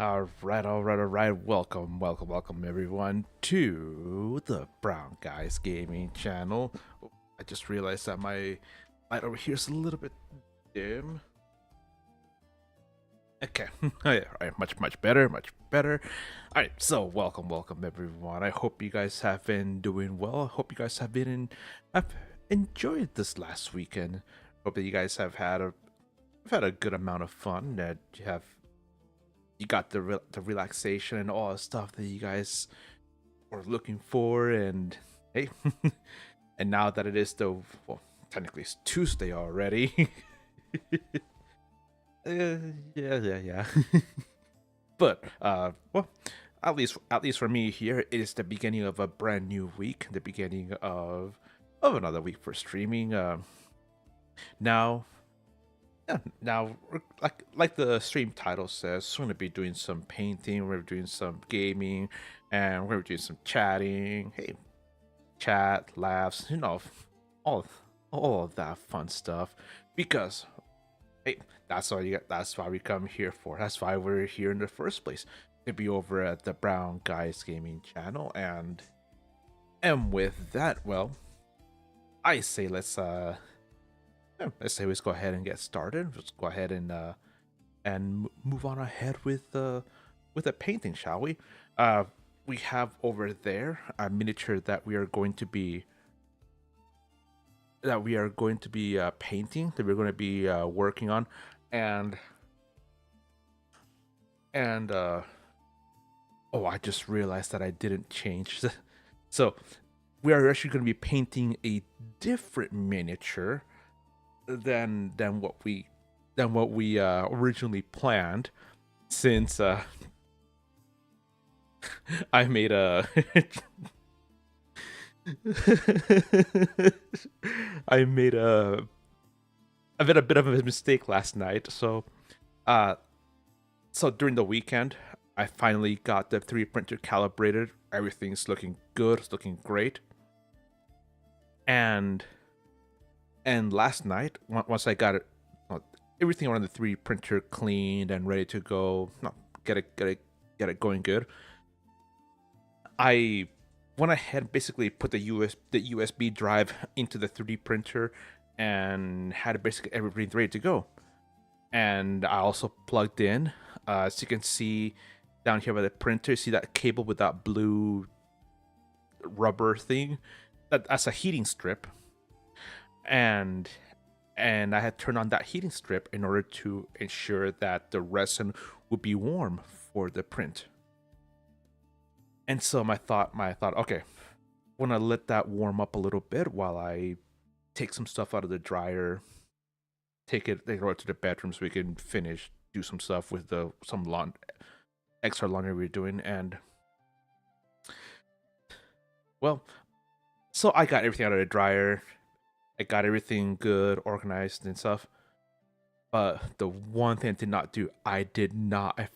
All right. Welcome, everyone, to the Brown Guys Gaming channel. Oh, I just realized that my light over here is a little bit dim. Okay, all right, much better. All right, so welcome, everyone. I hope you guys have been doing well. I hope you guys have enjoyed this last weekend. Hope that you guys have had a good amount of fun. That you got the relaxation and all the stuff that you guys were looking for. And hey, and now that it is well, technically it's Tuesday already. Yeah. But well, at least for me here, it is the beginning of a brand new week, the beginning of another week for streaming. Now Yeah, now like the stream title says, we're gonna be doing some painting, we're doing some gaming, and we're doing some chatting. Hey, chat, laughs, all all of that fun stuff. Because hey, that's why we come here for. That's why we're here in the first place. To be over at the Brown Guys Gaming channel. And with that, well, I say let's go ahead and get started. Let's go ahead and move on ahead with a painting, shall we? We have over there a miniature that we are going to be painting, that we're going to be working on, and and oh, I just realized that I didn't change. So we are actually going to be painting a different miniature than what we originally planned, since I made a I made a bit of a mistake last night. Uh so during the weekend, I finally got the 3D printer calibrated. Everything's looking good, it's looking great. And last night, once I got it, well, everything around the 3D printer cleaned and ready to go, no, get it going good, I went ahead and basically put the USB drive into the 3D printer and had basically everything ready to go. And I also plugged in, as you can see down here by the printer, see that cable with that blue rubber thing? That's a heating strip. And I had turned on that heating strip in order to ensure that the resin would be warm for the print. And so my thought, okay, I want to let that warm up a little bit while I take some stuff out of the dryer, take it over to the bedroom so we can do some stuff with some extra laundry we're doing. And well, so I got everything out of the dryer. I got everything good, organized and stuff. But the one thing I did not do, I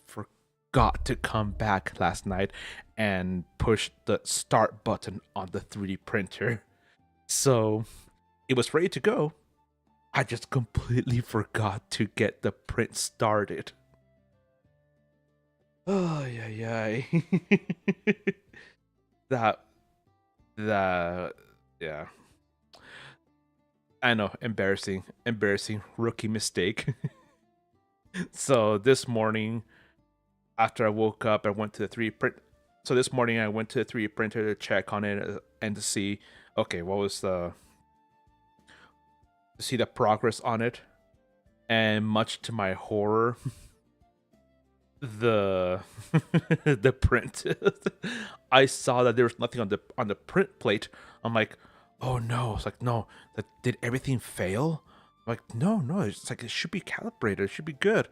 forgot to come back last night and push the start button on the 3D printer. So it was ready to go. I just completely forgot to get the print started. Oh, yeah. that, that, yeah. I know, embarrassing rookie mistake. So this morning, after I woke up, I went to the 3D print. So this morning, I went to the 3D printer to check on it, and to see, okay, what was to see the progress on it. And much to my horror, the the print, I saw that there was nothing on the print plate. I'm like, oh no! It's like, no, did everything fail? I'm like, no, it's like it should be calibrated, it should be good.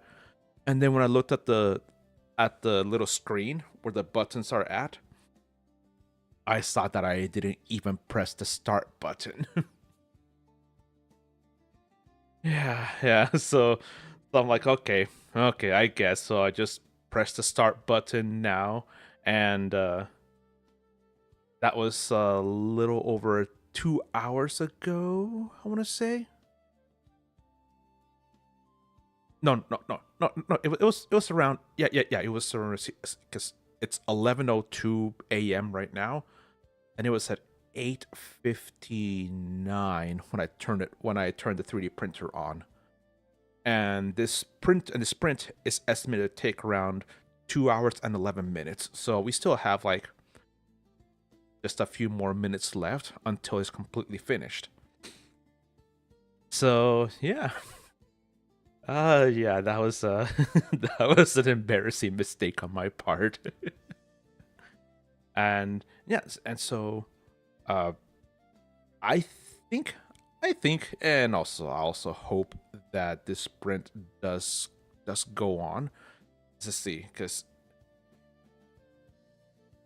And then when I looked at the little screen where the buttons are at, I saw that I didn't even press the start button. Yeah. So I'm like, okay, I guess. So I just press the start button now, and that was a little over 2 hours ago, I want to say. no. It was around, yeah. It was around, because it's 11:02 a.m. right now, and it was at 8:59 when I turned the 3D printer on. And this print is estimated to take around 2 hours and 11 minutes. So we still have like just a few more minutes left until it's completely finished. So yeah. Yeah, that was that was an embarrassing mistake on my part. And yes, and so uh I think and I also hope that this sprint does go on. Let's see, because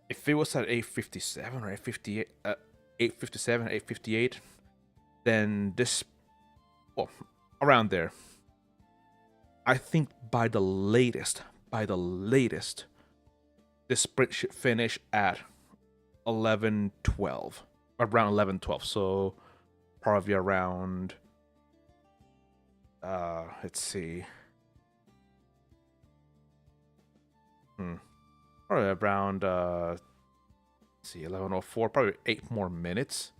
if it was at 8:57 or 8:58, 8:57, 8:58, then this, well, around there. I think by the latest, this sprint should finish at 11:12, around 11:12. So probably around, let's see, probably around, let's see, 11:04, probably 8 more minutes.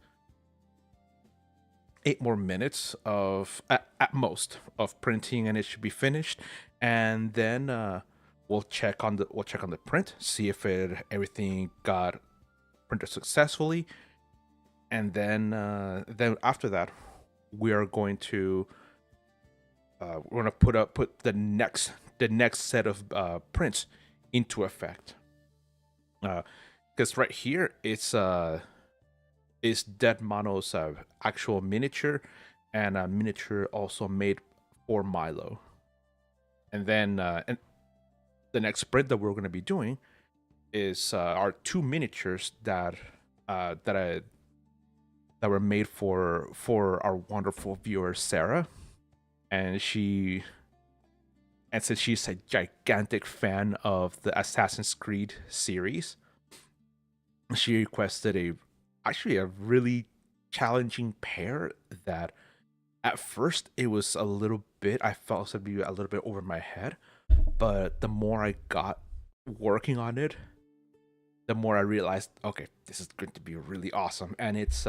8 more minutes of, at most, of printing, and it should be finished. And then we'll check on the print, see if everything got printed successfully. And then after that, we are going to we're gonna put the next set of prints into effect. Because right here is Dead Mono's actual miniature, and a miniature also made for Milo. And then and the next sprint that we're going to be doing is our two miniatures that that were made for our wonderful viewer Sarah, and since she's a gigantic fan of the Assassin's Creed series, she requested actually a really challenging pair that at first it was a little bit, I felt it would be a little bit over my head, but the more I got working on it, the more I realized, okay, this is going to be really awesome. And it's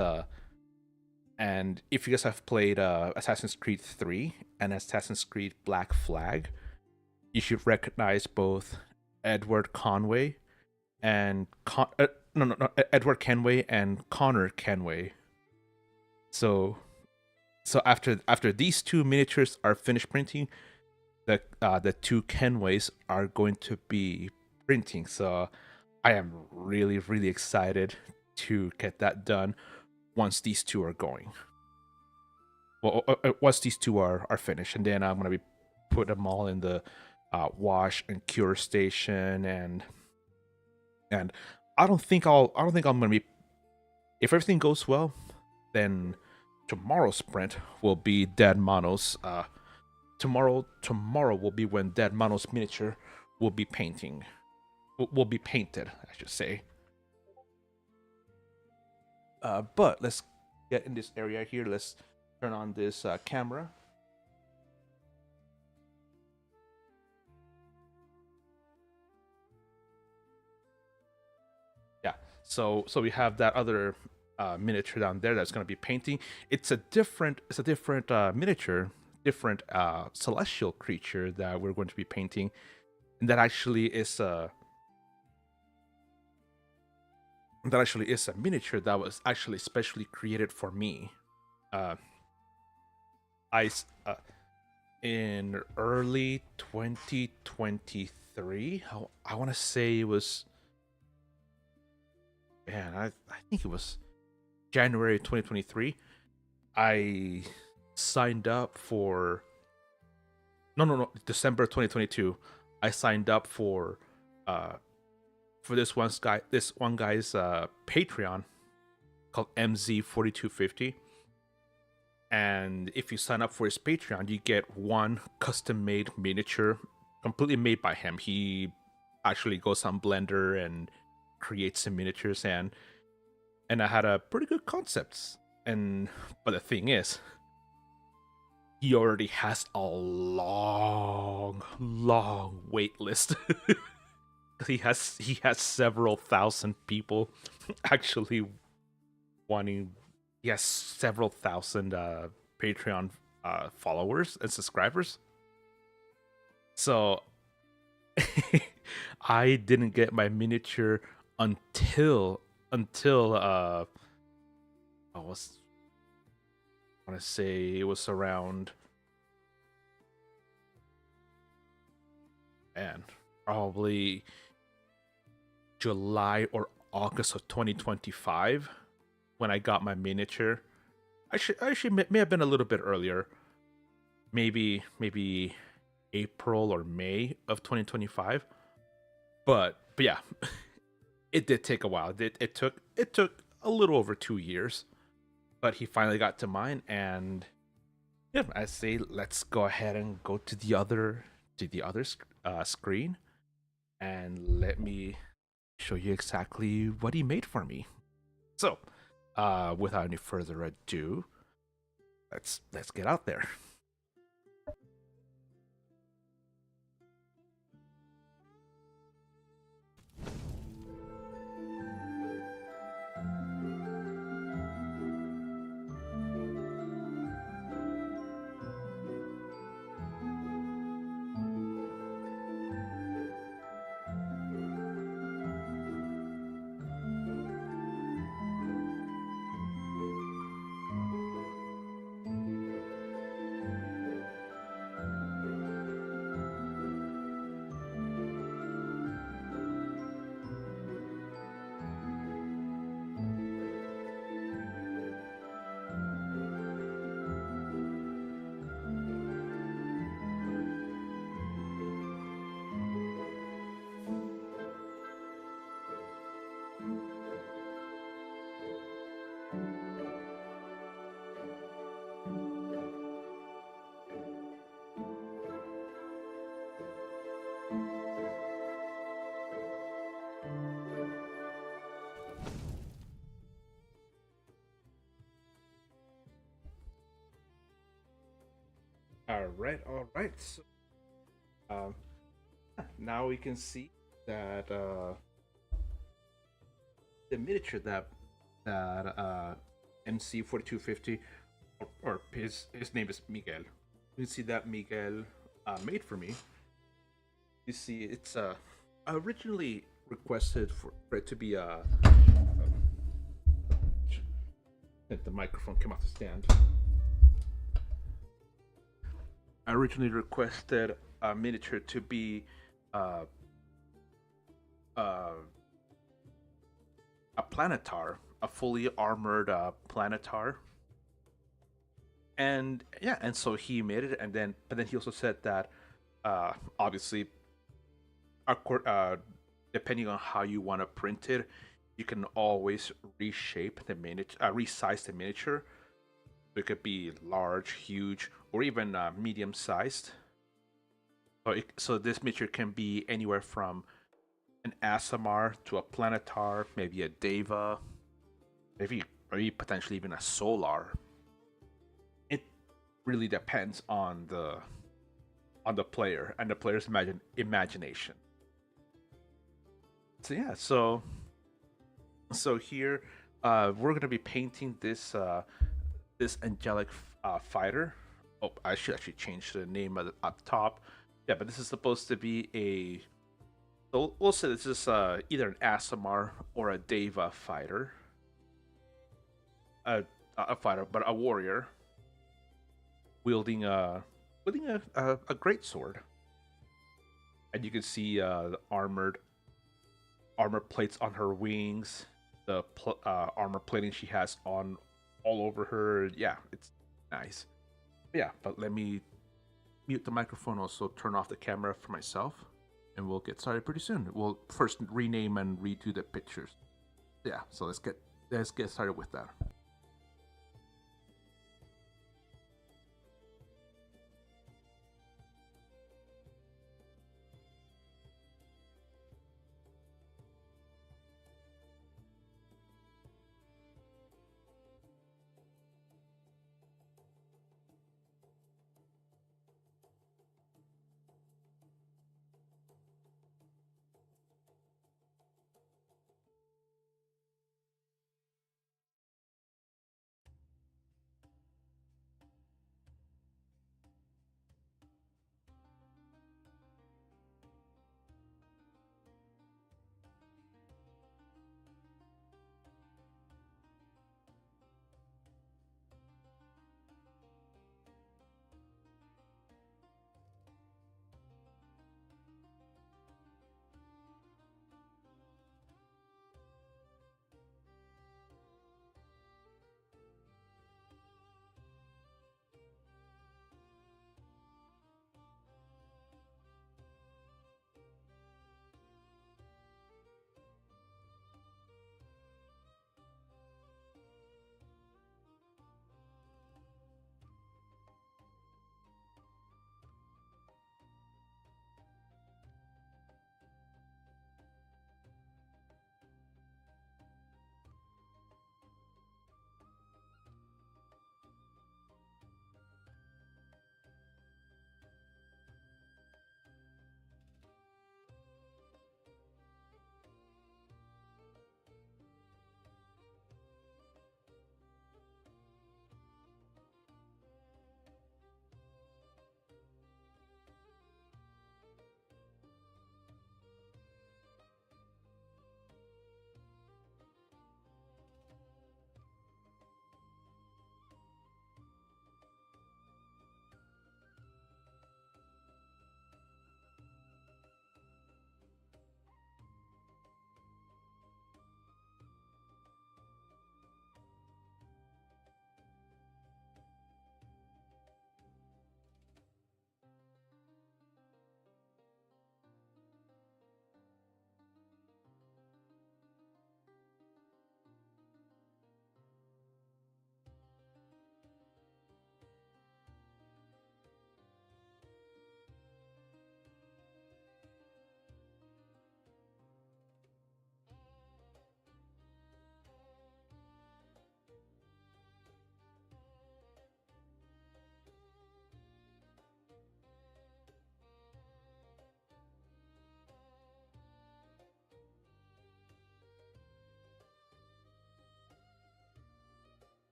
and if you guys have played Assassin's Creed 3 and Assassin's Creed Black Flag, you should recognize both Edward Conway and Edward Kenway and Connor Kenway. So after these two miniatures are finished printing, the two Kenways are going to be printing. So I am really excited to get that done once these two are going. Well, once these two are finished, and then I'm gonna be put them all in the wash and cure station, and I don't think I'm gonna be, if everything goes well, then tomorrow's sprint will be Dead Mono's. Tomorrow will be when Dead Mono's miniature will be painted, I should say. But let's get in this area here. Let's turn on this camera. Yeah. So we have that other miniature down there that's going to be painting. It's a different miniature, different celestial creature that we're going to be painting, and that actually is a miniature that was actually specially created for me. I in early 2023. I want to say it was, man, I think it was January 2023. I signed up for, no, December 2022. I signed up for this one guy's Patreon called MZ4250. And if you sign up for his Patreon, you get one custom made miniature completely made by him. He actually goes on Blender and creates some miniatures, and I had a pretty good concepts. But the thing is, he already has a long wait list. He has several thousand people actually wanting. He has several thousand Patreon followers and subscribers. So I didn't get my miniature until I want to say it was around, man, probably July or August of 2025 when I got my miniature. I should may have been a little bit earlier, maybe April or May of 2025. But yeah, it did take a while. It took a little over 2 years, but he finally got to mine, and yeah, I say let's go ahead and go to the other screen, and let me show you exactly what he made for me. So, without any further ado, let's get out there. All right. So, um, now we can see that the miniature that MC 4250, or his name is Miguel. You can see that Miguel made for me. You see, it's originally requested for it to be the microphone came off the stand. I originally requested a miniature to be uh, uh, a planetar, a fully armored planetar, and yeah, and so he made it, and then but then he also said that obviously, depending on how you want to print it, you can always reshape the miniature, resize the miniature. It could be large, huge, or even medium sized. So this miniature can be anywhere from an Asimar to a Planetar, maybe a Deva, maybe potentially even a Solar. It really depends on the player and the player's imagination. So yeah, so here we're gonna be painting this angelic fighter. Oh, I should actually change the name up top. Yeah, but this is supposed to be a. So we'll say this is either an Asimar or a Deva fighter. A fighter, but a warrior wielding a great sword, and you can see the armor plates on her wings, the armor plating she has on all over her. Yeah, it's nice. Yeah, but let me mute the microphone, also turn off the camera for myself, and we'll get started pretty soon. We'll first rename and redo the pictures. Yeah, so let's get started with that.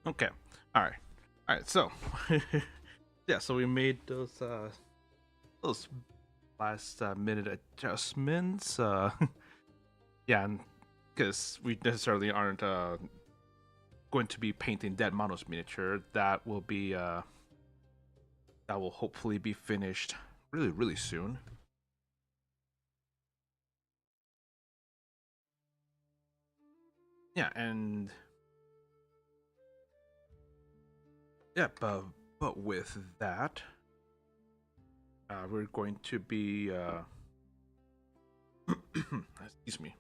Okay. All right. All right. So, yeah. So we made those last minute adjustments. Yeah, because we necessarily aren't going to be painting Dead Manos miniature. That will hopefully be finished really, really soon. Yeah, and yeah, but with that, we're going to be excuse me.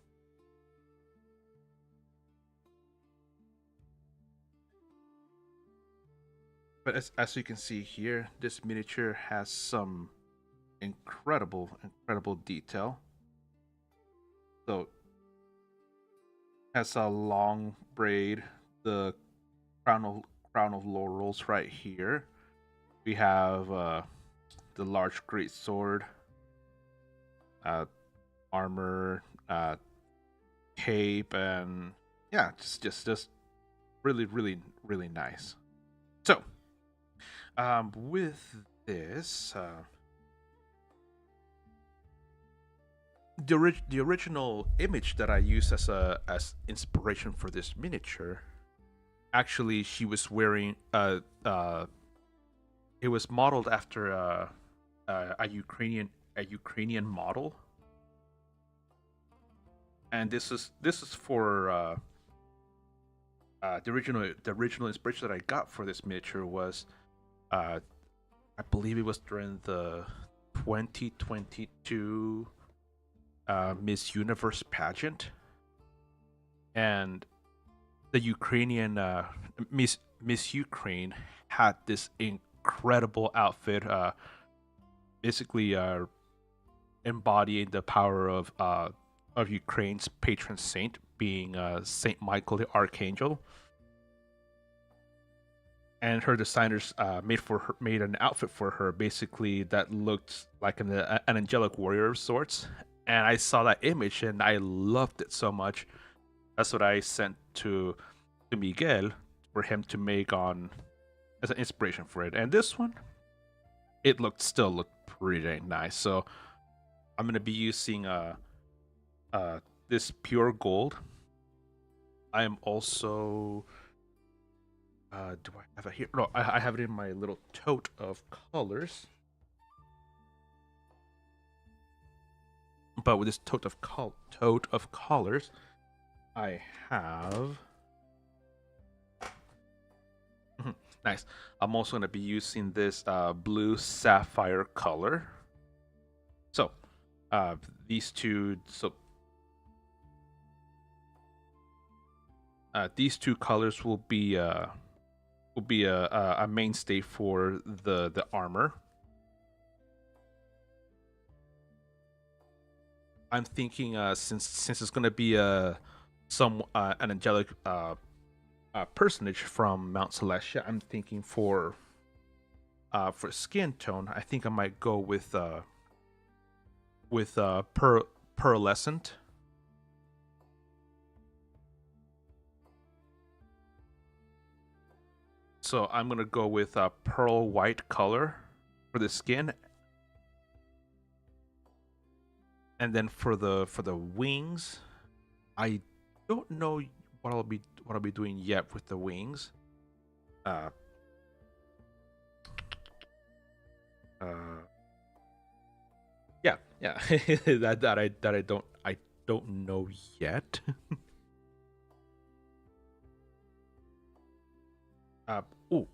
But as you can see here, this miniature has some incredible detail. So has a long braid, the crown of crown of laurels right here. We have the large great sword, uh, armor, cape, and yeah, just really nice. So, with this, the original image that I used as inspiration for this miniature, actually, she was wearing it was modeled after a Ukrainian model, and this is for the original inspiration that I got for this miniature was uh, I believe it was during the 2022 Miss Universe pageant, and the Ukrainian Miss Ukraine had this incredible outfit, basically embodying the power of Ukraine's patron saint, being Saint Michael the Archangel. And her designers made an outfit for her, basically that looked like an angelic warrior of sorts. And I saw that image and I loved it so much. That's what I sent to Miguel for him to make on as an inspiration for it. And this one, it still looked pretty nice. So I'm gonna be using this pure gold. I am also do I have it here? No, I have it in my little tote of colors. But with this tote of colors, I have nice. I'm also gonna be using this blue sapphire color. So uh, these two, these two colors will be a mainstay for the armor. I'm thinking since it's gonna be an angelic personage from Mount Celestia, I'm thinking for skin tone, I think I might go with pearlescent. So I'm gonna go with a pearl white color for the skin, and then for the wings, I don't know what I'll be doing yet with the wings. Uh, uh, yeah, that I don't know yet. uh, wait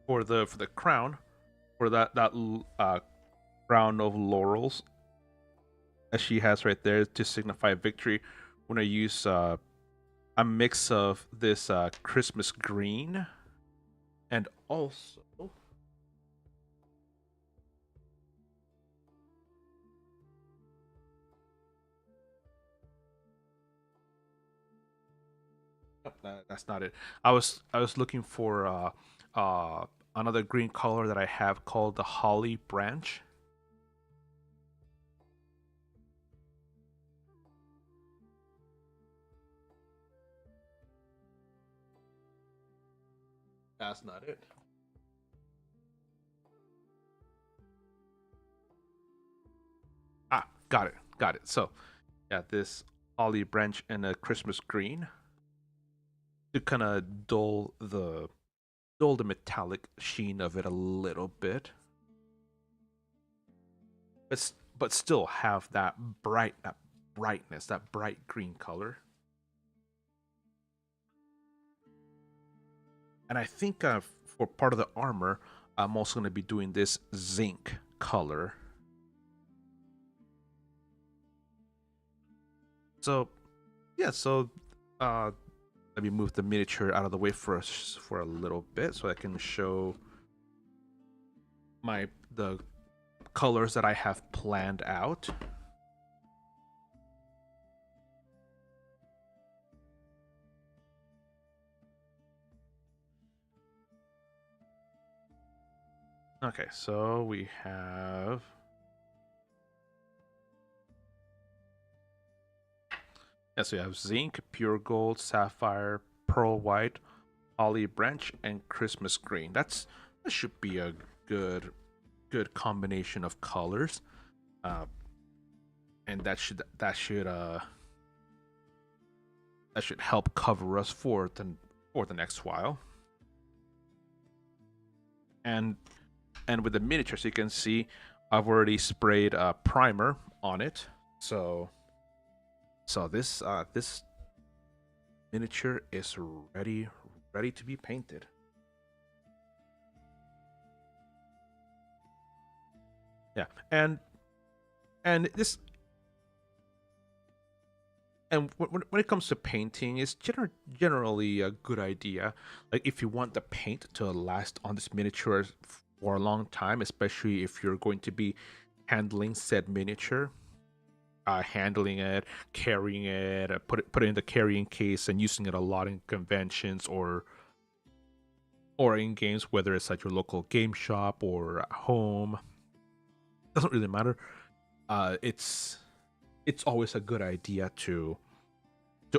for the crown, for that crown of laurels that she has right there to signify victory. When I use a mix of this Christmas green and also that's not it. I was looking for another green color that I have called the holly branch. That's not it. Ah, got it. Got it. So, yeah, this olive branch and a Christmas green to kind of dull the metallic sheen of it a little bit, but still have that brightness, that bright green color. And I think for part of the armor, I'm also going to be doing this zinc color. So, yeah, so let me move the miniature out of the way for us for a little bit so I can show the colors that I have planned out. Okay, so we have so we have zinc, pure gold, sapphire, pearl white, olive branch, and Christmas green. That should be a good combination of colors, and that should help cover us for the next while. And with the miniatures, you can see I've already sprayed a primer on it, so this miniature is ready to be painted. Yeah, and this and when it comes to painting, it's generally a good idea. Like if you want the paint to last on this miniature for a long time, especially if you're going to be handling said miniature, handling it, carrying it, put it in the carrying case, and using it a lot in conventions or in games, whether it's at your local game shop or at home. Doesn't really matter. It's always a good idea to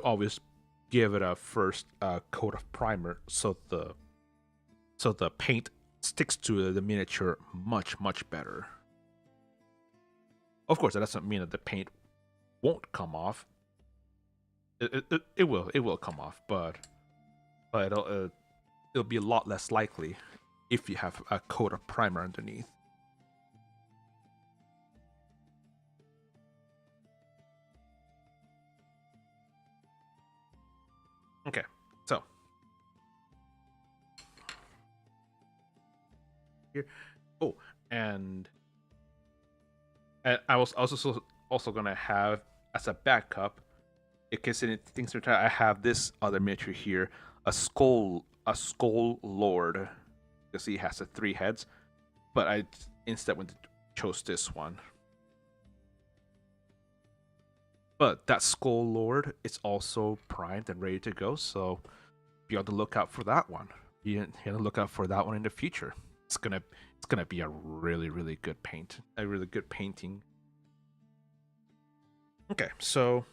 always give it a first coat of primer so the paint sticks to the miniature much better. Of course, that doesn't mean that the paint won't come off. It will come off, but it'll be a lot less likely if you have a coat of primer underneath. Okay, so here. Oh, and I was also gonna have as a backup, in case things are tight, I have this other miniature here, a skull lord. You see, it has the 3 heads, but I instead chose this one. But that skull lord is also primed and ready to go, so be on the lookout for that one. Be on the lookout for that one in the future. It's gonna be a really good paint, a really good painting. Okay, so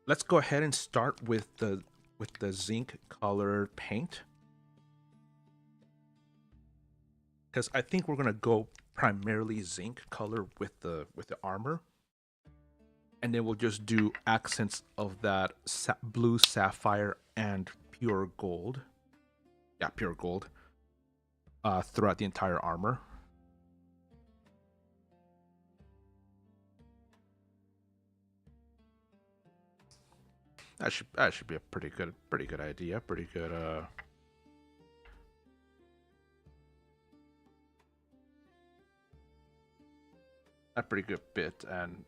let's go ahead and start with the zinc colored paint, because I think we're gonna go primarily zinc color with the armor, and then we'll just do accents of that blue sapphire and pure gold. Yeah, pure gold. Throughout the entire armor. That should be a pretty good idea. Pretty good. A pretty good bit and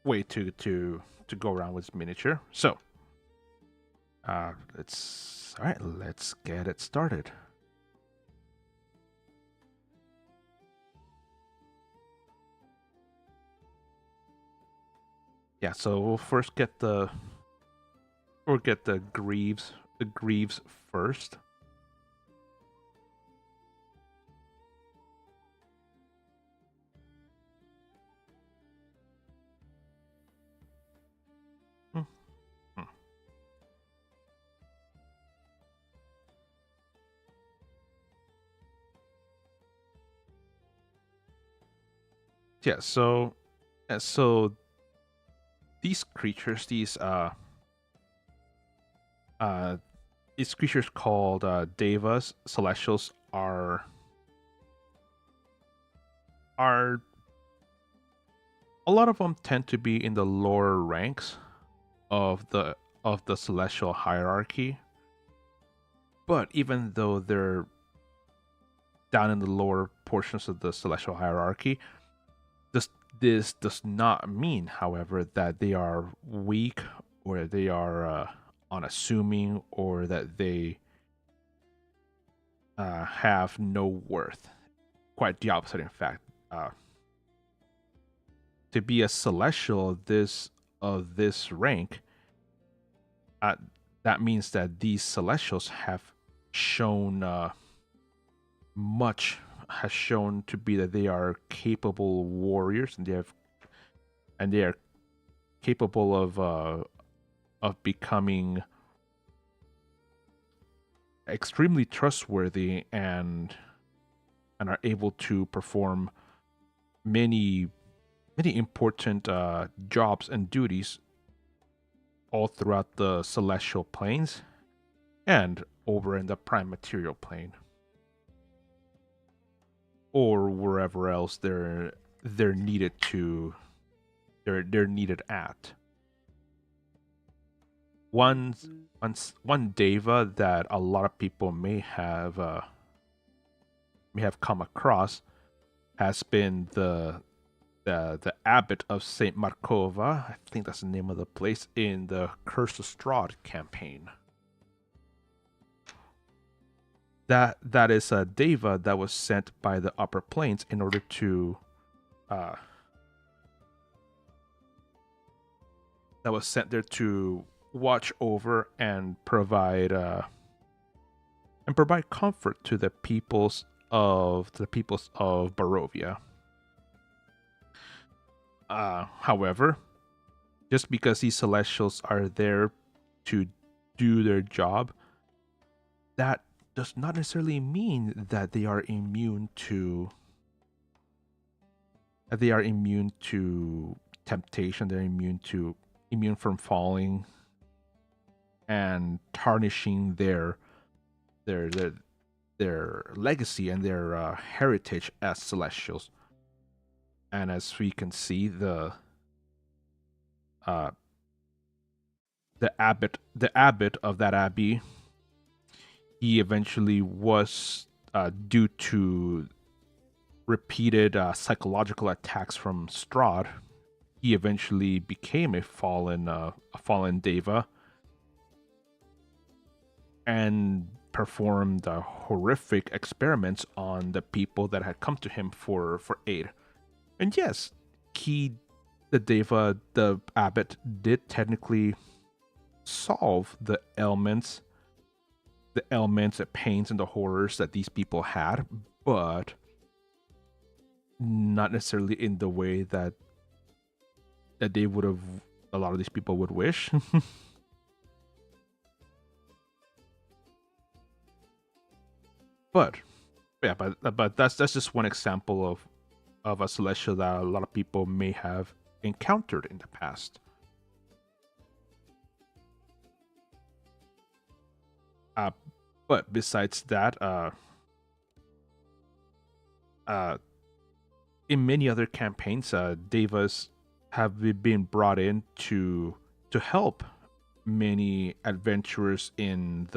way to go around with miniature. So let's get it started. Yeah, so we'll first get the greaves first. Yeah, so these creatures, uh these creatures called devas, celestials, are a lot of them tend to be in the lower ranks of the celestial hierarchy. But even though they're down in the lower portions of the celestial hierarchy, this this does not mean, however, that they are weak or they are unassuming or that they have no worth. Quite the opposite, in fact. Uh, to be a celestial of this rank, uh, that means that these celestials have shown much has shown to be that they are capable warriors, and they are capable of becoming extremely trustworthy and are able to perform many many important jobs and duties all throughout the celestial planes and over in the prime material plane or wherever else they're needed to they're needed at. One one deva that a lot of people may have come across has been the abbot of Saint Markova. I think that's the name of the place in the Curse of Strahd campaign. That is a deva that was sent by the upper planes in order to uh, that was sent there to watch over and provide comfort to the peoples of Barovia. However, just because these celestials are there to do their job, that does not necessarily mean that they are immune to temptation. They're immune from falling and tarnishing their their, their legacy and their heritage as celestials. And as we can see, uh, the abbot of that abbey, he eventually was due to repeated psychological attacks from Strahd. He eventually became a fallen deva and performed horrific experiments on the people that had come to him for aid. And yes, he, the abbot, did technically solve the pains, and the horrors that these people had, but not necessarily in the way that they would have. A lot of these people would wish. but yeah, but that's just one example of a celestial that a lot of people may have encountered in the past. Uh, but besides that, uh, in many other campaigns, devas have been brought in to help many adventurers in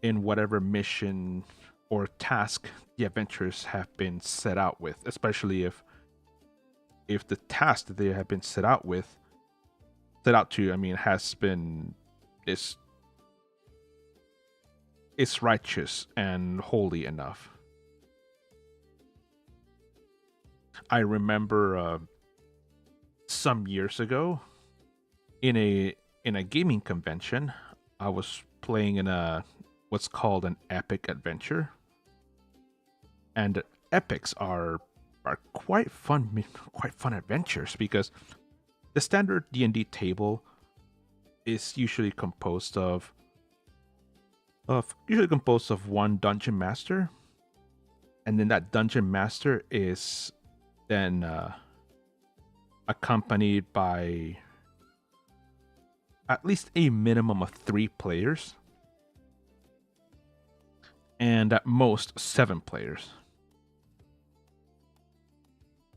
whatever mission or task the adventurers have been set out with, especially if the task that they have been set out to, I mean, has been is righteous and holy enough. I remember some years ago in a gaming convention, I was playing in a what's called an epic adventure, and epics are quite fun adventures because the standard D&D table is usually composed of one dungeon master, and then that dungeon master is then accompanied by at least a minimum of 3 players, and at most 7 players.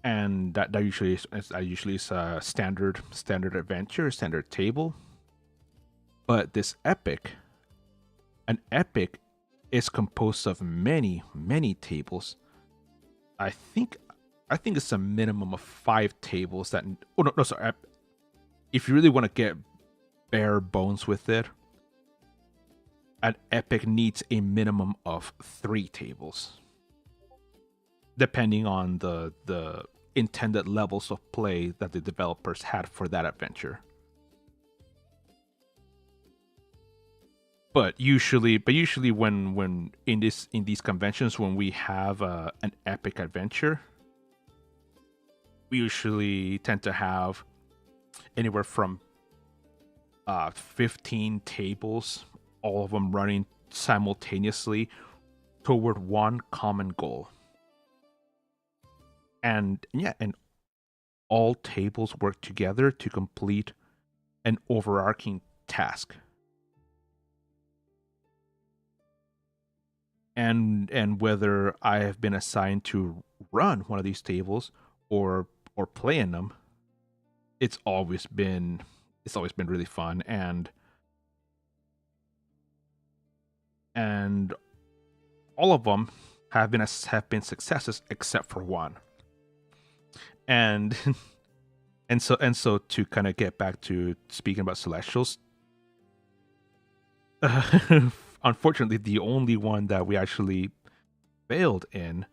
And that usually is a standard adventure, standard table. But this an epic is composed of many tables. I think it's a minimum of 5 tables that. Oh no, sorry. If you really want to get bare bones with it, an epic needs a minimum of 3 tables, depending on the intended levels of play that the developers had for that adventure. But usually when in these conventions, when we have an epic adventure, we usually tend to have anywhere from 15 tables, all of them running simultaneously toward one common goal. And all tables work together to complete an overarching task. And whether I have been assigned to run one of these tables or play in them, it's always been really fun, and all of them have been successes except for one. And and so to kind of get back to speaking about Celestials, unfortunately, the only one that we actually failed in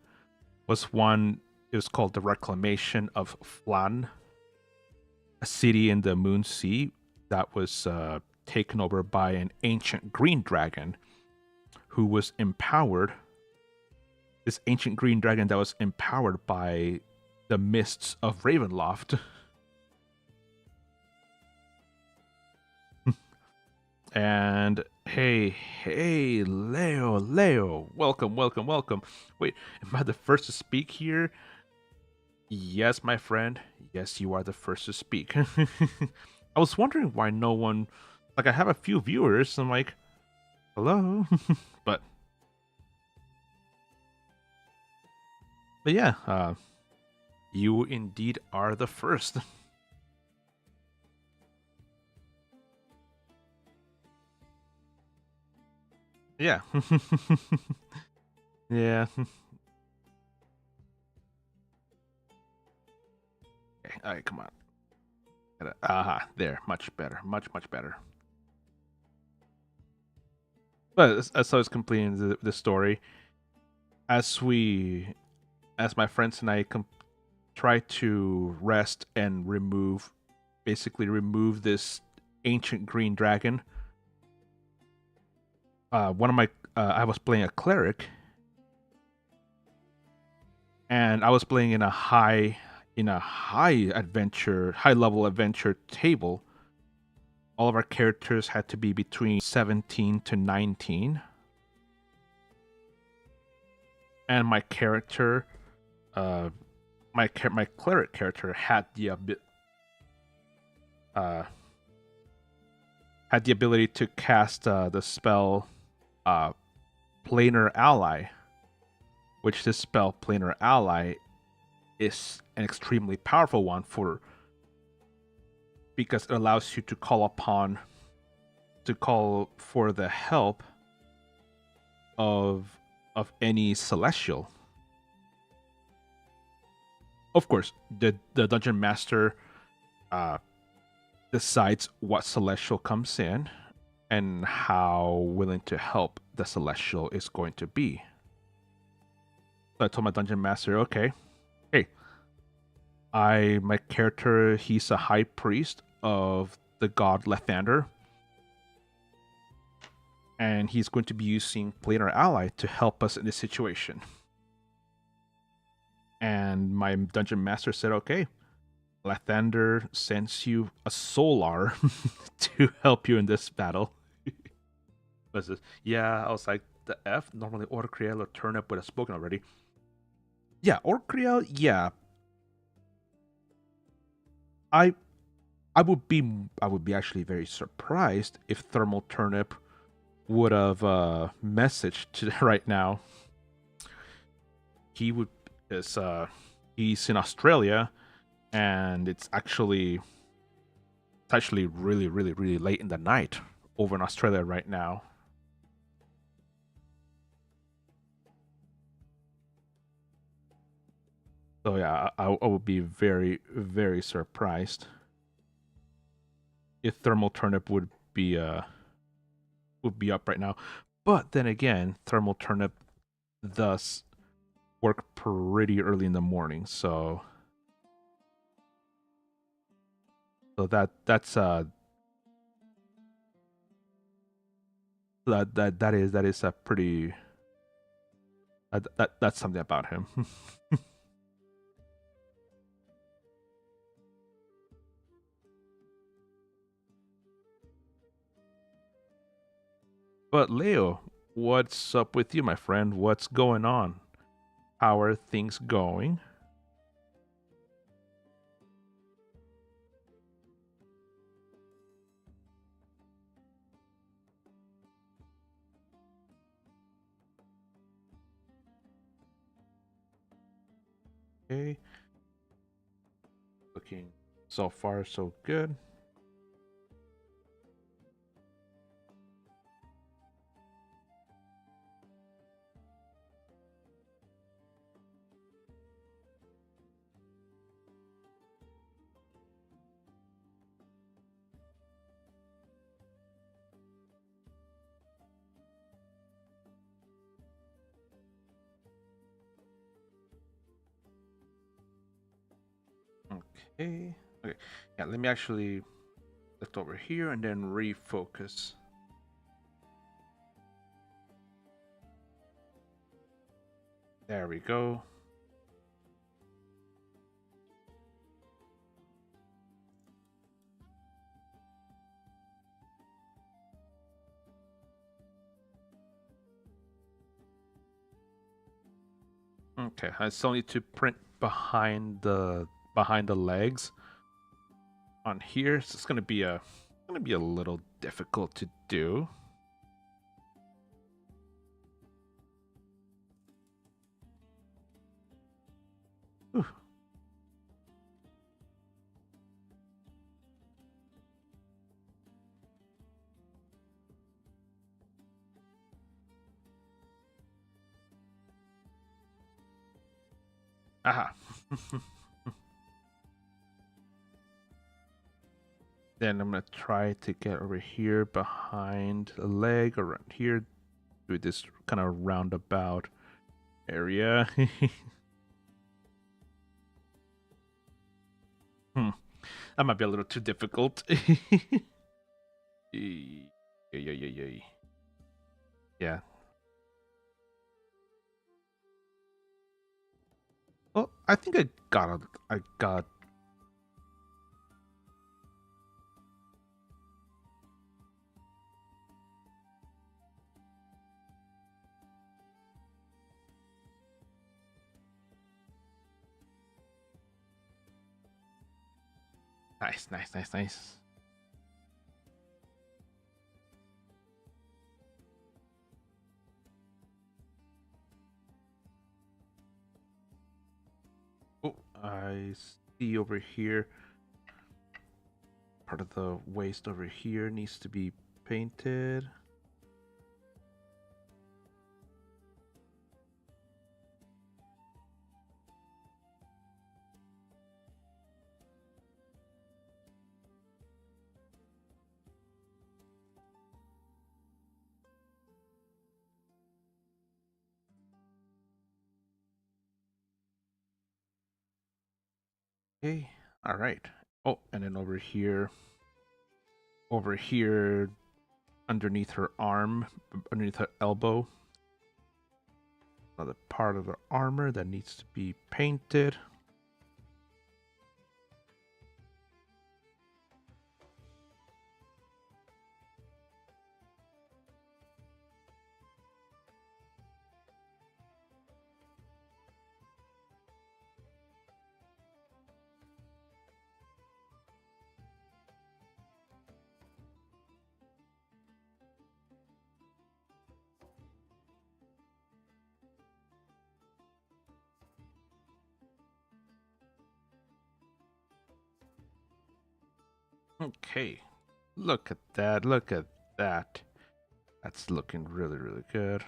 was one. It was called the Reclamation of Flan, a city in the Moon Sea that was taken over by an ancient green dragon who was empowered. This ancient green dragon that was empowered by the mists of Ravenloft. And hey, Leo, welcome. Wait, am I the first to speak here? Yes, my friend. Yes, you are the first to speak. I was wondering why no one, like, I have a few viewers. I'm like, hello, but yeah, you indeed are the first. Yeah. Yeah. Okay, all right, come on. Aha, there, much better, much better. But as I was completing the story, as my friends and I try to rest and remove this ancient green dragon. One of my I was playing a cleric, and I was playing in a high level adventure table. All of our characters had to be between 17 to 19, and my character, my cleric character had the ability to cast the spell Planar Ally, which this spell Planar Ally is an extremely powerful one because it allows you to call for the help of any celestial. Of course, the dungeon master decides what celestial comes in and how willing to help the celestial is going to be. So I told my dungeon master, okay, hey, my character, he's a high priest of the god Lathander, and he's going to be using Planar Ally to help us in this situation. And my dungeon master said, okay, Lathander sends you a solar to help you in this battle. What's this? Yeah, I was like, the F? Normally Orcriel or Turnip would have spoken already. Yeah, Orcriel, yeah. I I would be actually very surprised if Thermal Turnip would have messaged to right now. He would is he's in Australia, and it's actually really really really late in the night over in Australia right now. So yeah, I would be very very surprised if Thermal Turnip would be up right now. But then again, Thermal Turnip does work pretty early in the morning, so that is a pretty that's something about him. But Leo, what's up with you, my friend? What's going on? How are things going? Okay, looking so far so good. Okay. Okay. Yeah, let me actually lift over here and then refocus. There we go. Okay, I still need to print behind the legs on here. So it's gonna be a little difficult to do. Whew. Aha. Then I'm gonna try to get over here behind the leg around here, do this kind of roundabout area. Hmm. That might be a little too difficult. Yeah, yeah, yeah, yeah. Yeah. Well, I think I got nice, nice, nice, nice. Oh, I see over here. Part of the waist over here needs to be painted. Okay, all right. Oh, and then over here, underneath her arm, underneath her elbow, another part of the armor that needs to be painted. Okay. Look at that. Look at that. That's looking really, really good.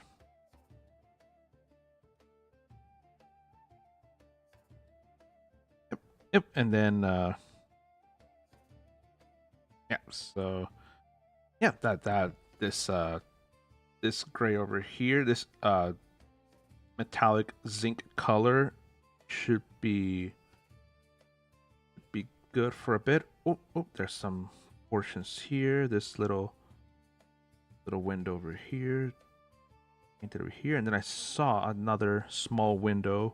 Yep. Yep. And then yeah, so yeah, that this gray over here, this metallic zinc color should be good for a bit. Oh, oh, there's some portions here. This little window over here, painted over here, and then I saw another small window,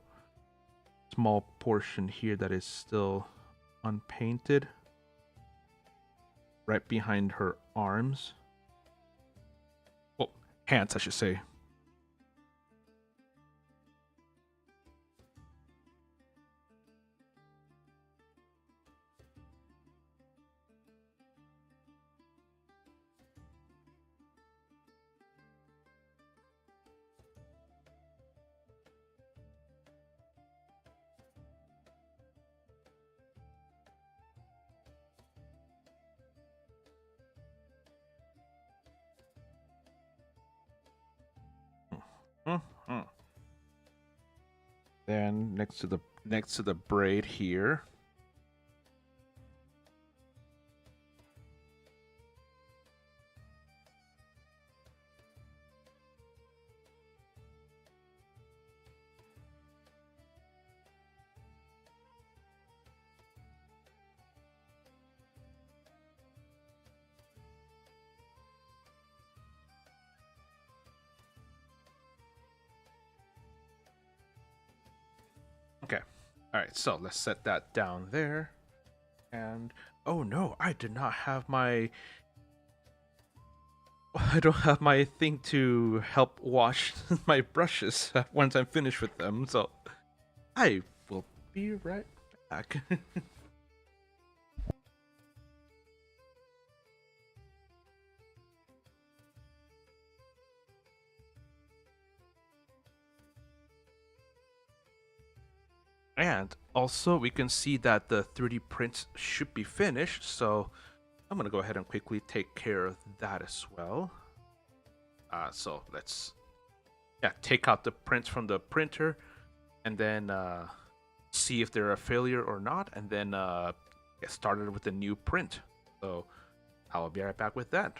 small portion here that is still unpainted, right behind her arms. Well, hands, I should say. Mhm. Then next to the braid here. Okay. All right, so let's set that down there. And oh no, I did not have my I don't have my thing to help wash my brushes once I'm finished with them. So I will be right back. And also, we can see that the 3D prints should be finished, so I'm gonna go ahead and quickly take care of that as well. So let's take out the prints from the printer, and then see if they're a failure or not, and then get started with a new print. So I'll be right back with that.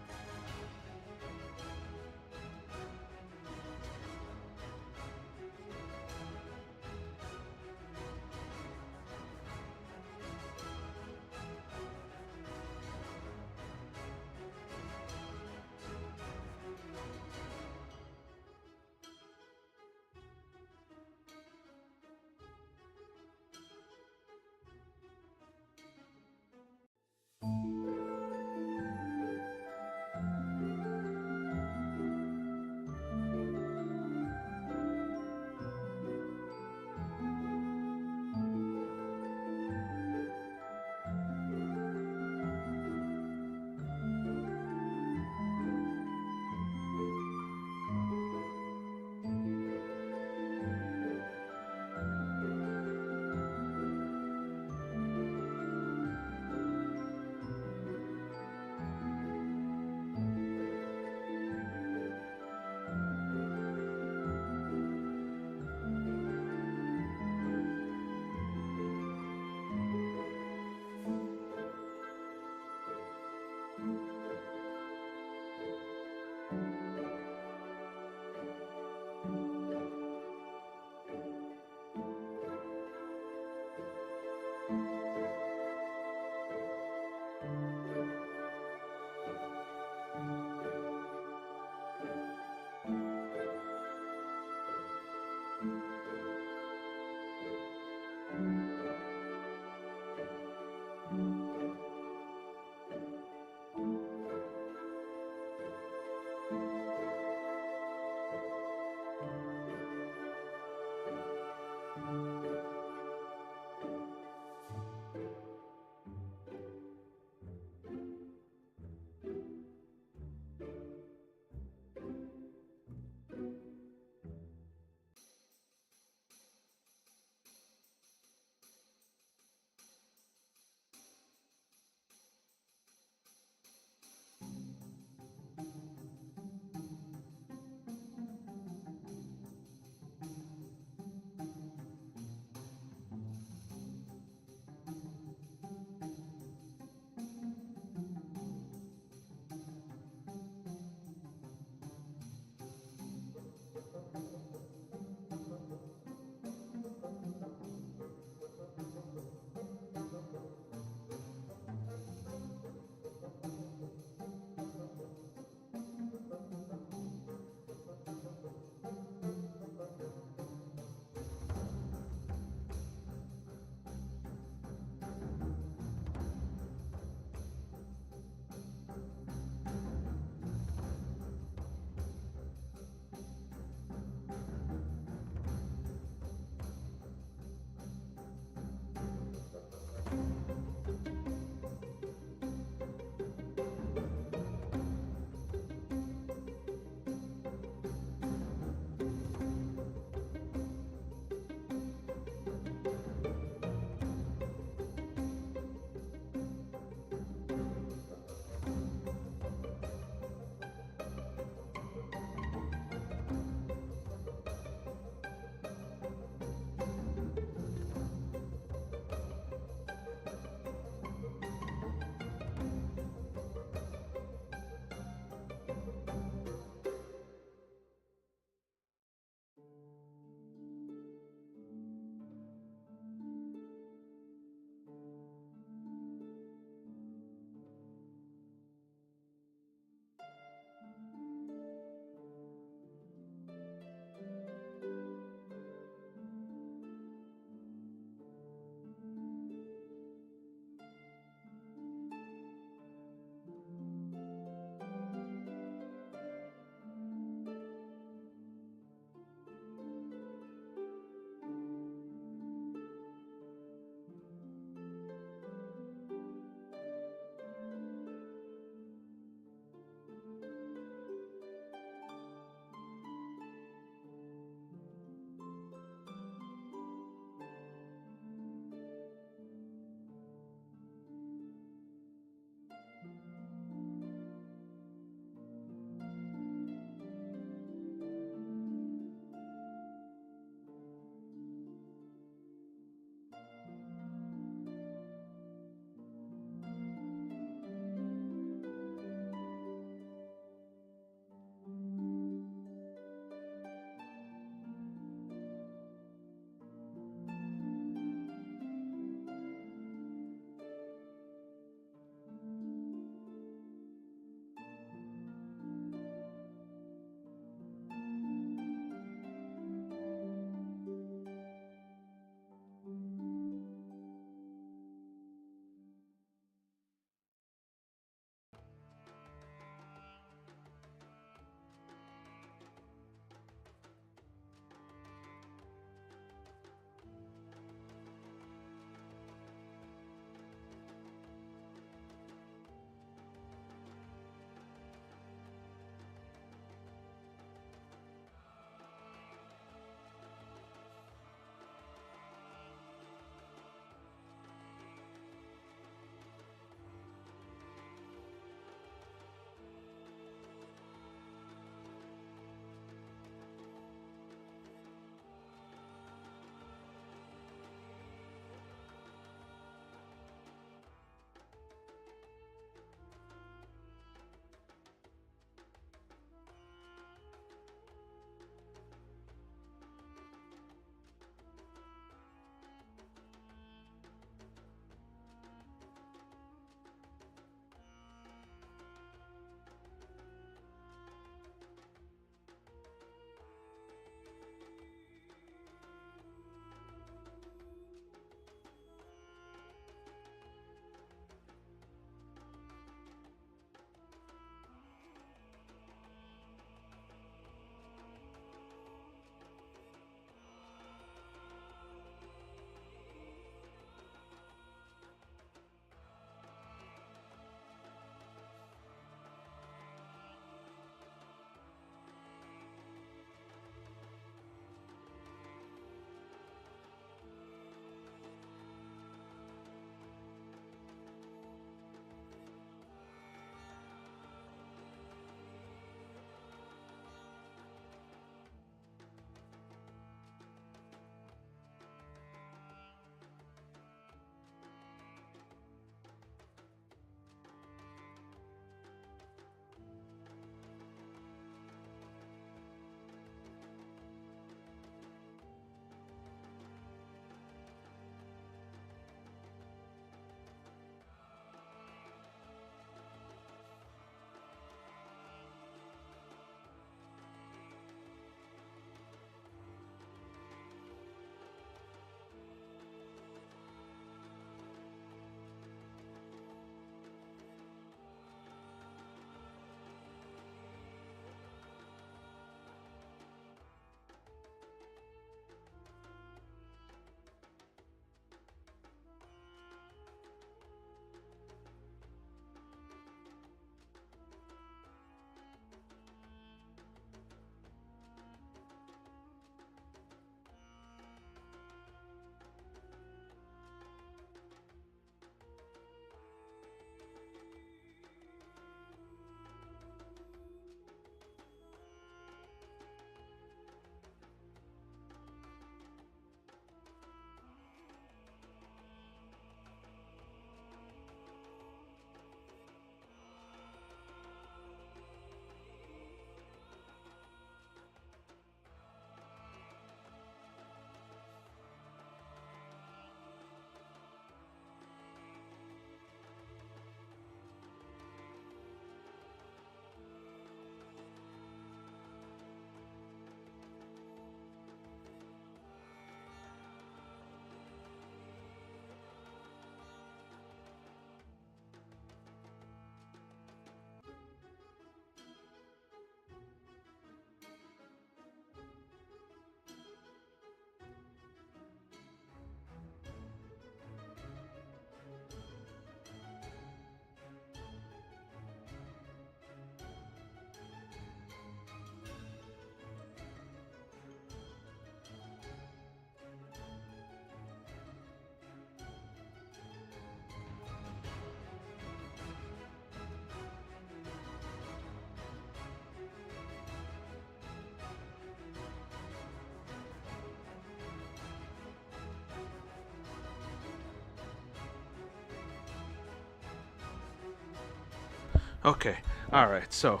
Okay, all right. So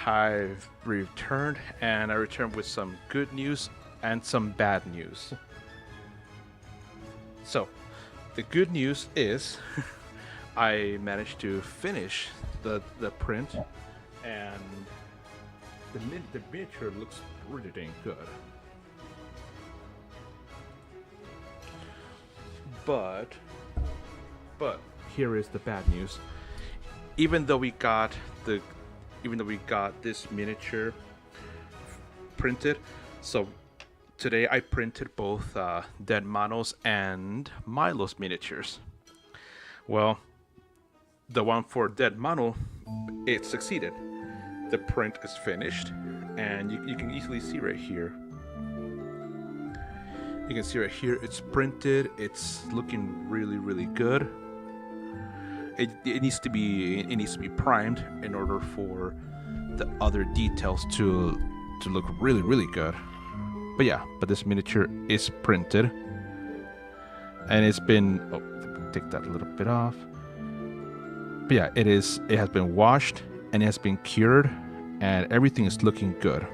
I've returned, and I returned with some good news and some bad news. So the good news is I managed to finish the print, and the miniature looks pretty dang good. But but here is the bad news. Even though we got the even though we got this miniature printed, so today I printed both Dead Manos and Milo's miniatures. Well, the one for Dead Mano, it succeeded. The print is finished, and you can easily see right here. You can see right here, it's printed. It's looking really, really good. It needs to be primed in order for the other details to look really, really good. But yeah, but this miniature is printed, and it's been take that a little bit off. But yeah, it has been washed and it has been cured, and everything is looking good.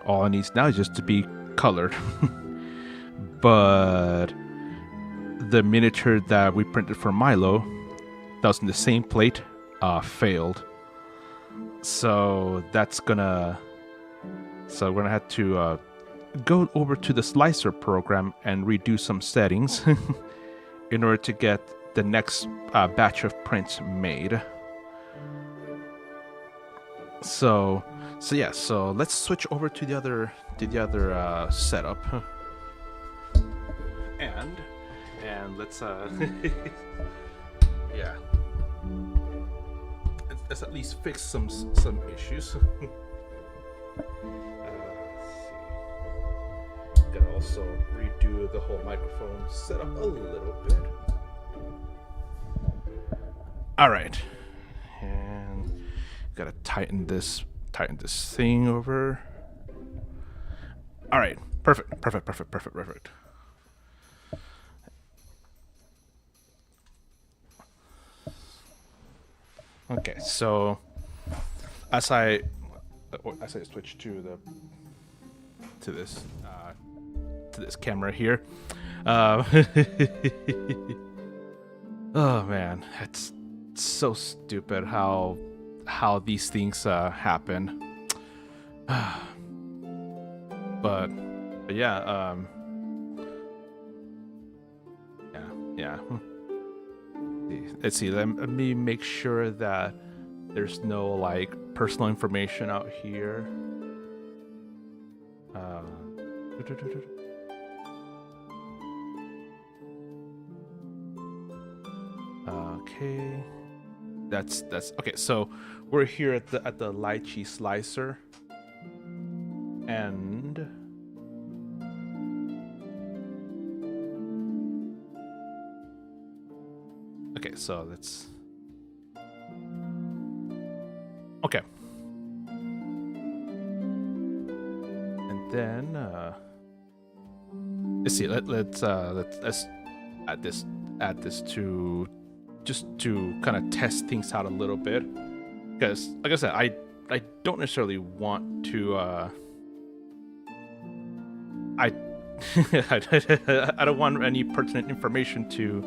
All it needs now is just to be colored. But the miniature that we printed for Milo, that was in the same plate, failed. So we're gonna have to go over to the slicer program and redo some settings in order to get the next batch of prints made. So let's switch over to the other setup, and let's yeah, let's at least fix some issues. Gotta also redo the whole microphone setup a little bit. All right, and gotta tighten this thing over. All right, perfect. Okay, so as I switch to this camera here, oh man, it's so stupid how these things happen. but yeah, yeah. Let's see. Let me make sure that there's no like personal information out here. Okay, that's okay. So we're here at the lychee slicer, and okay, so let's okay, and then let's see. Let's add this to just to kind of test things out a little bit, because like I said, I don't necessarily want to I I don't want any pertinent information to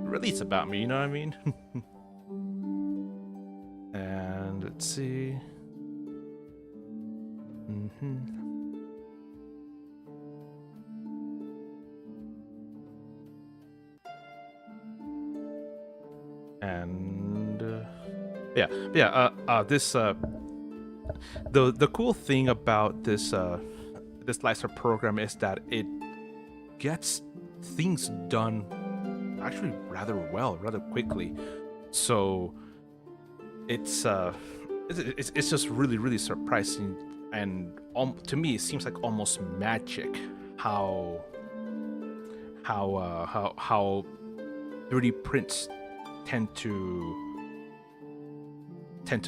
release about me, you know what I mean? And let's see. And this the cool thing about this slicer program is that it gets things done actually rather well, rather quickly. So it's just really, really surprising, and to me it seems like almost magic how 3D prints tend to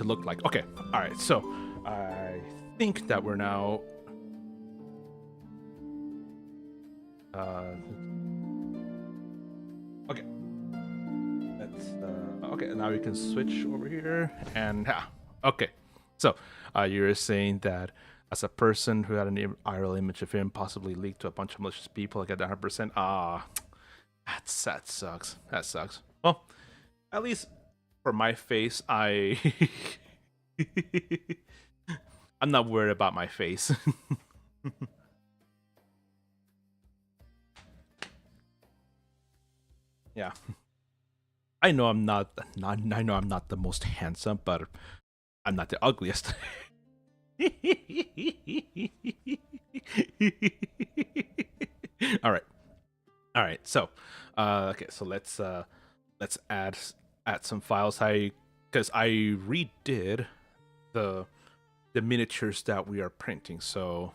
look like. Okay, all right. So I think that we're now. Okay. That's Okay, now we can switch over here. And okay. So you were saying that as a person who had an IRL image of him possibly leaked to a bunch of malicious people, I get 100%. That sucks. That sucks. Well, at least for my face, I'm not worried about my face. Yeah. I know I'm not I know I'm not the most handsome, but I'm not the ugliest. All right. All right. So, okay, so let's add some files. Because I redid the miniatures that we are printing. So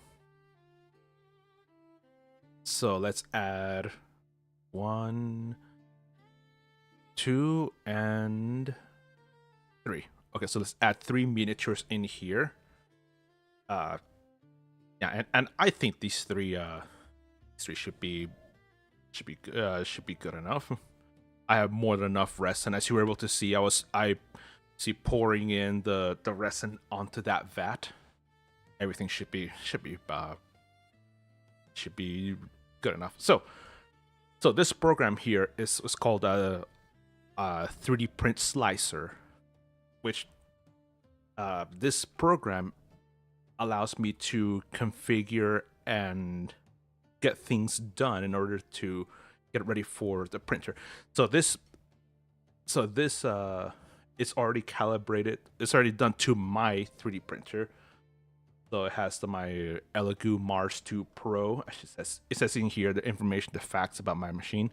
let's add 1, 2, and 3. Okay, so let's add 3 miniatures in here. Yeah, and I think these three should be good enough. I have more than enough resin. As you were able to see, I pouring in the resin onto that vat. Everything should be good enough. So this program here is called a 3D print slicer, which this program allows me to configure and get things done in order to get ready for the printer. So this is already calibrated. It's already done to my 3D printer. So it has my Elegoo Mars 2 Pro. It says in here the information, the facts about my machine.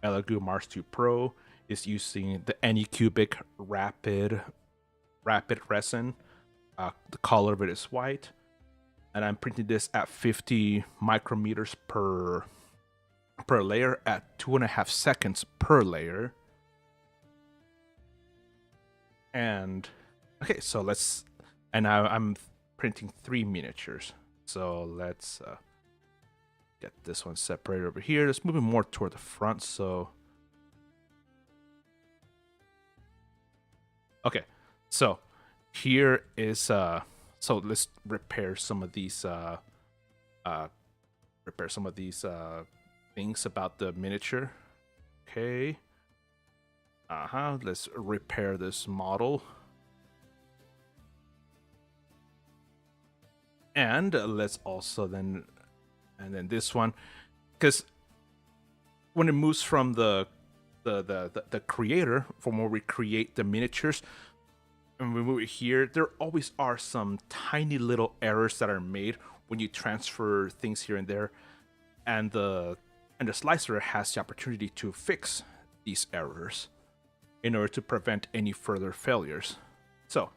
Elegoo Mars 2 Pro is using the Anycubic rapid resin. The color of it is white, and I'm printing this at 50 micrometers per layer at 2.5 seconds per layer. And okay, so now I'm printing 3 miniatures. So let's get this one separated over here. Let's move it more toward the front. So okay, so here is so let's repair some of these things about the miniature. Okay. Let's repair this model. And let's also then this one, because when it moves from the creator, from where we create the miniatures, and we move it here, there always are some tiny little errors that are made when you transfer things here and there, and the slicer has the opportunity to fix these errors in order to prevent any further failures. So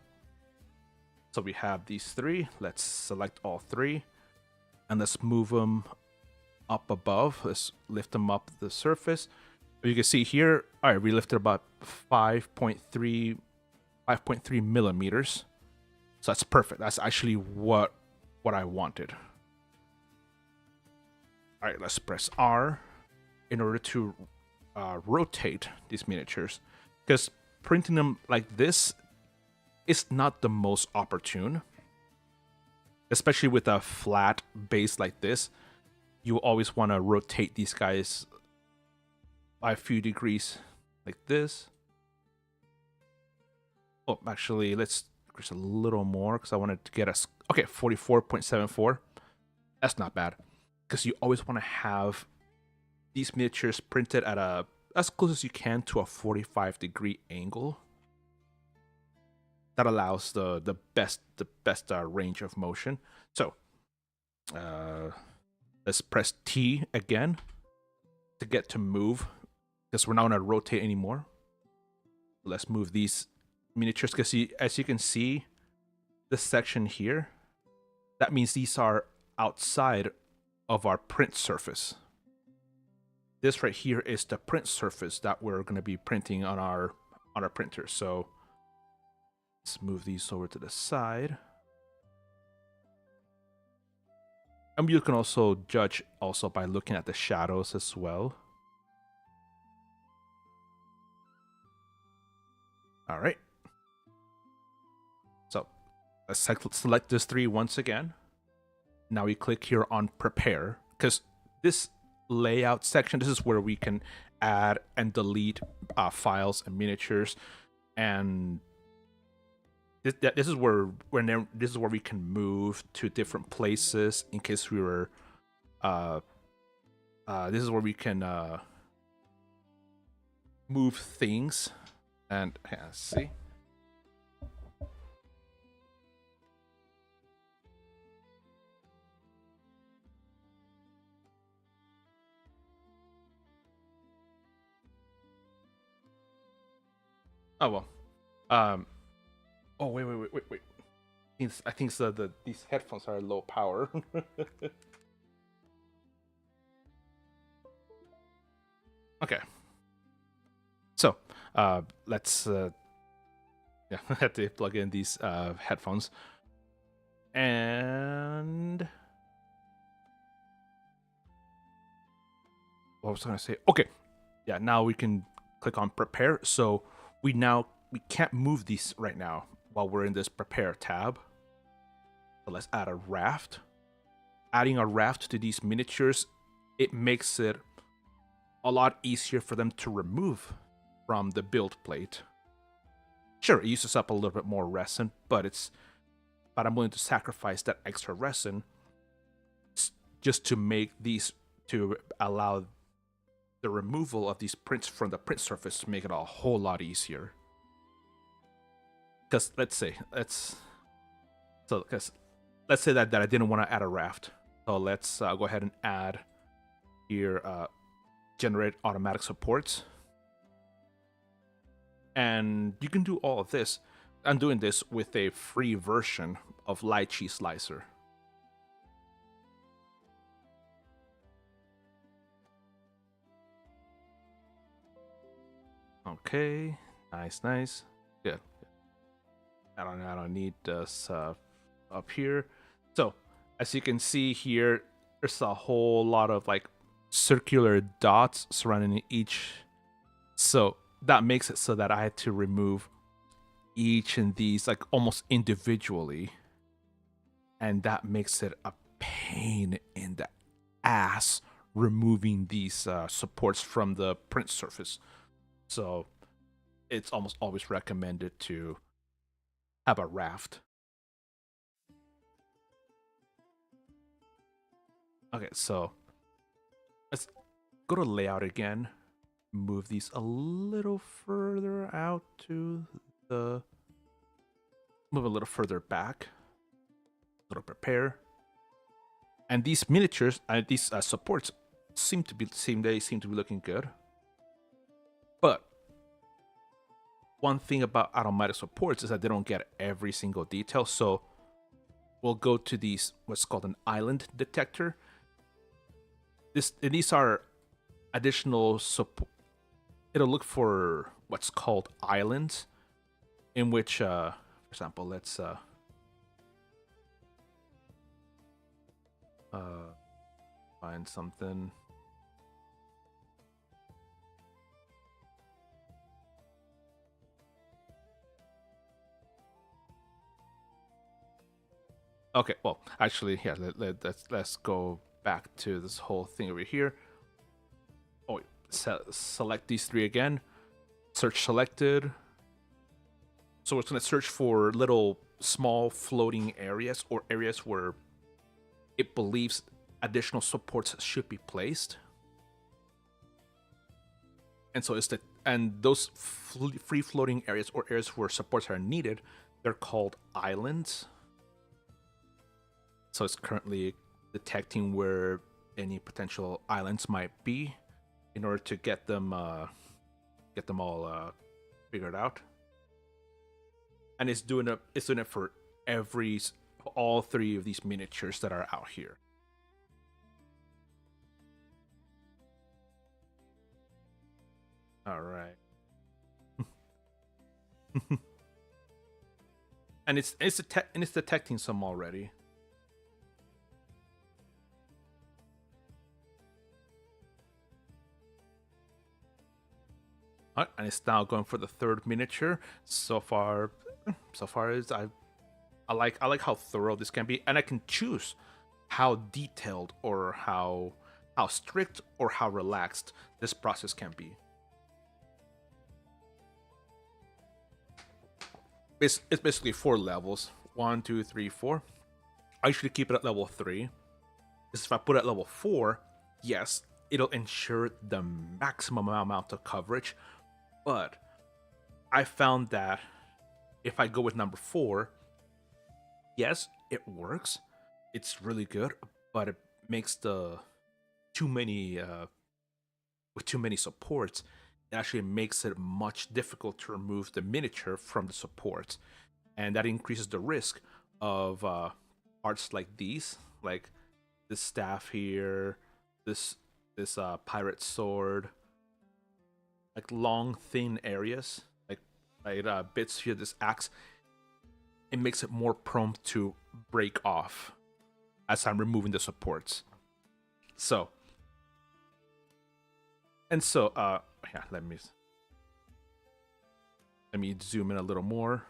we have these 3. Let's select all 3, and let's move them up above. Let's lift them up the surface. You can see here, all right, we lifted about 5.3 millimeters. So that's perfect. That's actually what I wanted. All right, let's press R in order to rotate these miniatures, because printing them like this is not the most opportune, especially with a flat base like this. You always want to rotate these guys by a few degrees like this. Oh, actually, let's increase a little more because I wanted to get us, okay, 44.74. That's not bad, because you always want to have these miniatures printed at as close as you can to a 45-degree angle. That allows the best range of motion. So let's press T again to get to move, because we're not going to rotate anymore. Let's move these miniatures, because as you can see, this section here, that means these are outside of our print surface. This right here is the print surface that we're going to be printing on our printer. So let's move these over to the side. And you can also judge by looking at the shadows as well. All right. So let's select this 3 once again. Now we click here on prepare, because this layout section, this is where we can add and delete files and miniatures, and this is where we can move to different places in case we were this is where we can move things. And let's see. Oh well. Oh wait. I think these headphones are low power. Okay. So let's yeah, I had to plug in these headphones. And what was I gonna say? Okay. Yeah, now we can click on prepare. So we can't move these right now while we're in this prepare tab. So let's add a raft. Adding a raft to these miniatures, it makes it a lot easier for them to remove from the build plate. Sure, it uses up a little bit more resin, but I'm willing to sacrifice that extra resin just to allow the removal of these prints from the print surface to make it a whole lot easier. Because let's say that I didn't want to add a raft, so let's go ahead and add here generate automatic supports, and you can do all of this. I'm doing this with a free version of Lychee Slicer. Okay, nice, good. I don't need this up here. So as you can see here, there's a whole lot of like circular dots surrounding each. So that makes it so that I had to remove each of these like almost individually, and that makes it a pain in the ass removing these supports from the print surface. So it's almost always recommended to have a raft. Okay, so let's go to layout again. Move these a little further out to the... Move a little further back. A little prepare. And these miniatures, these supports seem to be looking good. But one thing about automatic supports is that they don't get every single detail. So we'll go to these, what's called an island detector. These are additional support. It'll look for what's called islands, in which, for example, let's find something. Okay, well, actually, yeah, let's go back to this whole thing over here. Oh, wait, select these 3 again. Search selected. So it's going to search for little small floating areas or areas where it believes additional supports should be placed. And so those free floating areas or areas where supports are needed, they're called islands. So it's currently detecting where any potential islands might be in order to get them all figured out. And it's doing it for all 3 of these miniatures that are out here. All right. And it's detecting some already. And it's now going for the third miniature. So far as I like how thorough this can be, and I can choose how detailed or how strict or how relaxed this process can be. It's basically 4 levels. 1, 2, 3, 4. I usually keep it at level 3. Because if I put it at level 4, yes, it'll ensure the maximum amount of coverage. But I found that if I go with number 4, yes, it works. It's really good, but it makes with too many supports, it actually makes it much difficult to remove the miniature from the supports, and that increases the risk of parts like these, like this staff here, this pirate sword, like long thin areas, like bits here, this axe. It makes it more prone to break off as I'm removing the supports. So yeah, let me zoom in a little more.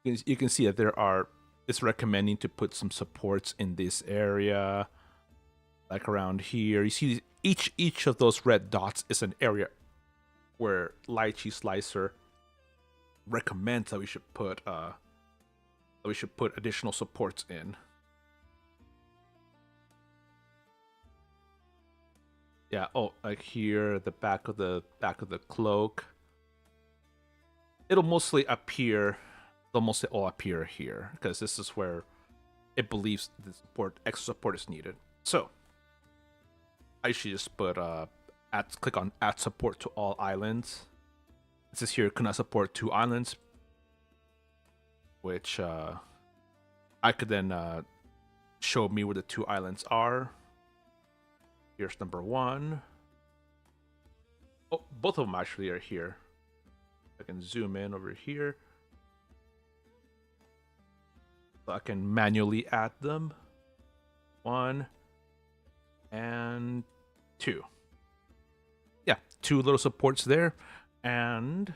You can see that it's recommending to put some supports in this area, like around here. You see each of those red dots is an area where Lychee Slicer recommends that we should put additional supports in. Yeah, oh, like here, the back of the cloak. It'll mostly all appear here, because this is where it believes the extra support is needed. So I should just put click on add support to all islands. It says here cannot support 2 islands, which I could then show me where the 2 islands are. Here's number 1. Oh, both of them actually are here. I can zoom in over here. So I can manually add them. 1 and 2. Yeah, 2 little supports there. And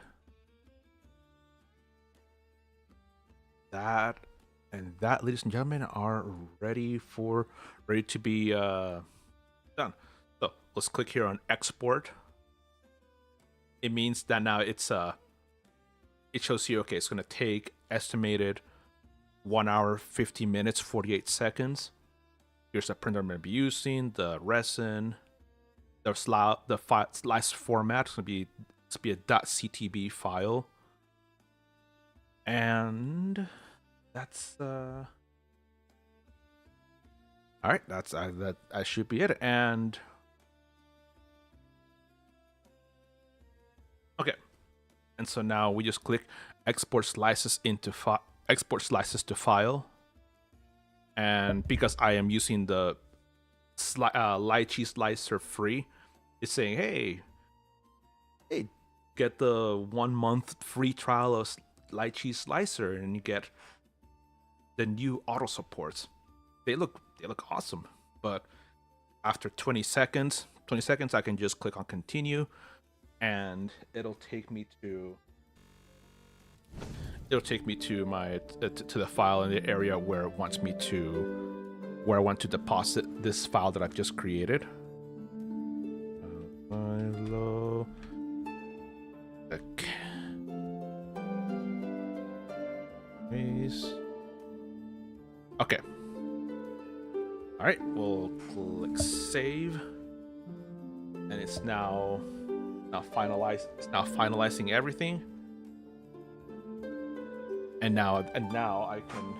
that, ladies and gentlemen, are ready to be done. So let's click here on export. It means that now it shows you, okay, it's going to take estimated 1 hour, 50 minutes, 48 seconds. Here's the printer I'm going to be using, the resin, the slice format. It's going to be a .ctb file. And that's all right, that should be it. And okay, and so now we just click export slices to file. And because I am using the Lychee Slicer free, it's saying, hey, get the 1 month free trial of Lychee Slicer, and you get the new auto supports. They look awesome. But after 20 seconds, I can just click on continue, and it'll take me to my to the file in the area where it wants me to I want to deposit this file that I've just created. Okay. Okay. All right, we'll click save, and it's now finalized. It's now finalizing everything. And now I can.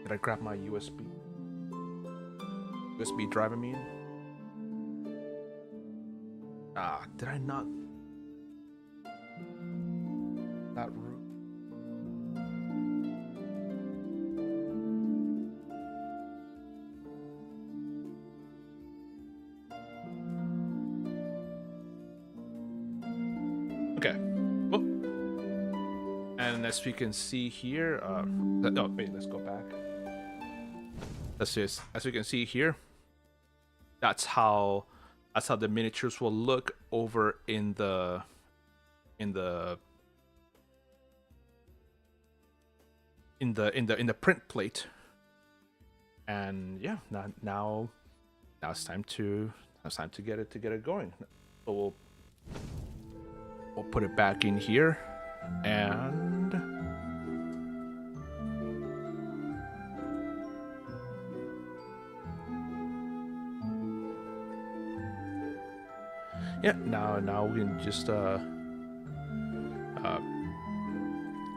Did I grab my USB drive? I mean, did I not? That root. Okay. Oh. And as we can see here, oh wait, let's go back. As we can see here, that's how the miniatures will look over in the in the in the print plate. And yeah, now it's time to get it going. So we'll put it back in here, and yeah, now we can just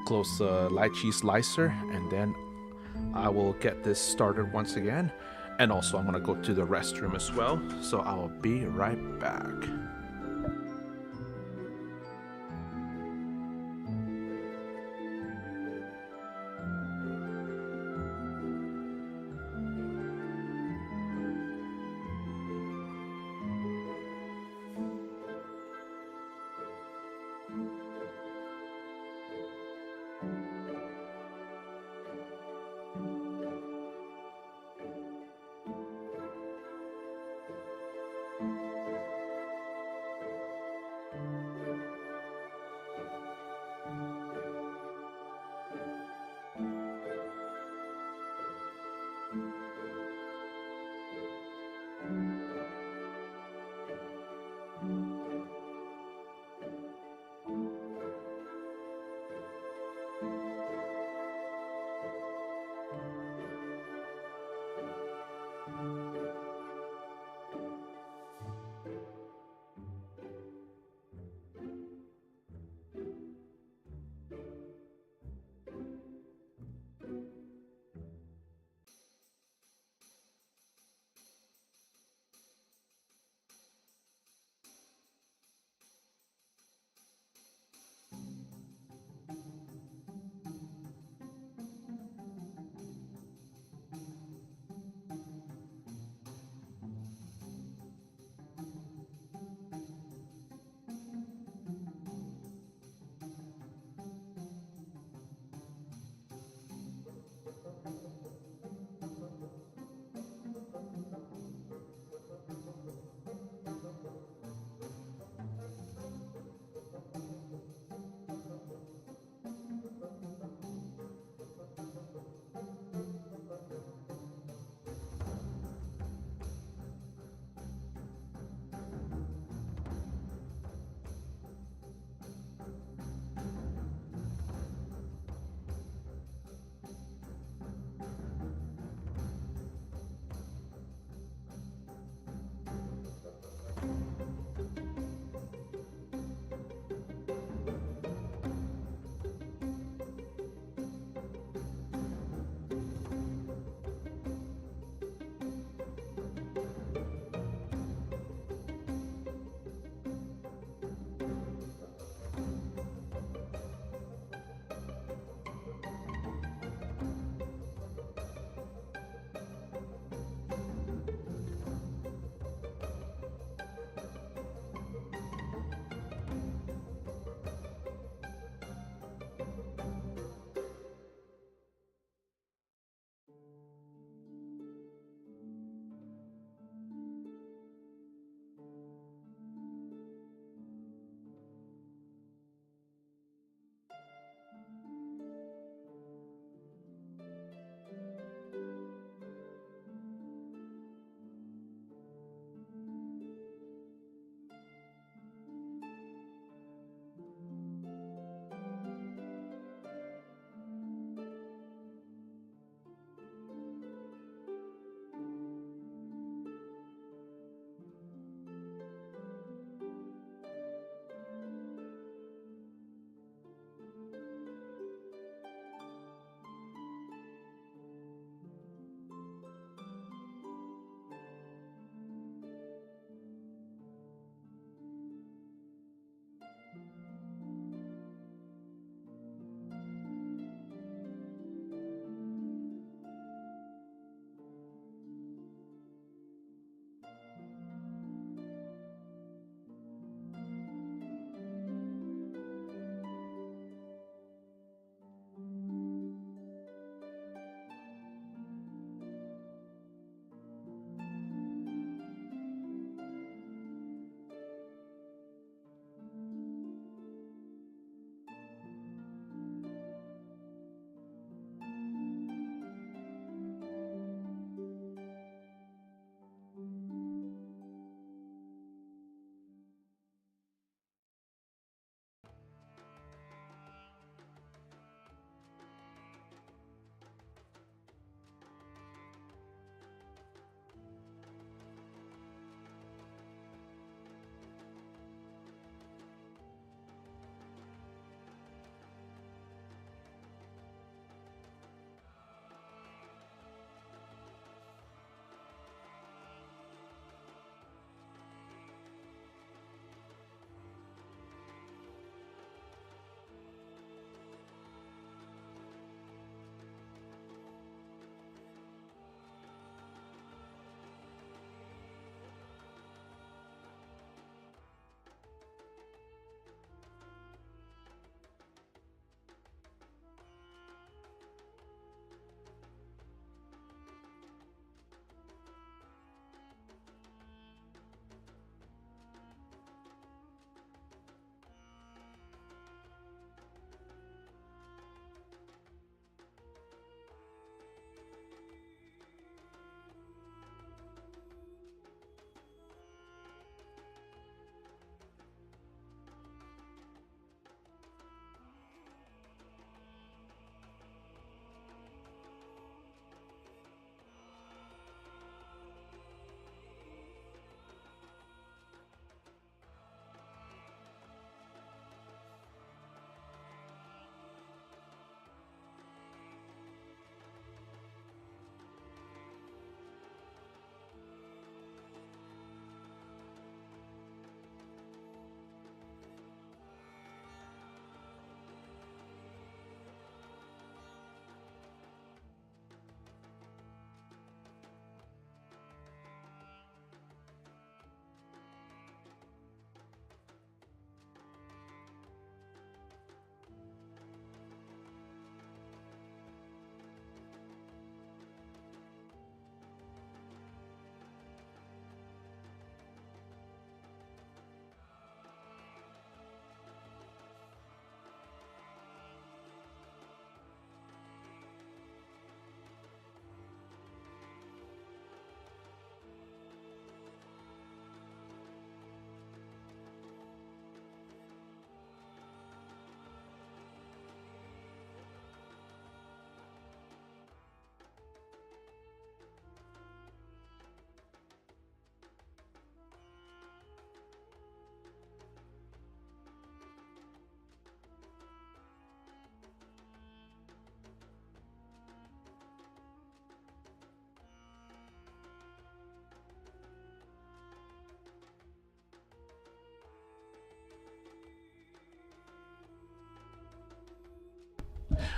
close the lychee slicer, and then I will get this started once again. And also I'm gonna go to the restroom as well, so I will be right back.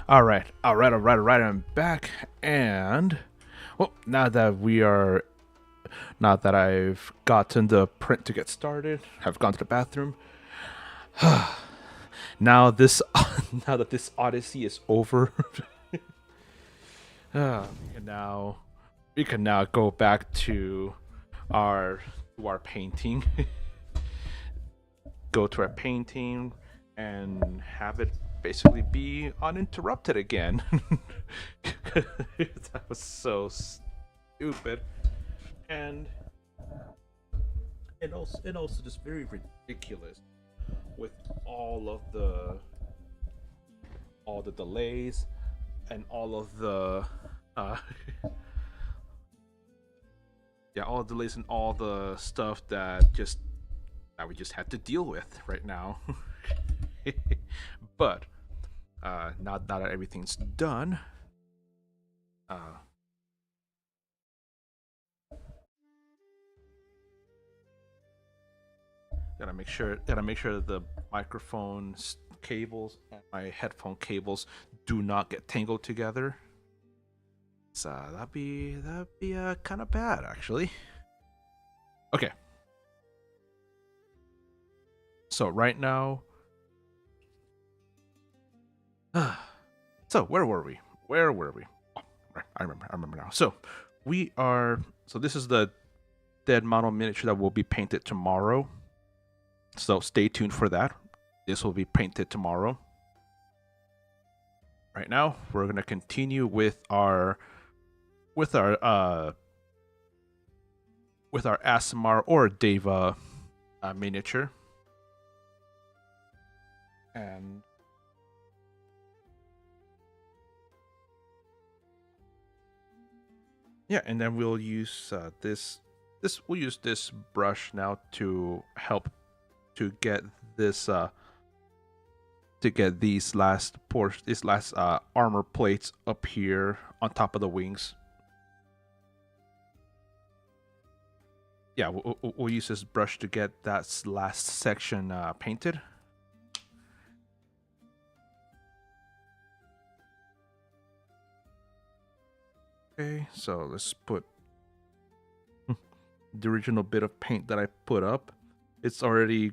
All right. I'm back, and well, now that I've gotten the print to get started, have gone to the bathroom. Now this, now that this odyssey is over, we can now go back our to our painting, go to our painting, and have it basically be uninterrupted again. That was so stupid, and and also just very ridiculous with all the delays and all of the uh yeah, all the delays and all the stuff that we just had to deal with right now. But now that everything's done, uh gotta make sure that the microphone cables and my headphone cables do not get tangled together. So that'd be kind of bad, actually. Okay, so right now, so where were we? Where were we? Oh, right, I remember now. So we are. So this is the dead model miniature that will be painted tomorrow. So stay tuned for that. This will be painted tomorrow. Right now, we're gonna continue with our uh with our Asimar or Deva miniature, and yeah, and then we'll use we'll use this brush now to help to get this to get these last armor plates up here on top of the wings. Yeah, we'll use this brush to get that last section painted. Okay, so let's put the original bit of paint that I put up. It's already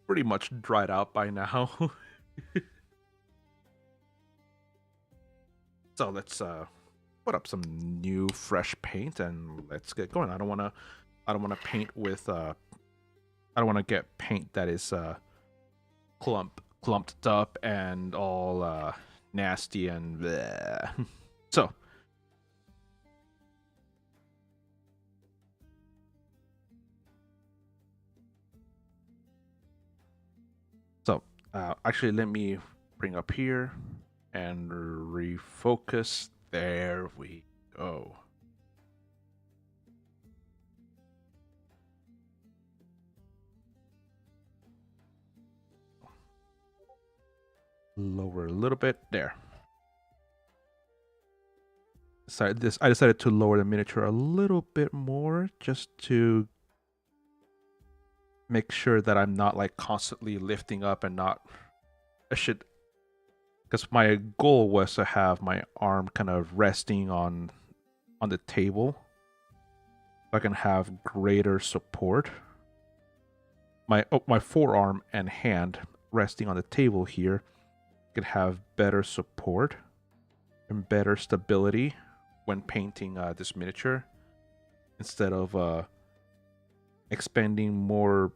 pretty much dried out by now. So let's put up some new fresh paint and let's get going. I don't wanna paint with I don't wanna get paint that is clumped up and all nasty and bleh. So actually, let me bring up here and refocus. There we go. Lower a little bit. There. So I decided to lower the miniature a little bit more just to make sure that I'm not like constantly lifting up and not. I should, because my goal was to have my arm kind of resting on the table, so I can have greater support. My forearm and hand resting on the table here could have better support and better stability when painting this miniature, instead of expending more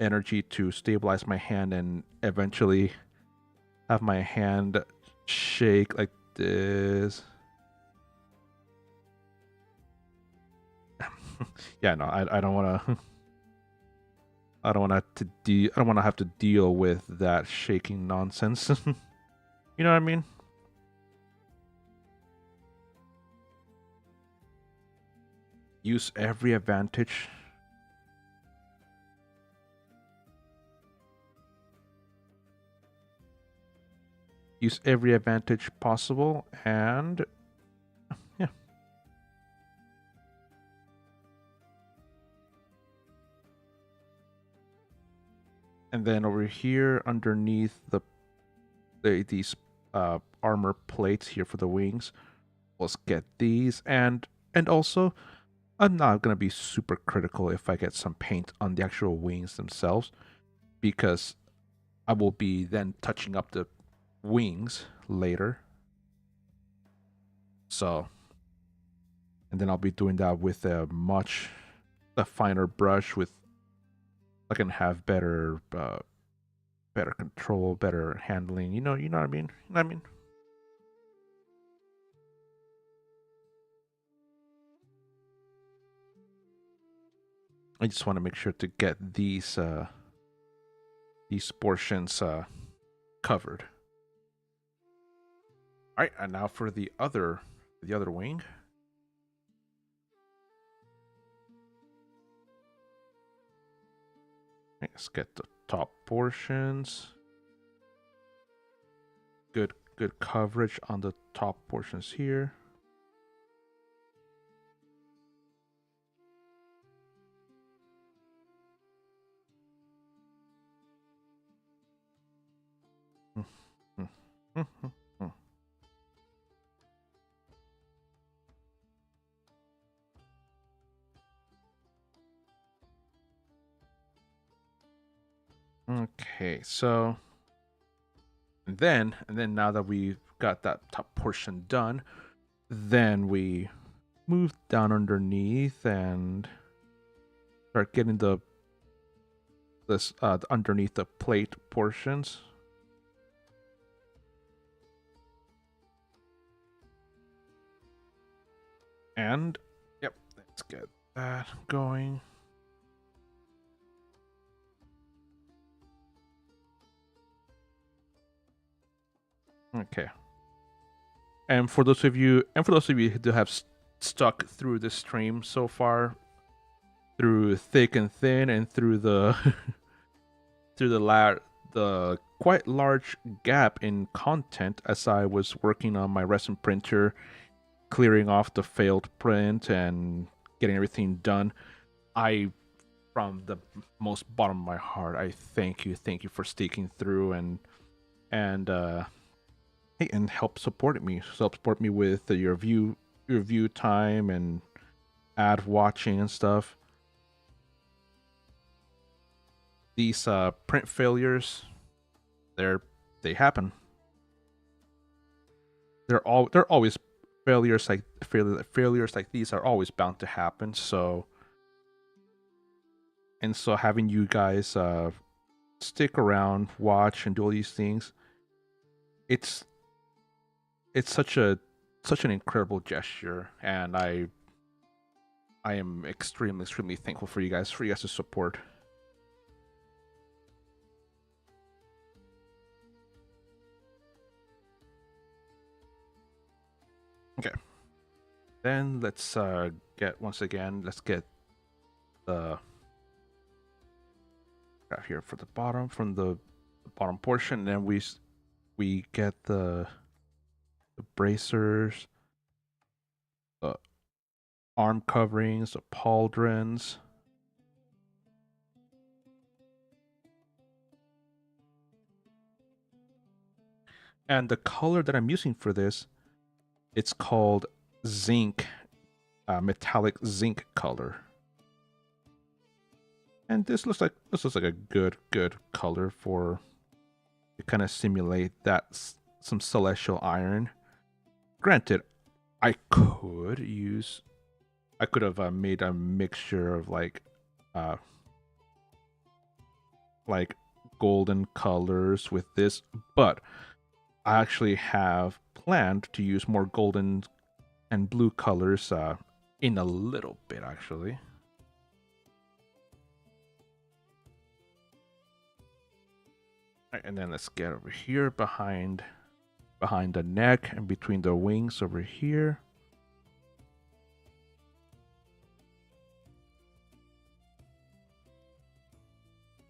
energy to stabilize my hand and eventually have my hand shake like this. Yeah, no, I don't want to. I don't want I don't want to have to deal with that shaking nonsense. You know what I mean? Use every advantage. Use every advantage possible, and yeah. And then over here underneath these armor plates here for the wings. Let's get these, and also I'm not gonna be super critical if I get some paint on the actual wings themselves, because I will be then touching up the wings later. So, and then I'll be doing that with a finer brush, with I can have better control, better handling. You know what I mean. You know what I mean. I just want to make sure to get these portions covered. All right, and now for the other wing. Let's get the top portions. Good coverage on the top portions here. Okay, so and then now that we've got that top portion done, then we move down underneath and start getting this underneath the plate portions. And yep, let's get that going. Okay. And for those of you who have stuck through the stream so far, through thick and thin, and through the the quite large gap in content as I was working on my resin printer, clearing off the failed print and getting everything done, from the most bottom of my heart, I thank you for sticking through and help support me with your view time and ad watching and stuff. These print failures, they happen. They're always failures like these are always bound to happen. So having you guys stick around, watch, and do all these things, it's such an incredible gesture, and I am extremely thankful for you guys to support. Okay. Then let's get the graph here for the bottom, from the bottom portion, and then we get the bracers, the arm coverings, the pauldrons. And the color that I'm using for this, it's called zinc, metallic zinc color. And this looks like a good color to kind of simulate that some celestial iron. Granted, I could have made a mixture of like golden colors with this, but I actually have planned to use more golden and blue colors in a little bit, actually. Right, and then let's get over here behind the neck and between the wings over here.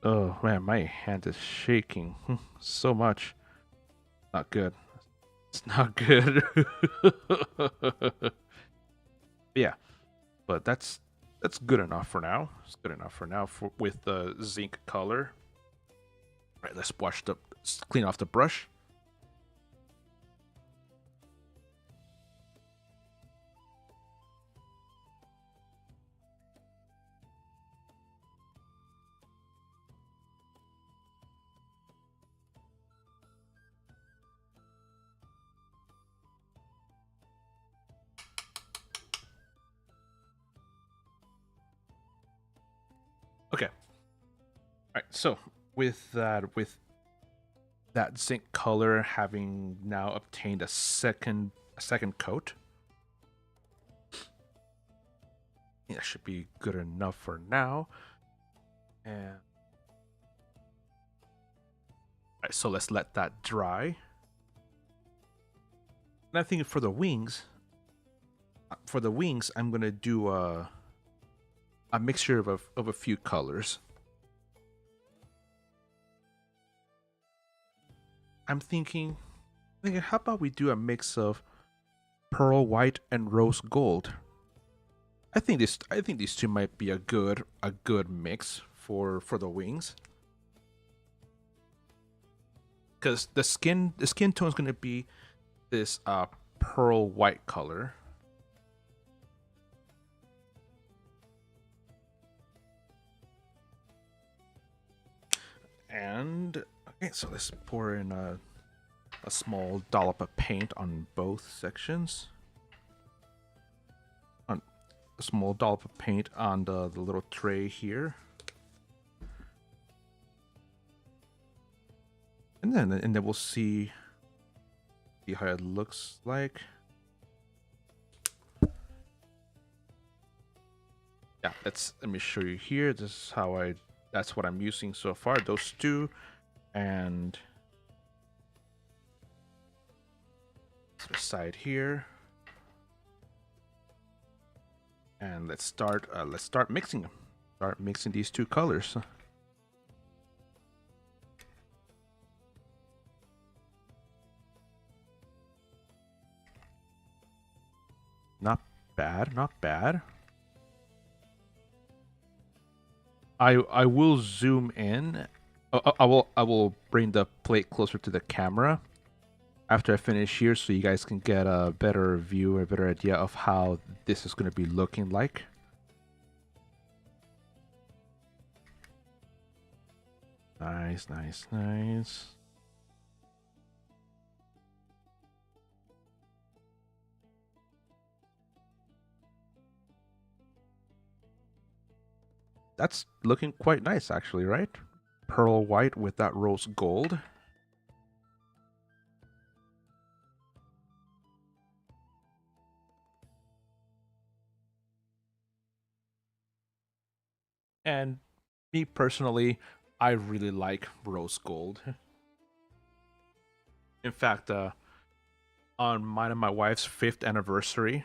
Oh man, my hand is shaking so much. Not good. It's not good. Yeah, but that's good enough for now. It's good enough for now with the zinc color. All right, let's clean off the brush. right, so with that zinc color having now obtained a second coat, that should be good enough for now. And right, so let's let that dry. And I think for the wings, I'm gonna do a mixture of a few colors. I'm thinking, how about we do a mix of pearl white and rose gold? I think these two might be a good mix for the wings. Because the skin tone is gonna be this pearl white color. And okay, so let's pour in a small dollop of paint on both sections. On a small dollop of paint on the little tray here. And then we'll see how it looks like. Yeah, let me show you here. This is that's what I'm using so far, those two. And the side here. And let's start mixing them. Start mixing these two colors. Not bad, not bad. I will zoom in. I will bring the plate closer to the camera after I finish here, so you guys can get a better view, a better idea of how this is going to be looking like. Nice, nice, nice. That's looking quite nice, actually, right? Pearl white with that rose gold. And me personally, I really like rose gold. In fact, on mine and my wife's 5th anniversary,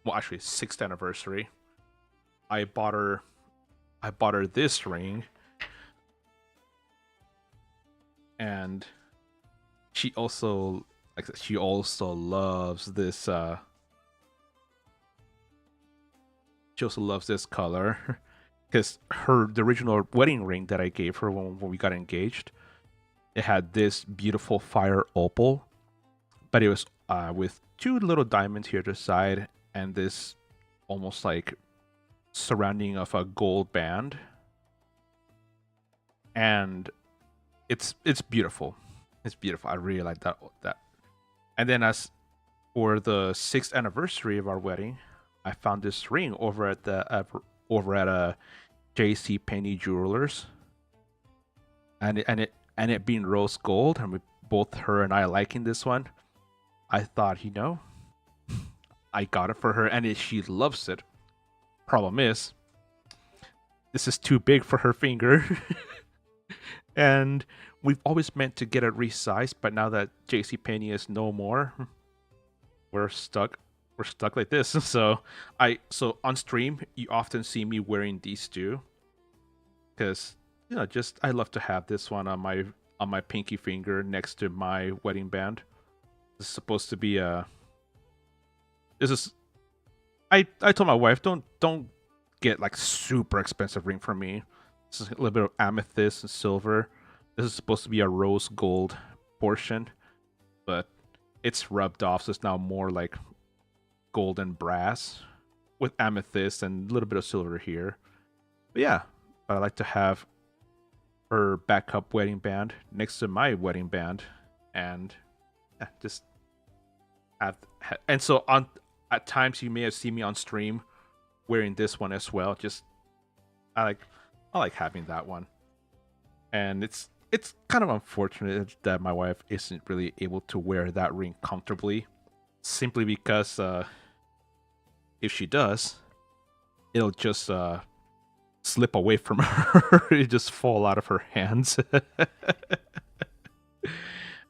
well, actually 6th anniversary, I bought her this ring, and she also loves this. She also loves this color because the original wedding ring that I gave her when we got engaged, it had this beautiful fire opal, but it was with 2 little diamonds here to the side and this almost like surrounding of a gold band. And it's beautiful. It's beautiful. I really like that. And then as for the 6th anniversary of our wedding, I found this ring over at a JC Penney Jewelers, and it being rose gold, and with both her and I liking this one, I thought, I got it for her, and she loves it. Problem is, this is too big for her finger, and we've always meant to get it resized, but now that JC Penney is no more, we're stuck like this. So on stream you often see me wearing these two because just I love to have this one on my pinky finger next to my wedding band. This is supposed to be I told my wife, don't get like super expensive ring for me. This is a little bit of amethyst and silver. This is supposed to be a rose gold portion, but it's rubbed off, so it's now more like gold and brass with amethyst and a little bit of silver here. But yeah, I like to have her backup wedding band next to my wedding band, and just have. And so at times you may have seen me on stream wearing this one as well. Just I like having that one. And it's kind of unfortunate that my wife isn't really able to wear that ring comfortably, simply because if she does, it'll just slip away from her. It just fall out of her hands.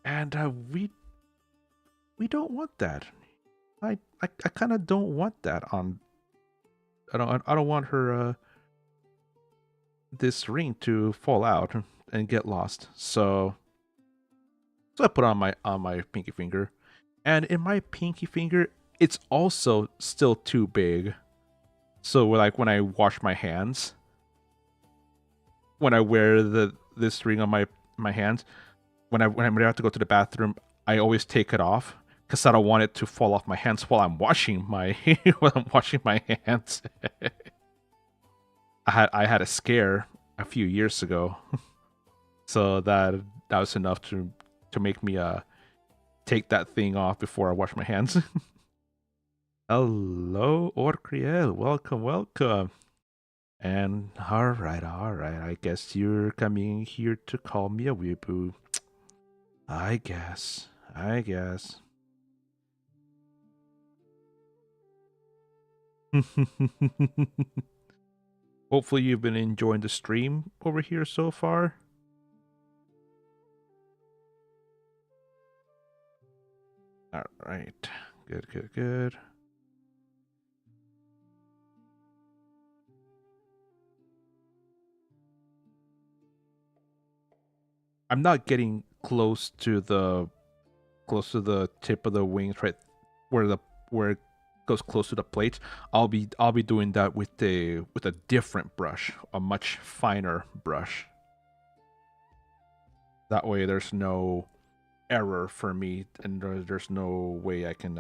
And we don't want that. I kind of don't want that on. I don't want her this ring to fall out and get lost. So I put on my pinky finger, and in my pinky finger, it's also still too big. So like when I wash my hands, when I wear this ring on my hands, when I have to go to the bathroom, I always take it off because I don't want it to fall off my hands while I'm washing my while I'm washing my hands. I had a scare a few years ago, so that was enough to make me take that thing off before I wash my hands. Hello, Orcriel. Welcome, welcome. And all right. I guess you're coming here to call me a weeaboo. I guess. Hopefully you've been enjoying the stream over here so far. All right. Good. I'm not getting close to the tip of the wings, right where it goes close to the plate. I'll be doing that with a different brush, a much finer brush. That way there's no error for me, and there's no way I can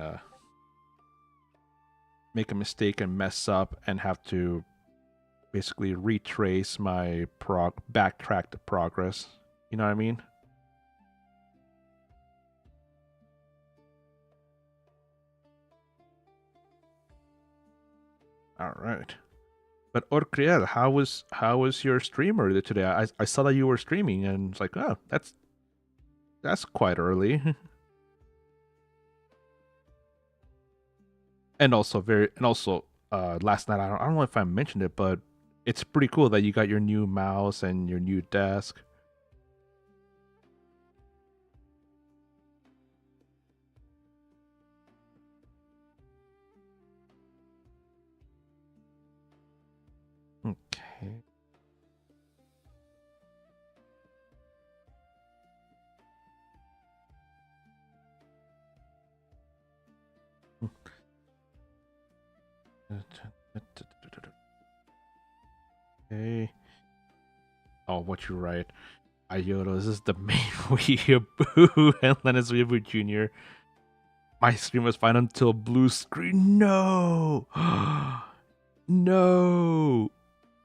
make a mistake and mess up and have to basically retrace my backtrack the progress. You know what I mean? All right. But Orcriel, how was your streamer today? I saw that you were streaming, and it's like, oh, that's quite early. And also last night, I don't know if I mentioned it, but it's pretty cool that you got your new mouse and your new desk. Okay. Okay. Oh, what you write? Ayoto, this is the main weeaboo, and Lennis Weeaboo Jr. My stream was fine until blue screen. No! No!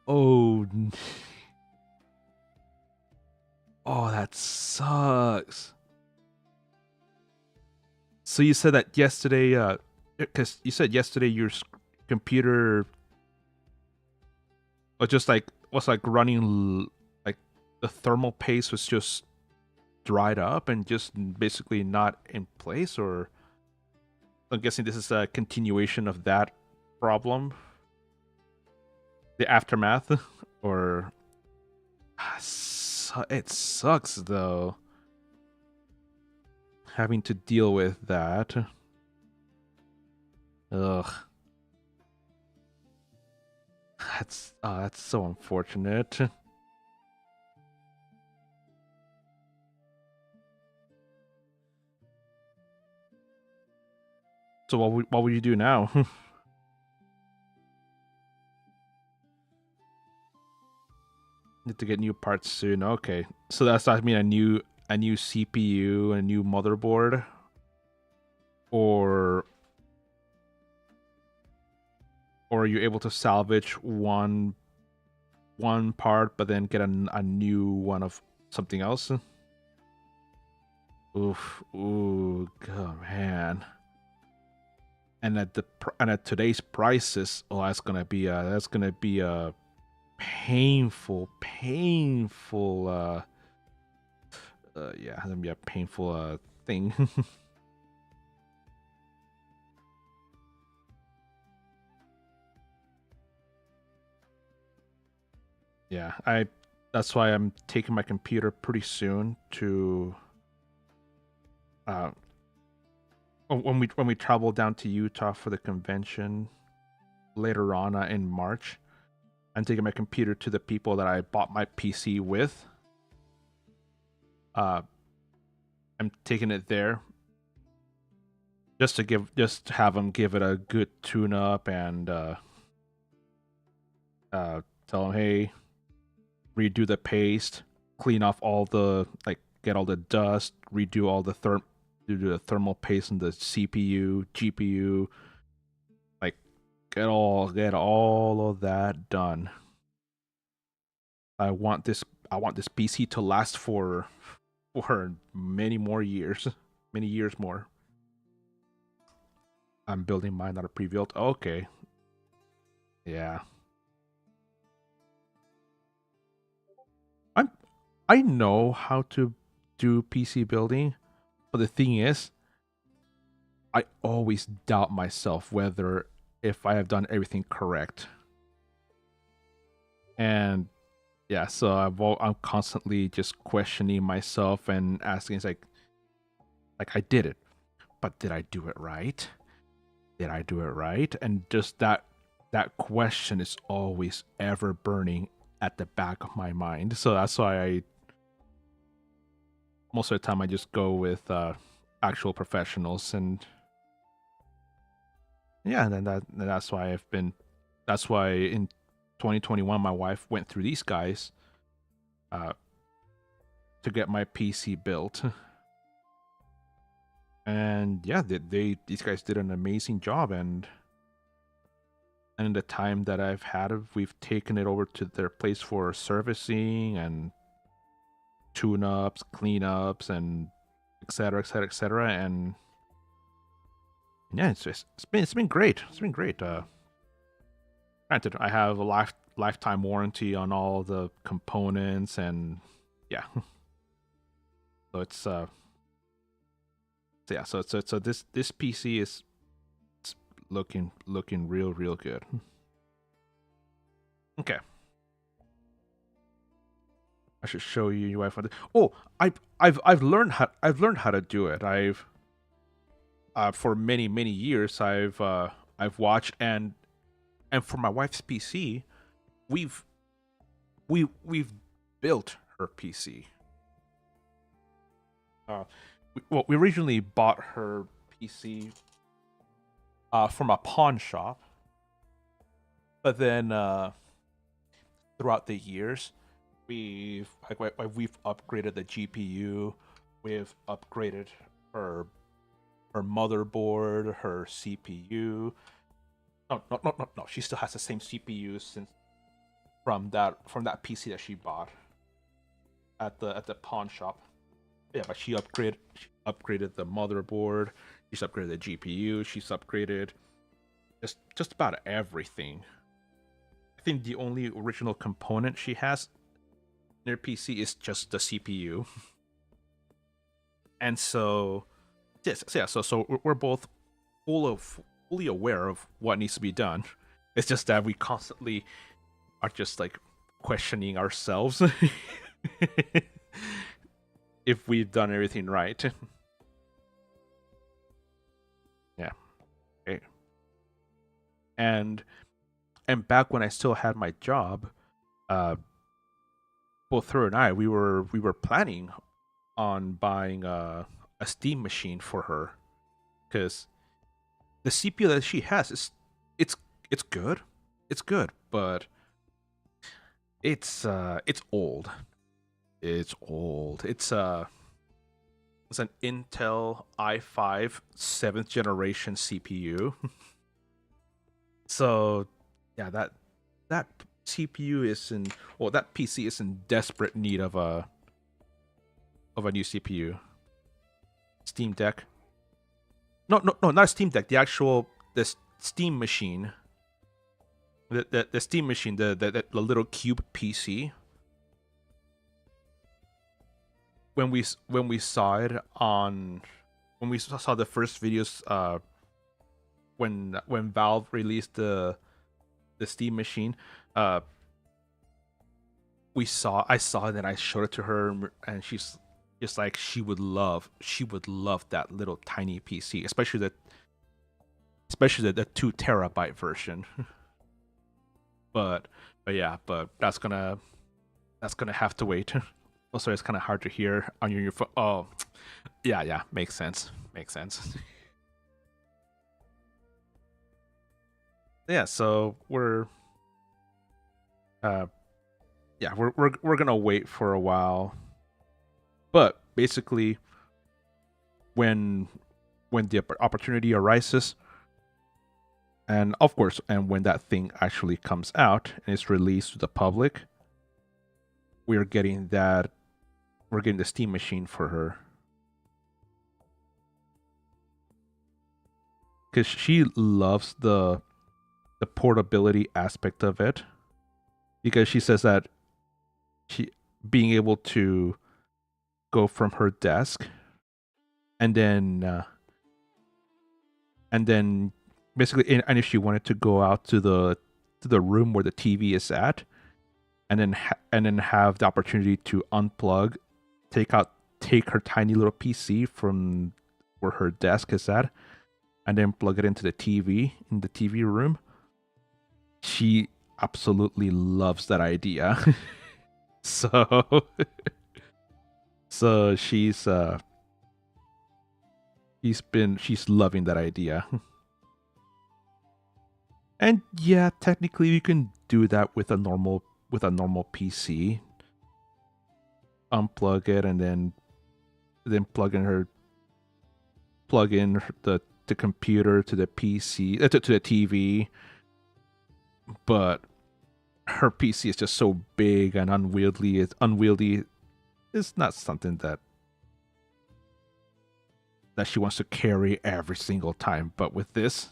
Oh, oh, that sucks. So you said that yesterday, because you said yesterday your computer was like running like the thermal paste was just dried up and just basically not in place, or I'm guessing this is a continuation of that problem, the aftermath, or it sucks though having to deal with that. Ugh. That's so unfortunate. So what would you do now? Need to get new parts soon. Okay, so that's I mean a new CPU, a new motherboard, or are you able to salvage one part but then get a new one of something else? Oof, ooh, oh man. And at today's prices, oh, that's gonna be a painful. Yeah, it's gonna be a painful thing. Yeah, I. That's why I'm taking my computer pretty soon to. Uh, when we travel down to Utah for the convention later on in March, I'm taking my computer to the people that I bought my PC with. Uh, I'm taking it there just to have them give it a good tune up and tell them, hey, redo the paste, clean off all the get all the dust, redo all the do the thermal paste in the CPU, GPU, like get all of that done. I want this PC to last for many more years, many years more. I'm building mine out of pre-built. Okay, yeah. I know how to do PC building, but the thing is, I always doubt myself whether if I have done everything correct. And yeah, so I'm constantly just questioning myself and asking, it's like I did it, but did I do it right? Did I do it right? And just that question is always ever burning at the back of my mind. So that's why I most of the time I just go with actual professionals, and yeah, and then that's why that's why in 2021 my wife went through these guys uh, to get my PC built. And yeah, these guys did an amazing job, and in the time that I've had it, we've taken it over to their place for servicing and tune-ups, cleanups, and etc., etc., etc. And yeah, it's been great. It's been great. Granted, I have a lifetime warranty on all the components, and yeah, so it's so yeah, so this PC is looking real good. Okay, I should show you Wi-Fi. Oh, I've learned how to do it. I've for many years I've watched, and for my wife's PC, we've we've built her PC. We originally bought her PC from a pawn shop, but then throughout the years, we've upgraded the GPU, we've upgraded her motherboard, her CPU. No. She still has the same CPU since from that PC that she bought at the pawn shop. Yeah, but she upgraded the motherboard. She's upgraded the GPU. She's upgraded just about everything. I think the only original component she has in her PC is just the CPU. And so, yes, yeah. So we're both fully aware of what needs to be done. It's just that we constantly are just like questioning ourselves if we've done everything right. Yeah. Okay. And back when I still had my job, both her and I we were planning on buying a Steam machine for her, because the CPU that she has is it's good, but it's old. It's old. It's an Intel i5 7th generation CPU. So yeah, that CPU is in that PC is in desperate need of a new CPU. Steam Deck. No, not Steam Deck. The Steam machine. the Steam machine, the little cube PC. When we saw it on when we saw the first videos, when Valve released the Steam machine, uh, I saw it and I showed it to her, and she's just like she would love that little tiny PC, especially the 2 terabyte version. but but that's gonna have to wait. Also, it's kind of hard to hear on your phone. Oh, yeah, makes sense. Makes sense. Yeah, so uh we're gonna wait for a while, but basically when the opportunity arises, and of course, and when that thing actually comes out and is released to the public, we're getting the Steam machine for her, because she loves the portability aspect of it, because she says that she being able to go from her desk and then basically, and if she wanted to go out to the room where the TV is at, and then have the opportunity to unplug, take her tiny little PC from where her desk is at, and then plug it into the TV in the TV room. She absolutely loves that idea. so so she's loving that idea. And yeah, technically you can do that with a normal PC. Unplug it and then plug in the computer to the PC, to the TV. But her PC is just so big and unwieldy. It's not something that she wants to carry every single time. But with this,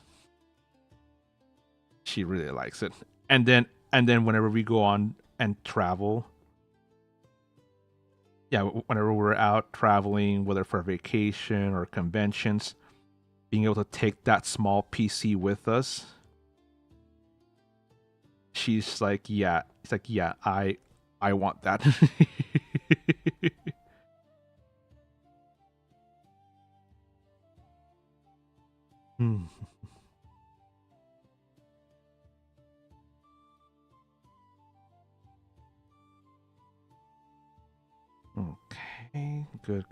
she really likes it. And then whenever we go on and travel, yeah, whenever we're out traveling, whether for vacation or conventions, being able to take that small PC with us, she's like, yeah, it's like, yeah, I want that. Hmm. Okay, good.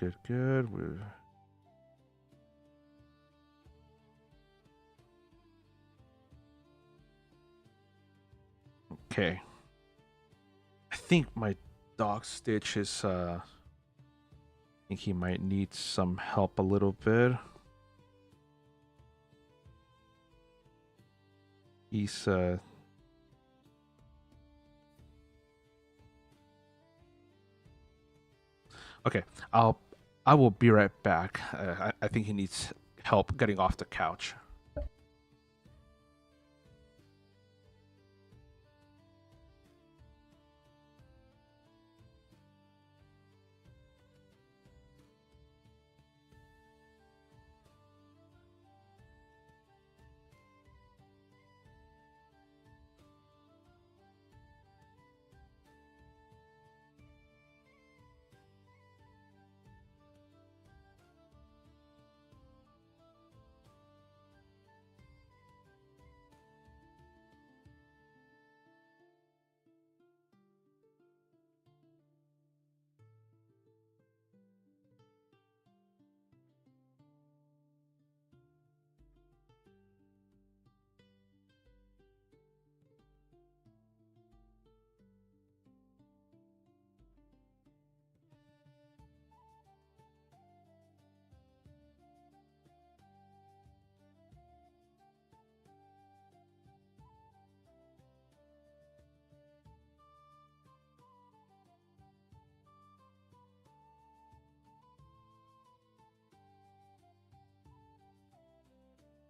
Okay. I think my dog Stitch is I think he might need some help a little bit. He's okay. I will be right back. I think he needs help getting off the couch.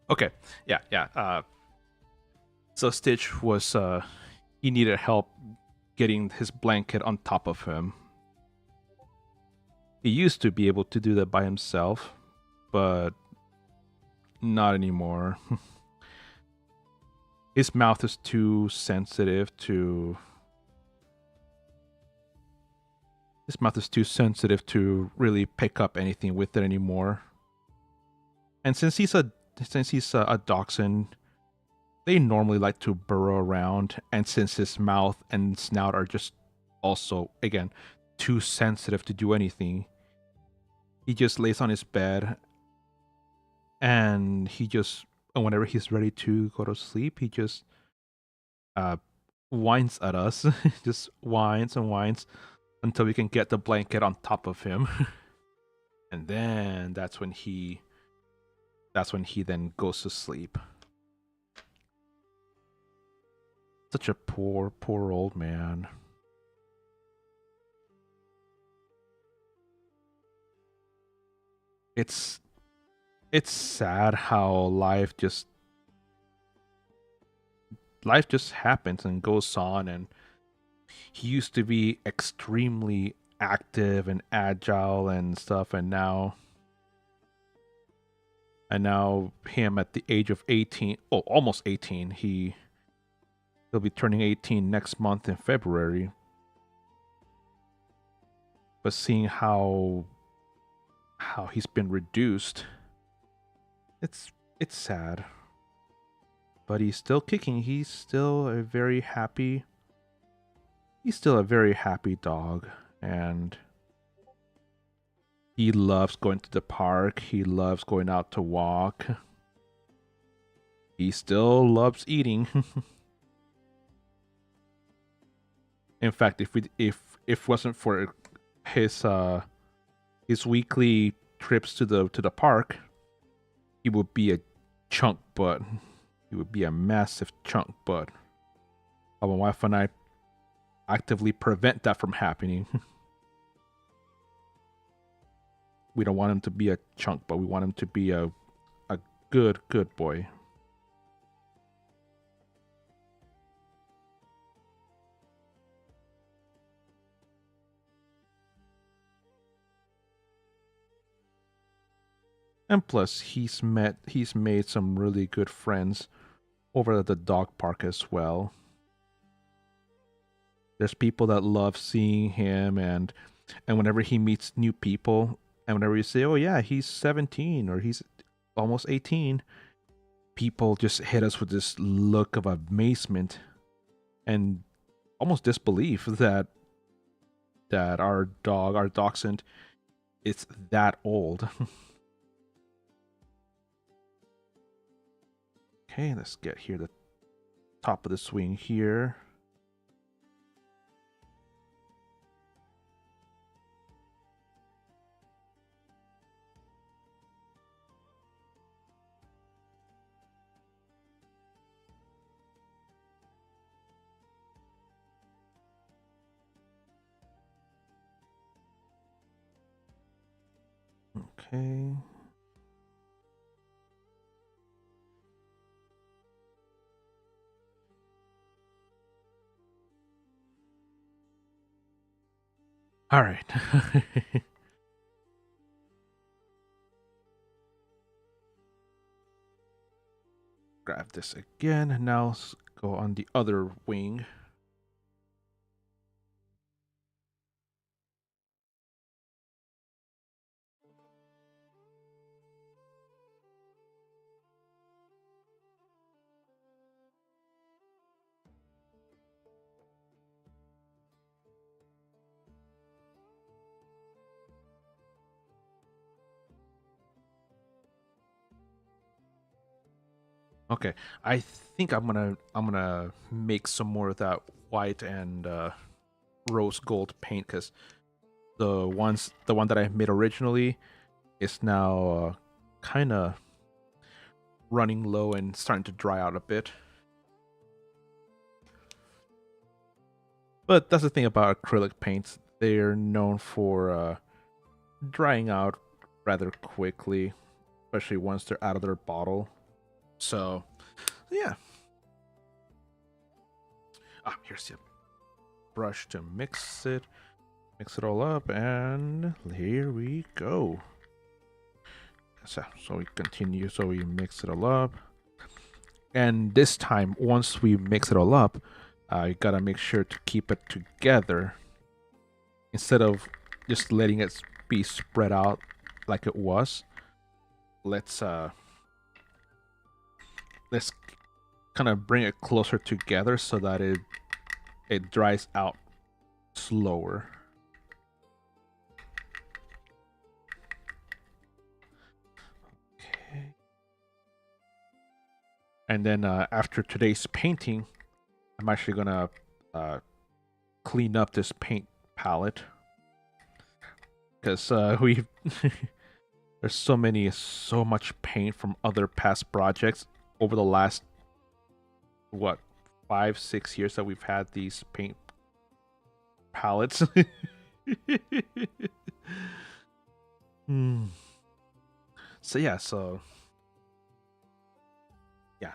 Okay. Yeah. So Stitch was he needed help getting his blanket on top of him. He used to be able to do that by himself, but not anymore. His mouth is too sensitive to really pick up anything with it anymore. And since he's a dachshund, they normally like to burrow around, and since his mouth and snout are just also again too sensitive to do anything, he just lays on his bed and whenever he's ready to go to sleep, he just uh whines at us. Just whines and whines until we can get the blanket on top of him. And then that's when he then goes to sleep. Such a poor old man. It's sad how life just happens and goes on, and he used to be extremely active and agile and stuff, and now him at the age of 18, oh, almost 18, he'll be turning 18 next month in February. But seeing how he's been reduced, it's sad. But he's still kicking. He's still a very happy dog, and he loves going to the park. He loves going out to walk. He still loves eating. In fact, if it wasn't for his weekly trips to the park, he would be a chunk butt. He would be a massive chunk butt. My wife and I actively prevent that from happening. We don't want him to be a chunk, but we want him to be a good boy. And plus, he's made some really good friends over at the dog park as well. There's people that love seeing him, and whenever he meets new people, and whenever you say, "Oh yeah, he's 17 or he's almost 18," people just hit us with this look of amazement and almost disbelief that our dachshund, is that old. Okay, let's get here the top of the swing here. Okay. All right. Grab this again. Now let's go on the other wing. Okay, I think I'm gonna make some more of that white and rose gold paint, because the one that I made originally is now kind of running low and starting to dry out a bit. But that's the thing about acrylic paints; they're known for drying out rather quickly, especially once they're out of their bottle. So, yeah. Here's the brush to mix it all up, and here we go. So we continue, so we mix it all up, and this time once we mix it all up, you gotta make sure to keep it together instead of just letting it be spread out like it was. Let's kind of bring it closer together so that it dries out slower. Okay. And then after today's painting, I'm actually gonna clean up this paint palette because we there's so much paint from other past projects over the last 5-6 years that we've had these paint palettes. So yeah,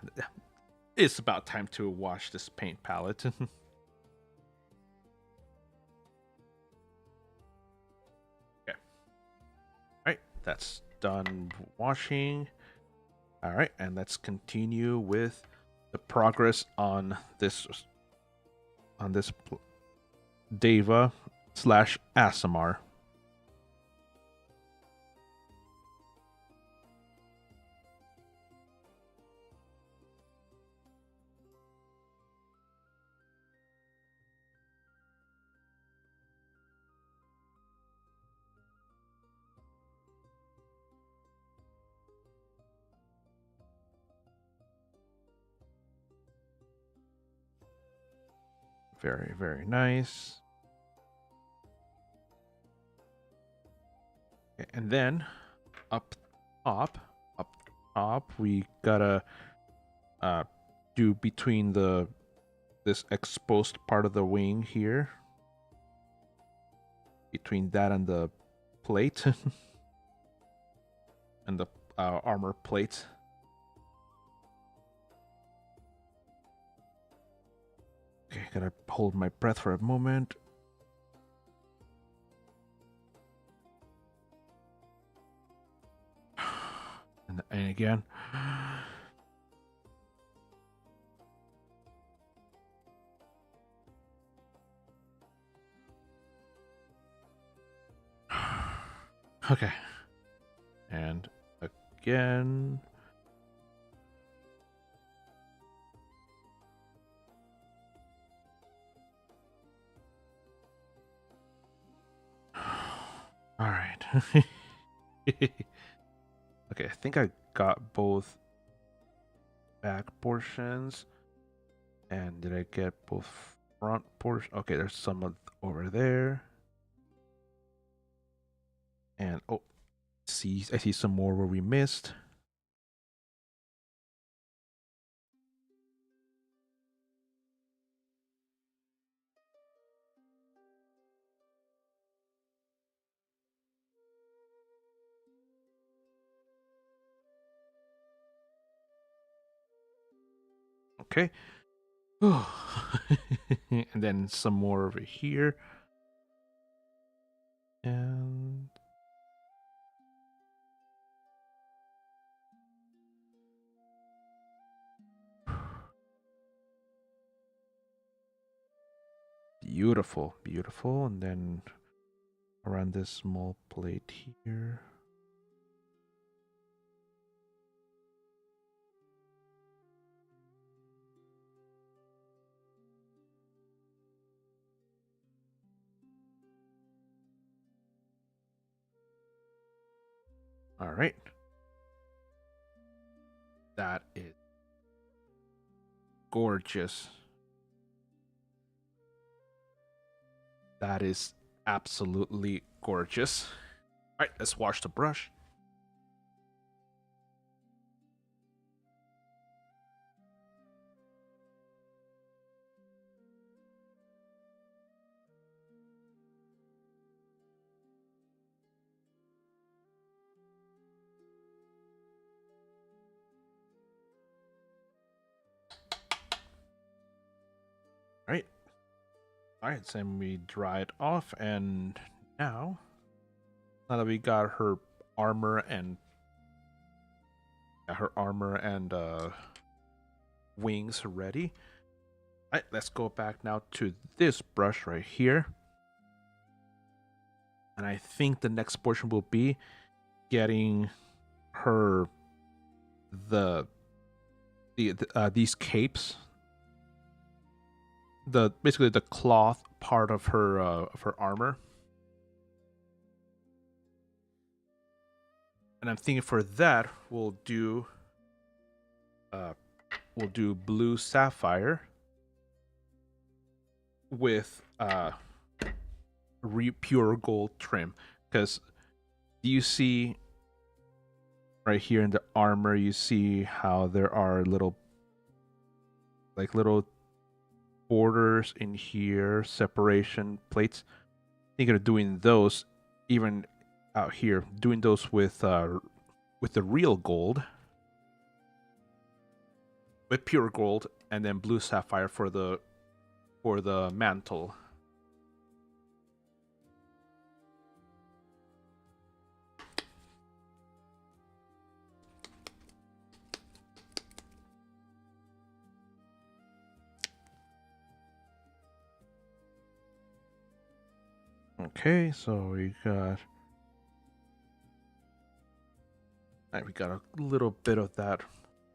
it's about time to wash this paint palette. All right, that's done washing. All right, and let's continue with the progress on this Deva / Asimar. Very, very nice. Okay, and then up top, we gotta do between this exposed part of the wing here, between that and the plate and the armor plate. Okay, gotta hold my breath for a moment. And again. Okay. And again. All right. Okay, I think I got both back portions. And did I get both front portions? Okay, there's some over there. And oh, I see some more where we missed. Okay. And then some more over here. And beautiful, beautiful. And then around this small plate here. All right. That is gorgeous. That is absolutely gorgeous. All right, let's wash the brush. All right, Alright, so we dry it off, and now that we got her armor and wings ready, alright, let's go back now to this brush right here. And I think the next portion will be getting her these capes, basically the cloth part of her armor. And I'm thinking for that we'll do blue sapphire with pure gold trim, because you see right here in the armor, you see how there are little borders in here, separation plates. Thinking of doing those even out here, doing those with the real gold, with pure gold, and then blue sapphire for the mantle. Okay, so we got a little bit of that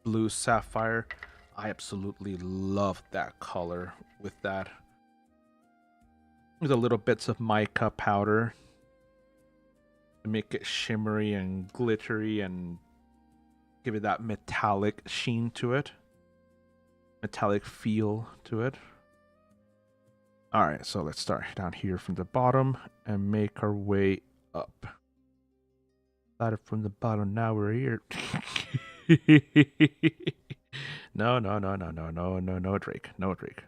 blue sapphire. I absolutely love that color with that. With a little bits of mica powder to make it shimmery and glittery and give it that metallic sheen to it. Metallic feel to it. Alright, so let's start down here from the bottom and make our way up. Started from the bottom, now we're here. No, Drake. No, Drake.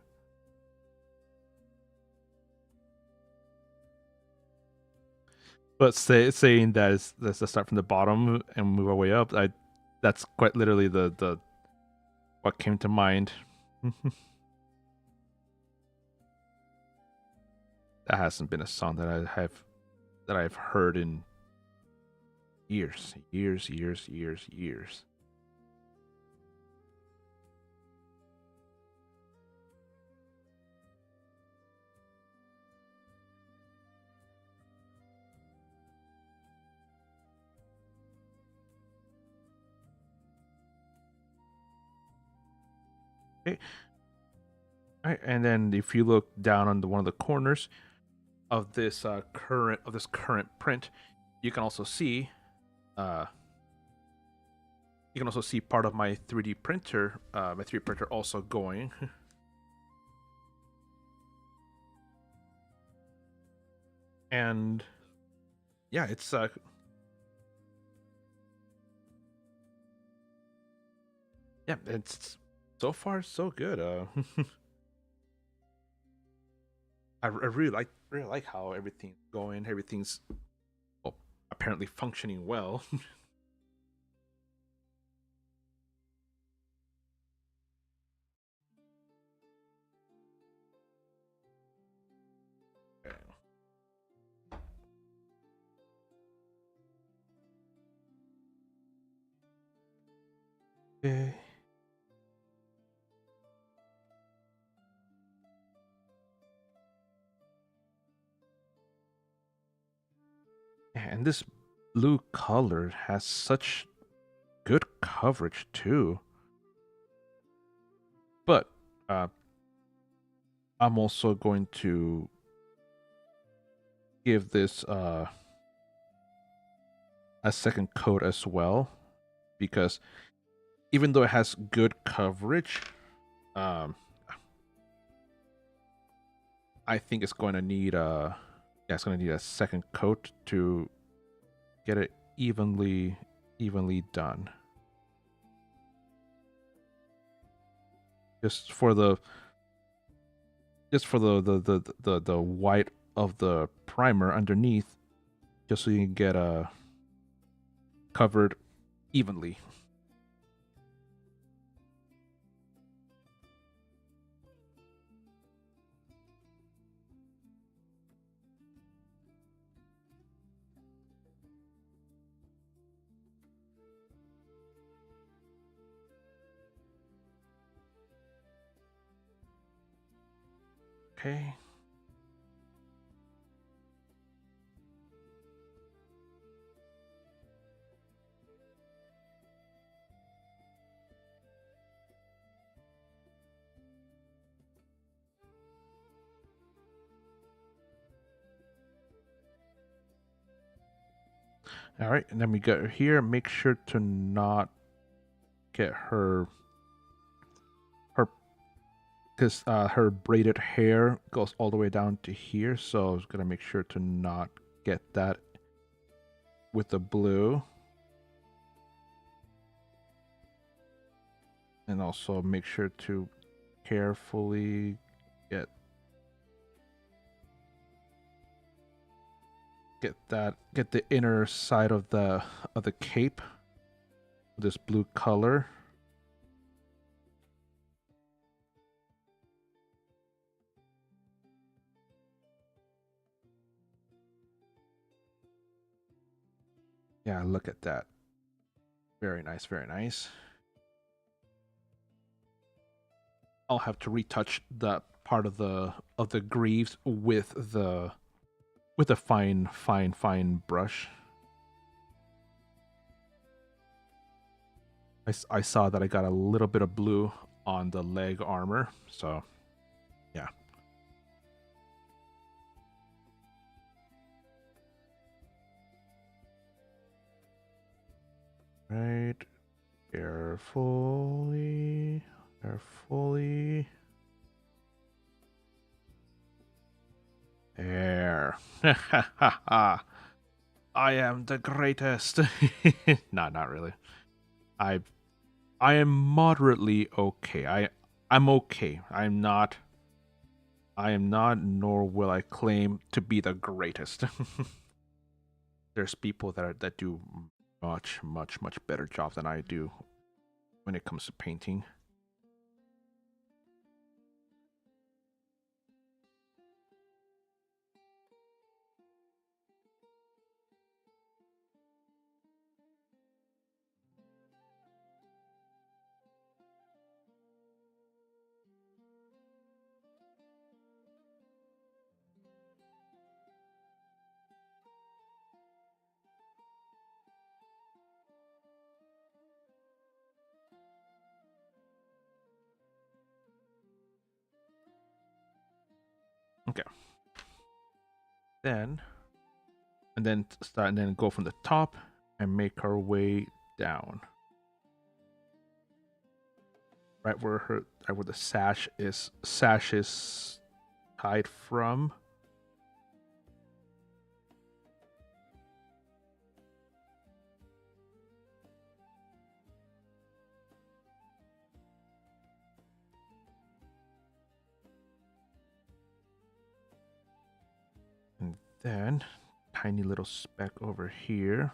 But saying that is, let's start from the bottom and move our way up. That's quite literally the what came to mind. That hasn't been a song that I've heard in years. Okay. All right, and then if you look down on one of the corners of this current print, you can also see part of my 3D printer, also going. And yeah, it's yeah, it's so far so good. I really like how everything's going. Everything's apparently functioning well. Okay. And this blue color has such good coverage too. But I'm also going to give this a second coat as well, because even though it has good coverage, I think it's going to need a second coat to get it evenly done. Just for the white of the primer underneath, just so you can get covered evenly. Okay. All right, and then we go here. Make sure to not get her because her braided hair goes all the way down to here. So I was gonna make sure to not get that with the blue, and also make sure to carefully get the inner side of the cape, this blue color. Yeah, look at that. Very nice, very nice. I'll have to retouch that part of the greaves with a fine brush. I saw that I got a little bit of blue on the leg armor, so yeah. Right. Carefully. Carefully. There. I am the greatest. No, not really. I am moderately okay. I'm okay. I am not, nor will I claim to be the greatest. There's people that do much better job than I do when it comes to painting. Okay. And then start and then go from the top and make our way down. Right where the sash is tied from. And then tiny little speck over here.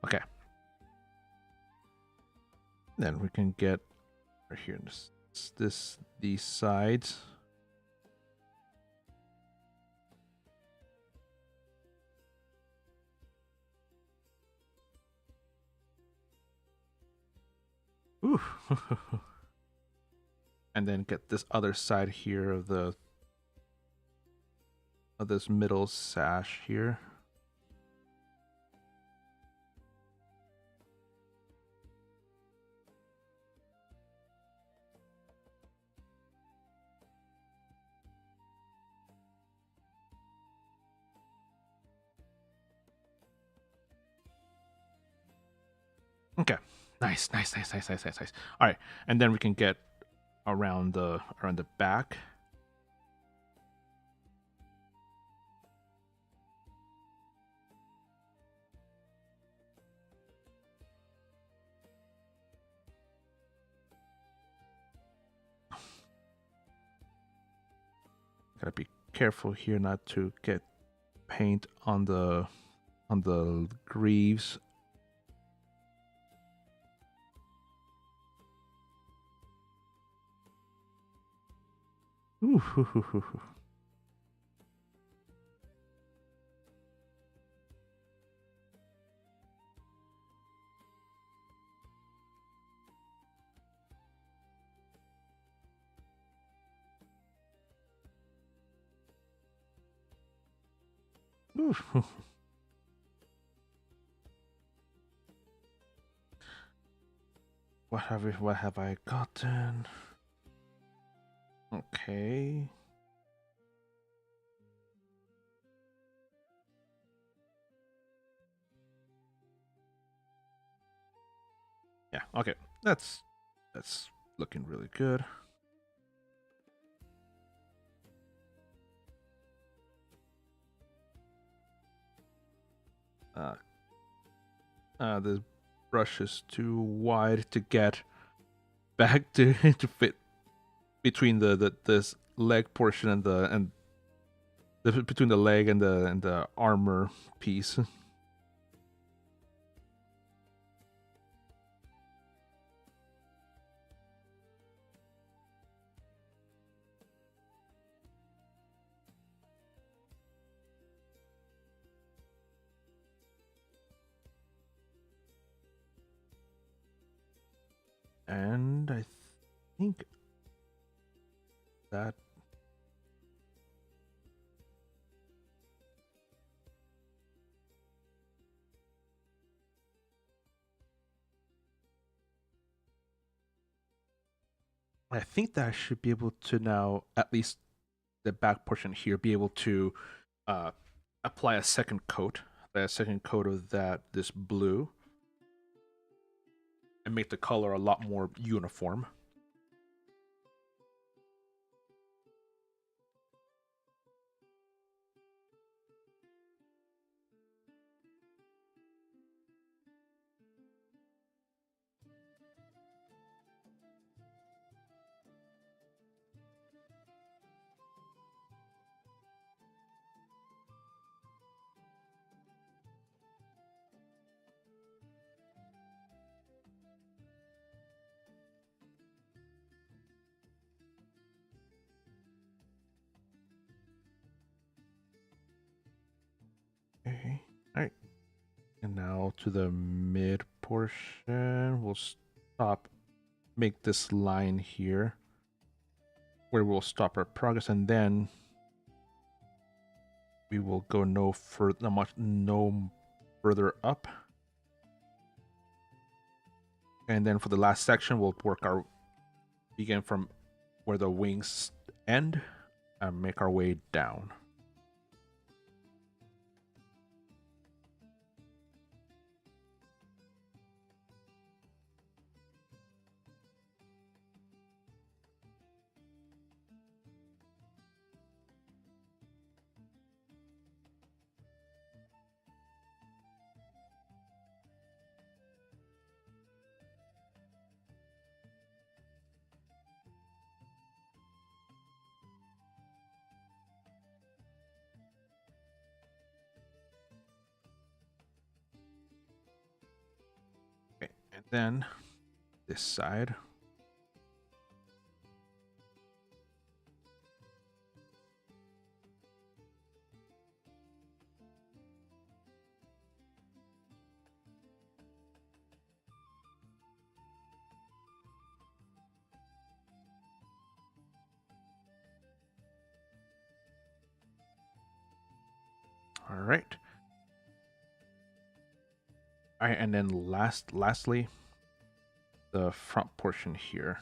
Okay. Then we can get right here in these sides. Ooh. And then get this other side here of this middle sash here. Okay. Nice. All right, and then we can get around the back. Gotta be careful here not to get paint on the greaves. Ooh. Ooh. What have I gotten? Okay. Yeah, okay. That's looking really good. The brush is too wide to get back to to fit between the this leg portion and between the leg and the armor piece. And I think that I should be able to now, at least the back portion here, be able to uh, apply a second coat, of this blue, and make the color a lot more uniform. Okay. All right. And now to the mid portion, we'll make this line here where we'll stop our progress, and then we will go no further up. And then for the last section, we'll begin from where the wings end and make our way down. Okay, and then this side. All right. All right, and then lastly, the front portion here.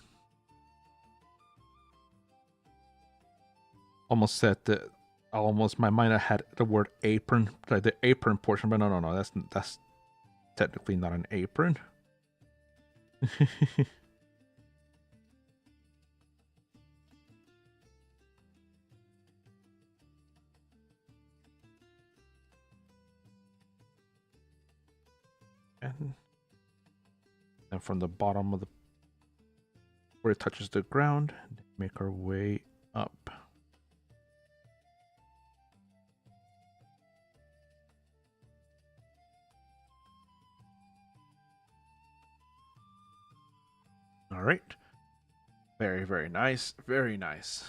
Almost said that. My mind had the word apron, like the apron portion, but no. That's technically not an apron. and from the bottom of where it touches the ground, make our way up. All right. Very, very nice. Very nice.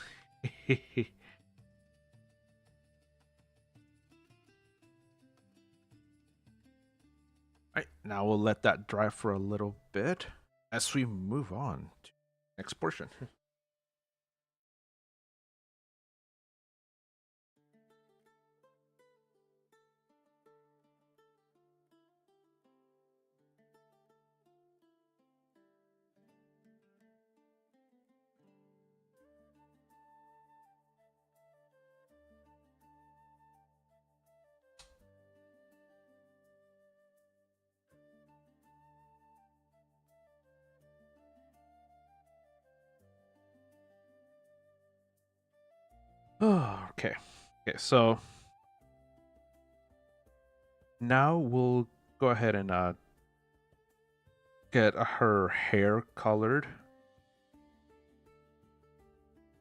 Alright, now we'll let that dry for a little bit as we move on to the next portion. Oh, okay. Okay, so now we'll go ahead and get her hair colored.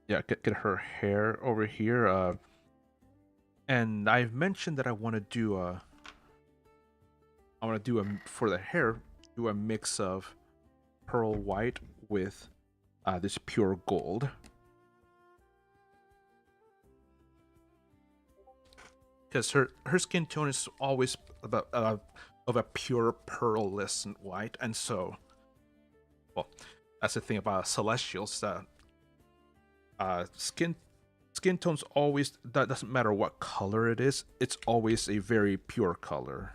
Yeah, get her hair over here. And I've mentioned that I want to do for the hair, do a mix of pearl white with this pure gold. Because her skin tone is always about of a pure pearlescent white, and so, well, that's the thing about celestials. Skin tones always, that doesn't matter what color it is. It's always a very pure color,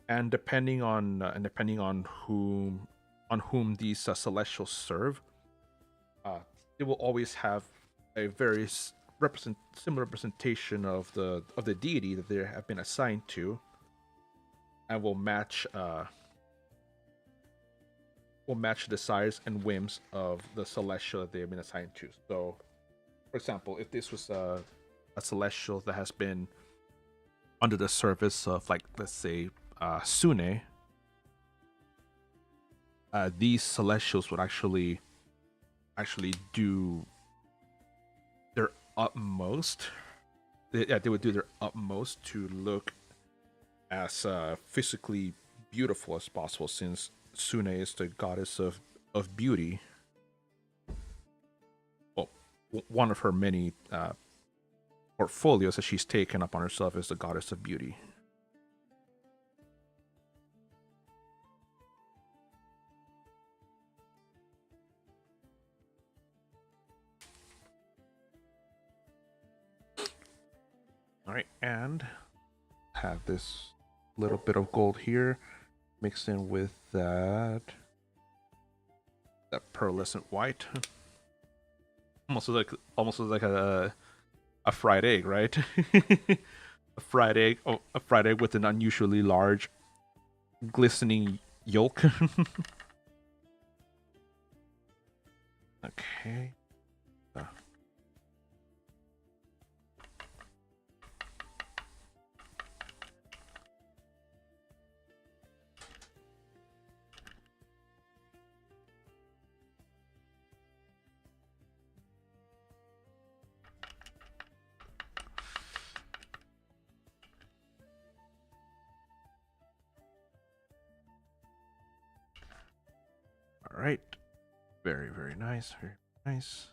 and depending on whom these celestials serve, they will always have a very similar representation of the deity that they have been assigned to, and will match the desires and whims of the celestial that they have been assigned to. So, for example, if this was a celestial that has been under the service of, like, let's say, Sune, these celestials would actually do their utmost. They would do their utmost to look as physically beautiful as possible, since Sune is the goddess of beauty. Well, one of her many portfolios that she's taken upon herself is the goddess of beauty. All right, and have this little bit of gold here mixed in with that pearlescent white. Almost like a fried egg, right? A fried egg, a fried egg with an unusually large, glistening yolk. Okay. All right. Very, very nice. Very nice.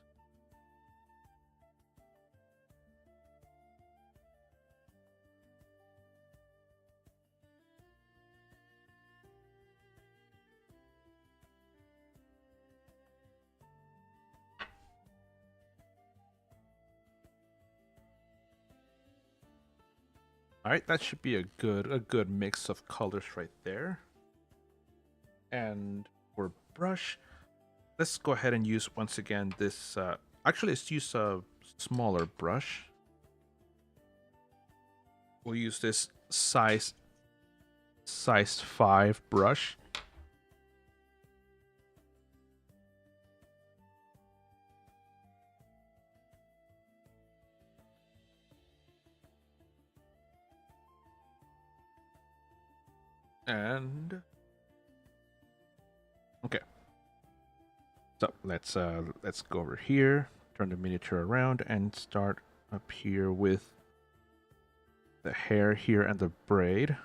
All right, that should be a good mix of colors right there. And for brush, let's go ahead and use once again this. Actually, let's use a smaller brush. We'll use this size 5 brush. And okay, so let's go over here, turn the miniature around, and start up here with the hair here and the braid.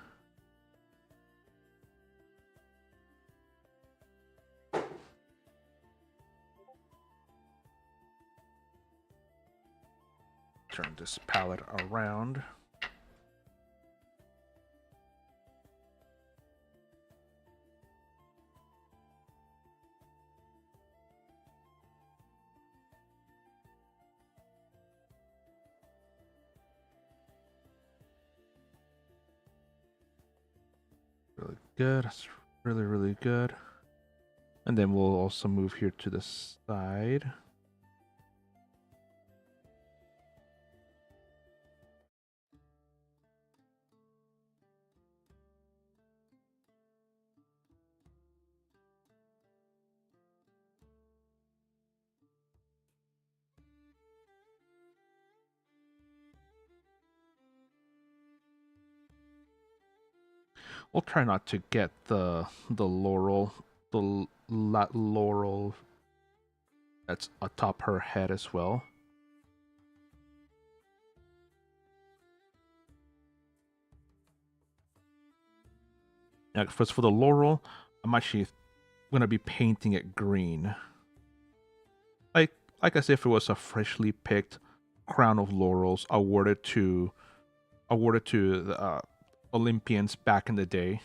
Turn this palette around. Really good. That's really, really good. And then we'll also move here to the side. We'll try not to get the laurel, laurel that's atop her head as well. Now, for the laurel, I'm actually gonna be painting it green, like as if it was a freshly picked crown of laurels awarded to the Olympians back in the day.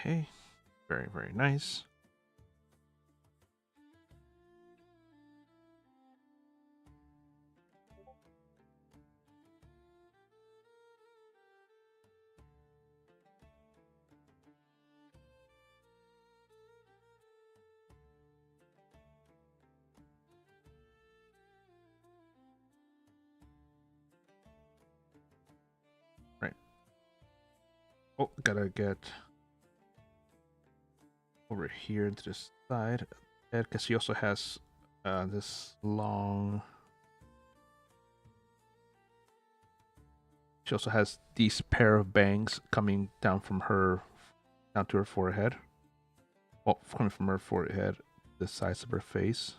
Okay, very, very nice. Right. Oh, gotta get over here into the side, because she also has this long. She also has these pair of bangs coming down from her, down to her forehead. Well, coming from her forehead, the sides of her face.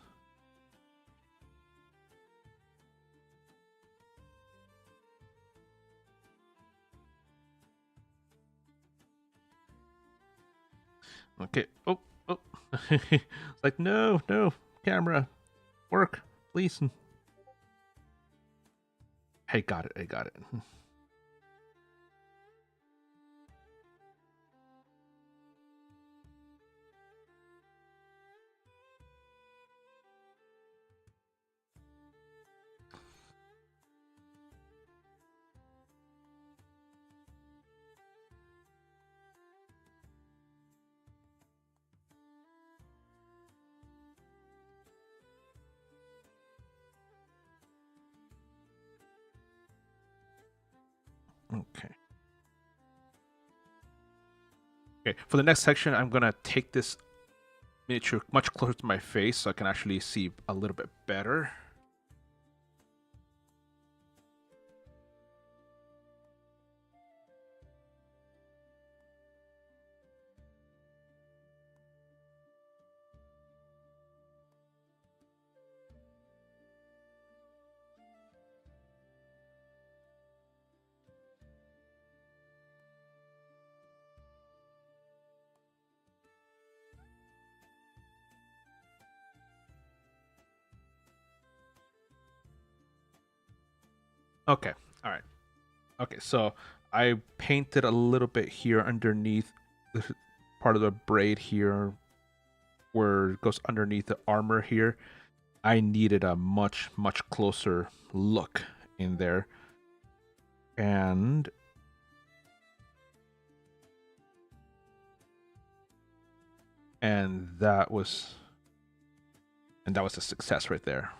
Okay. Oh, oh. It's like, no, no, camera, work, please. Hey, got it. I got it. Okay. Okay. For the next section, I'm gonna take this miniature much closer to my face so I can actually see a little bit better. Okay. All right. Okay. So I painted a little bit here underneath this part of the braid here where it goes underneath the armor here. I needed a much, much closer look in there. And that was a success right there.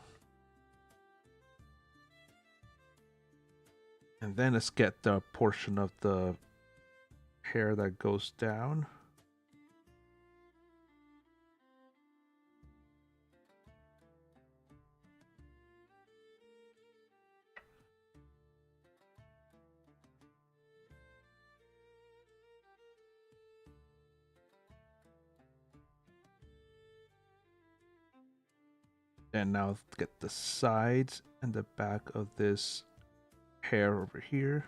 And then let's get the portion of the hair that goes down. And now get the sides and the back of this hair over here.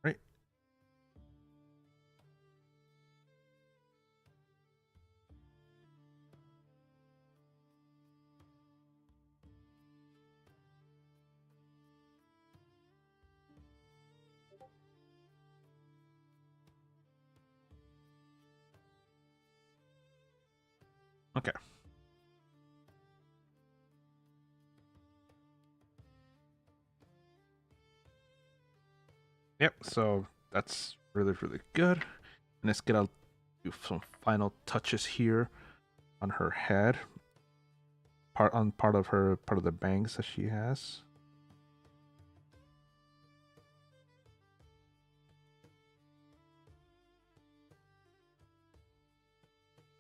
Right. Okay. Yep. So that's really, really good. And let's get a do some final touches here on her head. Part of her part of the bangs that she has.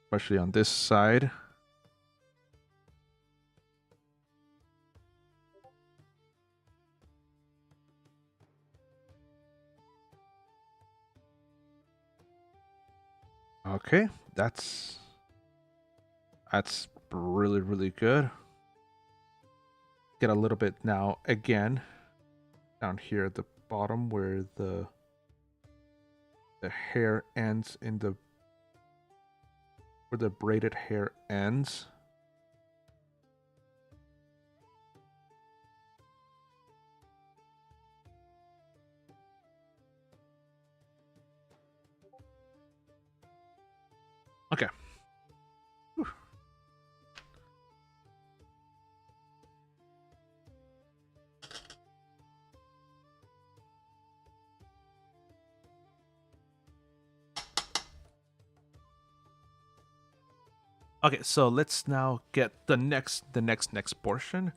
Especially on this side. Okay, that's really, really good. Get a little bit now again down here at the bottom where the hair ends in the where the braided hair ends. Okay. Whew. Okay, so let's now get the next portion.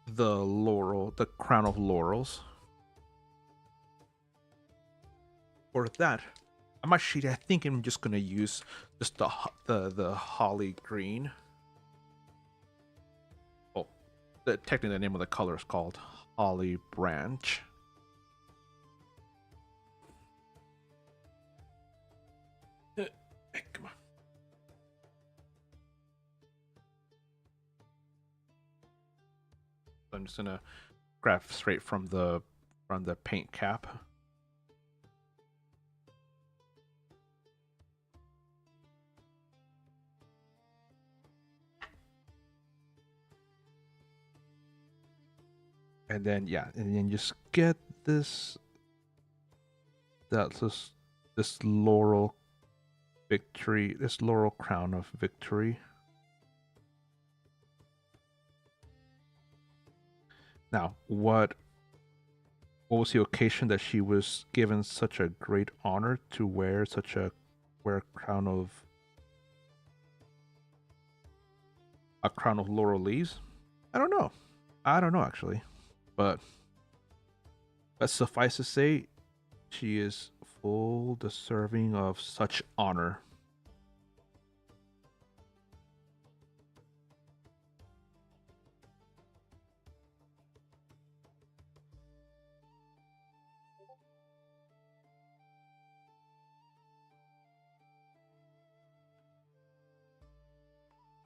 The crown of laurels. For that, I think I'm just gonna use just the holly green. Oh, technically the name of the color is called holly branch. Come on. I'm just gonna grab straight from the paint cap. And then and then just get this this laurel victory, this laurel crown of victory. Now, what was the occasion that she was given such a great honor to wear a crown of laurel leaves? I don't know. I don't know actually, but suffice to say, she is full deserving of such honor.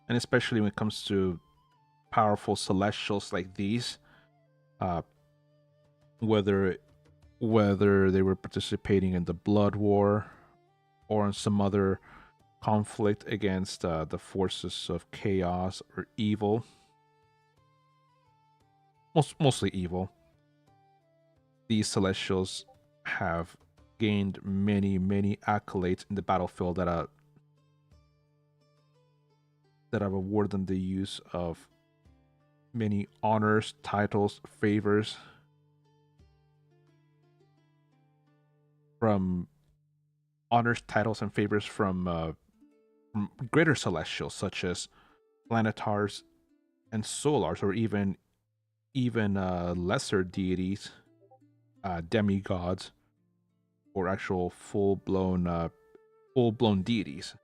And especially when it comes to powerful celestials like these, uh, whether they were participating in the Blood War or in some other conflict against the forces of chaos or evil, mostly evil. These celestials have gained many accolades in the battlefield that have awarded them the use of many honors, titles, favors from from greater celestials such as planetars and solars, or even lesser deities, demigods, or actual full blown deities.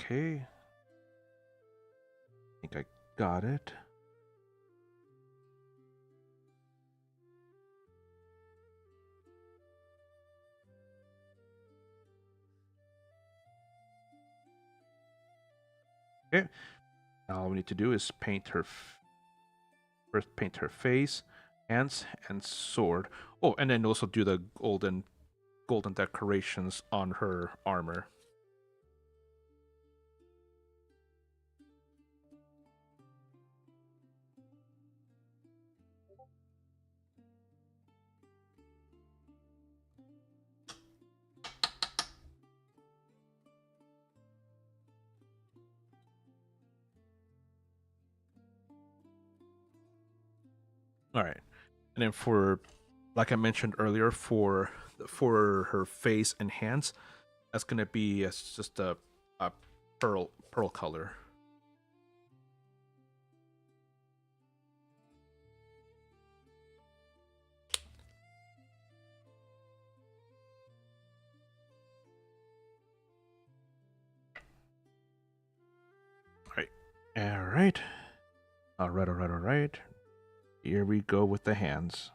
Okay, I think I got it. Okay. Now all we need to do is paint her. First, paint her face, hands, and sword. Oh, and then also do the golden decorations on her armor. All right. And then for, like I mentioned earlier, for her face and hands, that's gonna be just a pearl color. All right. All right. All right. All right. All right. Here we go with the hands.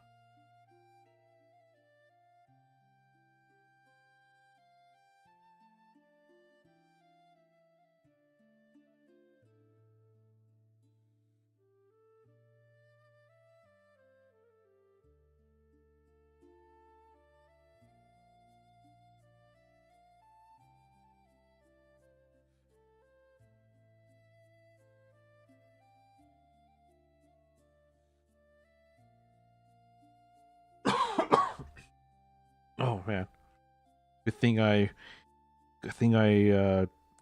Oh man. Good thing I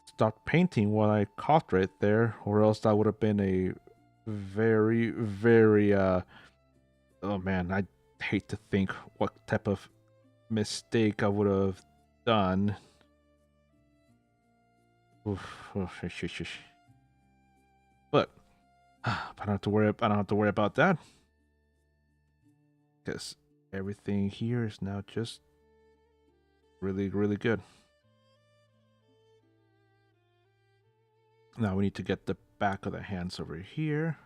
stopped painting when I coughed right there, or else that would have been a very, very oh man, I hate to think what type of mistake I would have done. Oof, oof, shush, shush, shush. But I don't have to worry. I don't have to worry about that because everything here is now just really, really good. Now we need to get the back of the hands over here.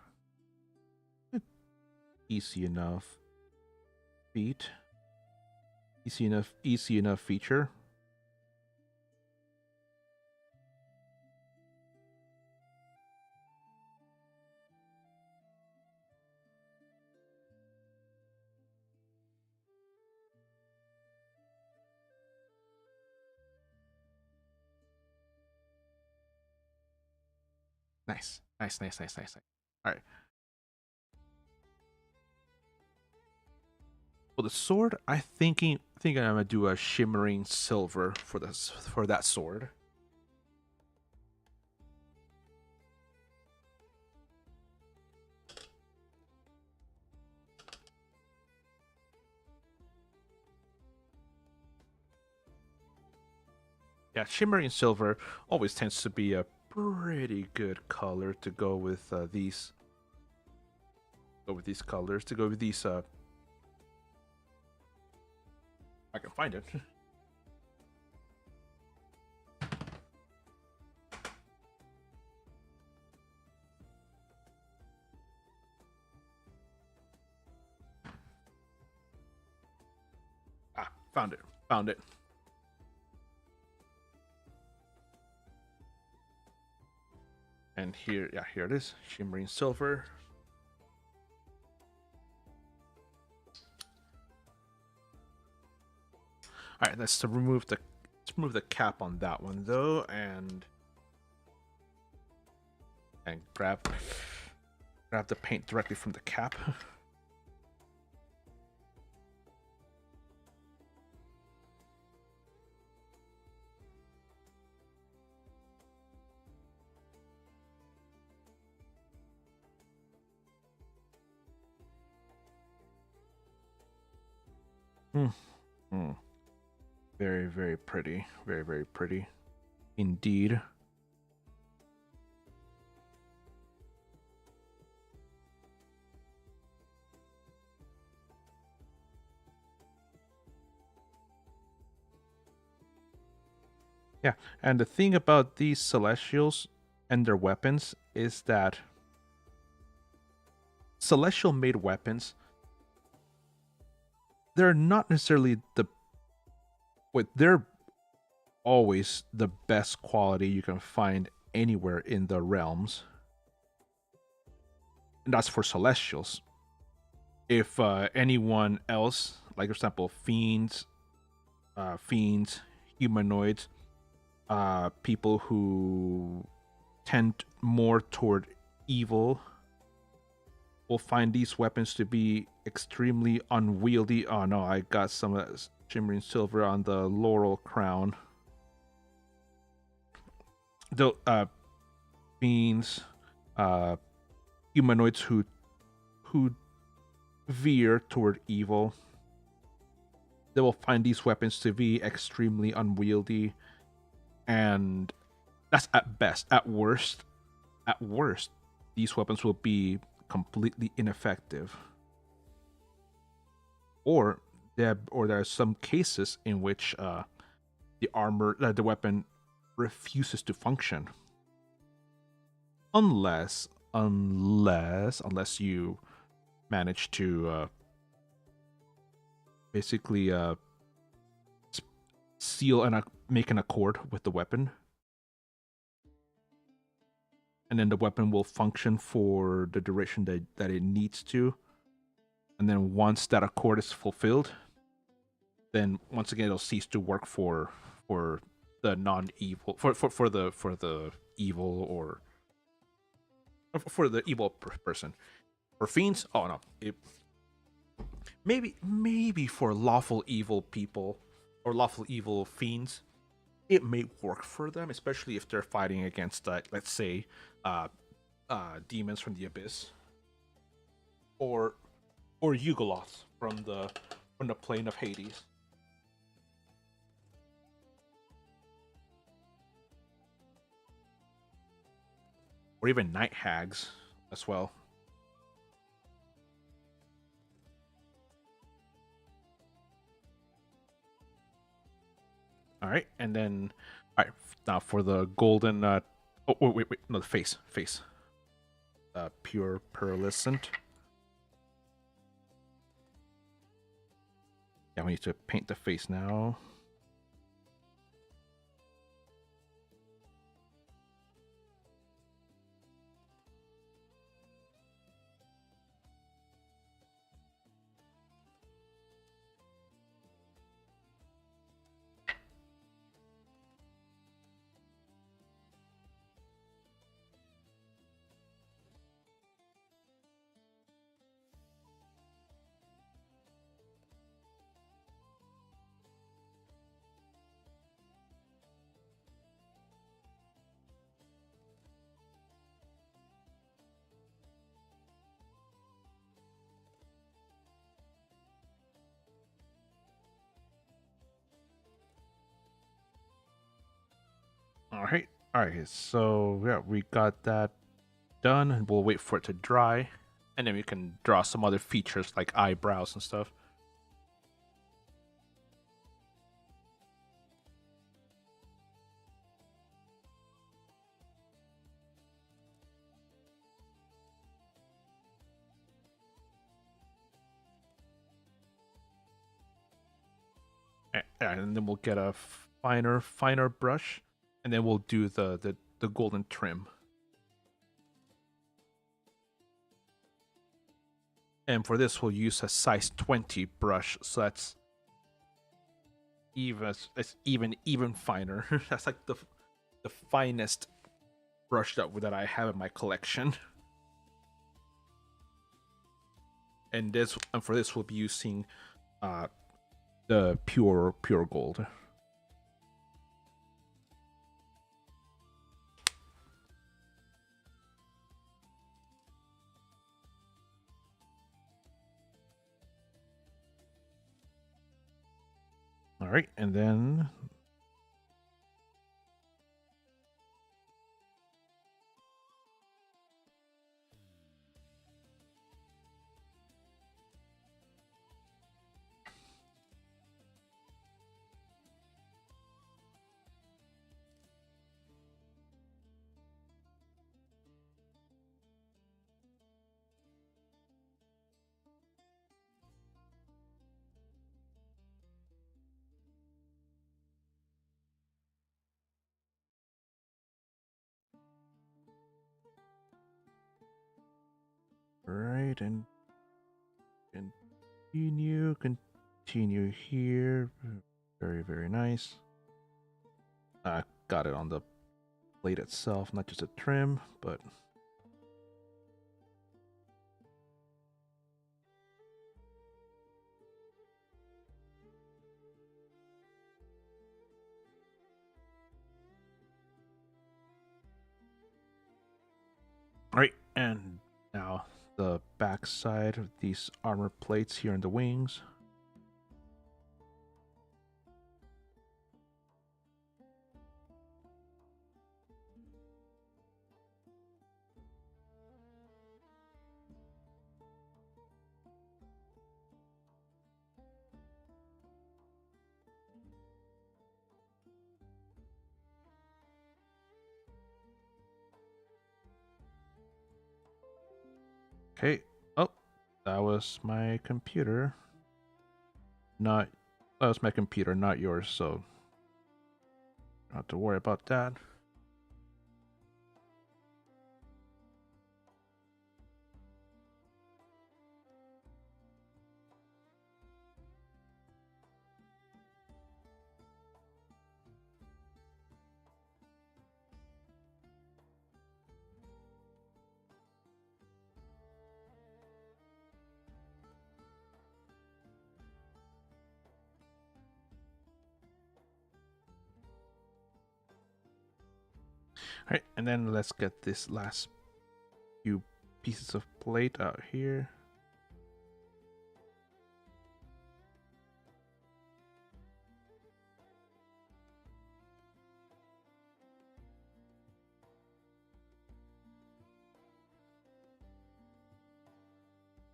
Easy enough. Feet. Easy enough feature. Nice. Nice, nice, nice, nice, nice. All right. Well, the sword, thinking I'm gonna do a shimmering silver for this for that sword. Yeah, shimmering silver always tends to be a pretty good color to go with these. Go with these colors. To go with these. I can find it. Ah, found it. Found it. And here, yeah, here it is. Shimmering silver. All right, let's remove the cap on that one though, and grab the paint directly from the cap. Hmm. Very, very pretty. Very, very pretty. Indeed. Yeah, and the thing about these Celestials and their weapons is that Celestial made weapons, they're not necessarily they're always the best quality you can find anywhere in the realms. And that's for celestials. If anyone else, like for example, fiends, humanoids, people who tend more toward evil, will find these weapons to be extremely unwieldy. Oh no, I got some of that shimmering silver on the laurel crown. The fiends, humanoids who veer toward evil, they will find these weapons to be extremely unwieldy, and that's at best. At worst, these weapons will be completely ineffective. Or there are some cases in which the weapon refuses to function, unless you manage to basically seal and make an accord with the weapon, and then the weapon will function for the duration that it needs to. And then once that accord is fulfilled, then once again it'll cease to work for the non-evil for the evil, or for the evil person. For fiends, oh no, maybe for lawful evil people or lawful evil fiends, it may work for them, especially if they're fighting against, let's say, demons from the abyss, or Yugoloths from the plane of Hades. Or even night hags as well. All right, and then now for the golden. Oh wait, no, the face. Pure pearlescent. Yeah, we need to paint the face now. All right. So yeah, we got that done, and we'll wait for it to dry, and then we can draw some other features like eyebrows and stuff. And then we'll get a finer brush, and then we'll do the golden trim. And for this, we'll use a size 20 brush, so that's even finer. That's like the finest brush that I have in my collection. And for this, we'll be using the pure gold. All right, and then Right, and continue here. Very, very nice. Got it on the plate itself, not just a trim, but right. And now the back side of these armor plates here in the wings. Okay. Oh, that was my computer. Not that was my computer, not yours, so don't have to worry about that. All right, and then let's get this last few pieces of plate out here.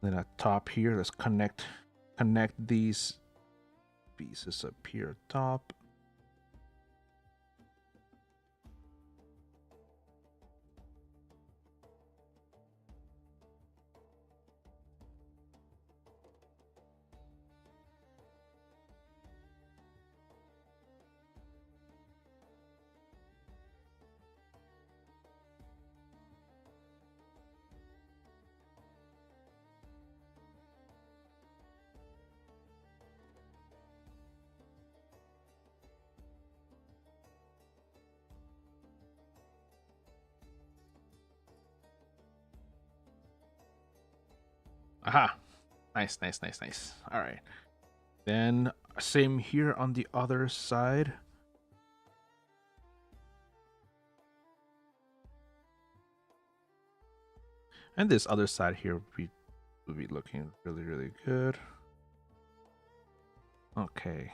Then at top here, let's connect these pieces up here top. Aha. Nice, nice, nice, nice. All right. Then same here on the other side. And this other side here will be looking really, really good. Okay.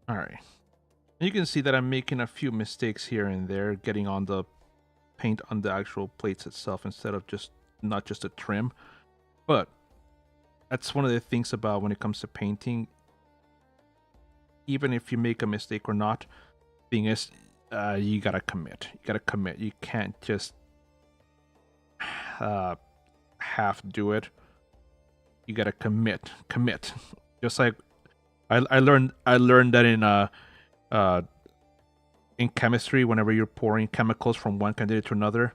All right. You can see that I'm making a few mistakes here and there, getting on the paint on the actual plates itself instead of not just a trim. But that's one of the things about when it comes to painting. Even if you make a mistake or not, thing is, you gotta commit. You gotta commit. You can't just half do it. You gotta commit. Commit. Just like I learned that in chemistry, whenever you're pouring chemicals from one container to another,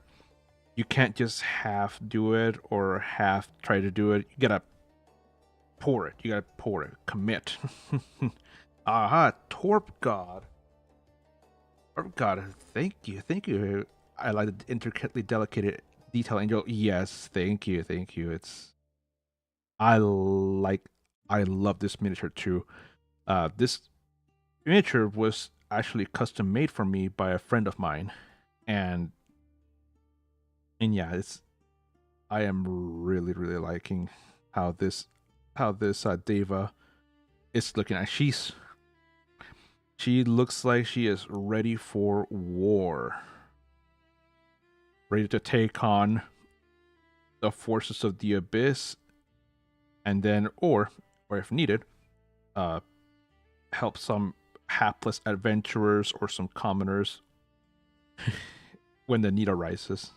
you can't just half do it or half try to do it. You gotta pour it. You gotta pour it. Commit. Aha, Torp God. Torp God, thank you. Thank you. I like the intricately delicate detail angel. Yes, thank you. Thank you. I love this miniature too. This miniature was actually custom made for me by a friend of mine, and yeah, I am really liking how this how this Deva is looking at. She looks like she is ready for war, ready to take on the forces of the abyss, and then, or if needed, uh, help some hapless adventurers or some commoners when the need arises.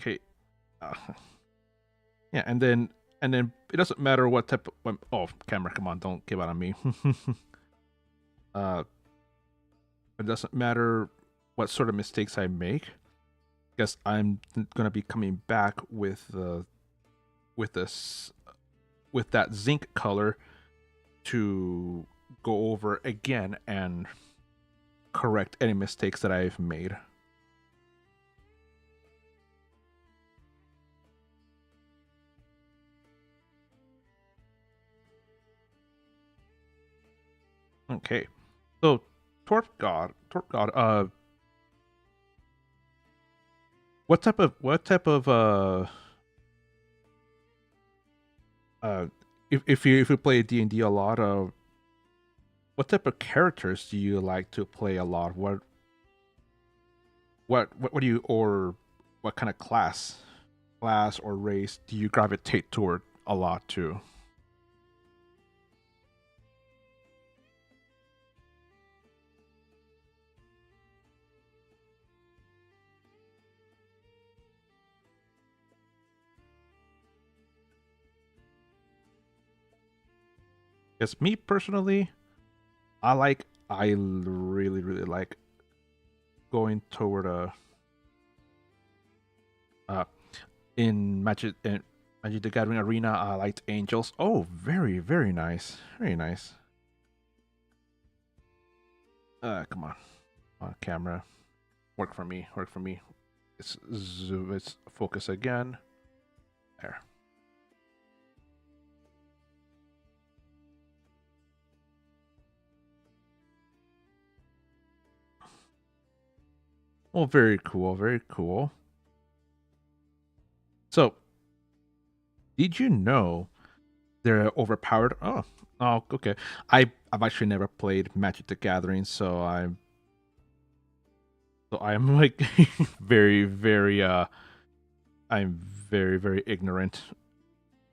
Okay. Yeah, and then it doesn't matter what type of camera, come on, don't give out on me. uh it doesn't matter what sort of mistakes I make, because I'm gonna be coming back with this with that zinc color to go over again and correct any mistakes that I've made. Okay, so Torp God, what type of if you play D&D a lot, what type of characters do you like to play a lot? What do you, or what kind of class or race do you gravitate toward a lot too? Because me personally, I really like going toward a uh in Magic the Gathering Arena. I liked Angels. Oh, very nice, very nice. Come on camera, work for me. Let's zoom. Let's focus again. There. Oh, very cool, very cool. So, did you know they're overpowered? Oh, okay. I've actually never played Magic the Gathering, so I'm like very I'm very ignorant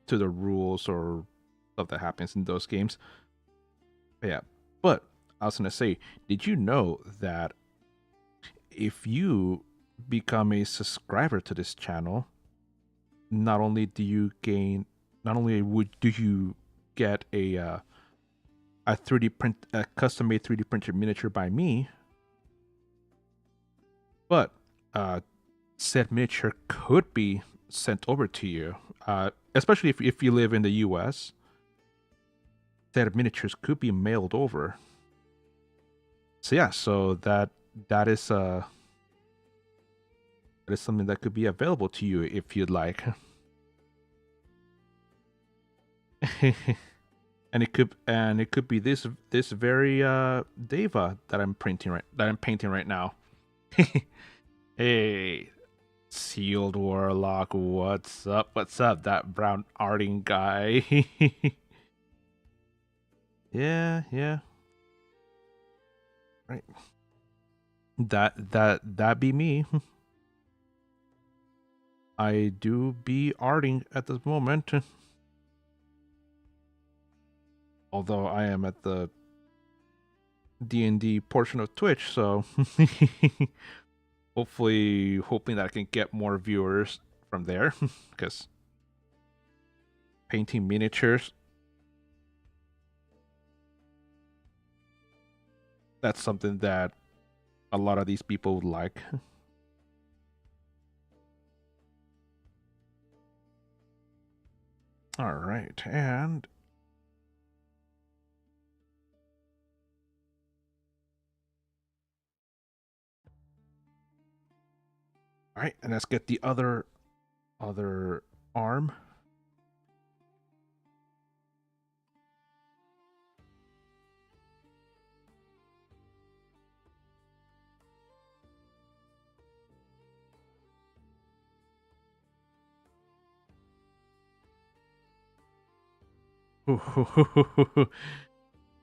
to the rules or stuff that happens in those games. But yeah, but I was gonna say, did you know that if you become a subscriber to this channel, not only do you gain, not only do you get a 3D print, a custom made 3D printed miniature by me, but said miniature could be sent over to you. Especially if you live in the US, said miniatures could be mailed over. So yeah, so that is something that could be available to you if you'd like. and it could be this very Deva that I'm painting right now. Hey, Sealed Warlock, what's up? What's up, that brown arting guy? Yeah. Right. That be me. I do be arting at this moment. Although I am at the D&D portion of Twitch, so hoping that I can get more viewers from there, because painting miniatures, that's something that a lot of these people would like. All right, and all right, and let's get the other arm.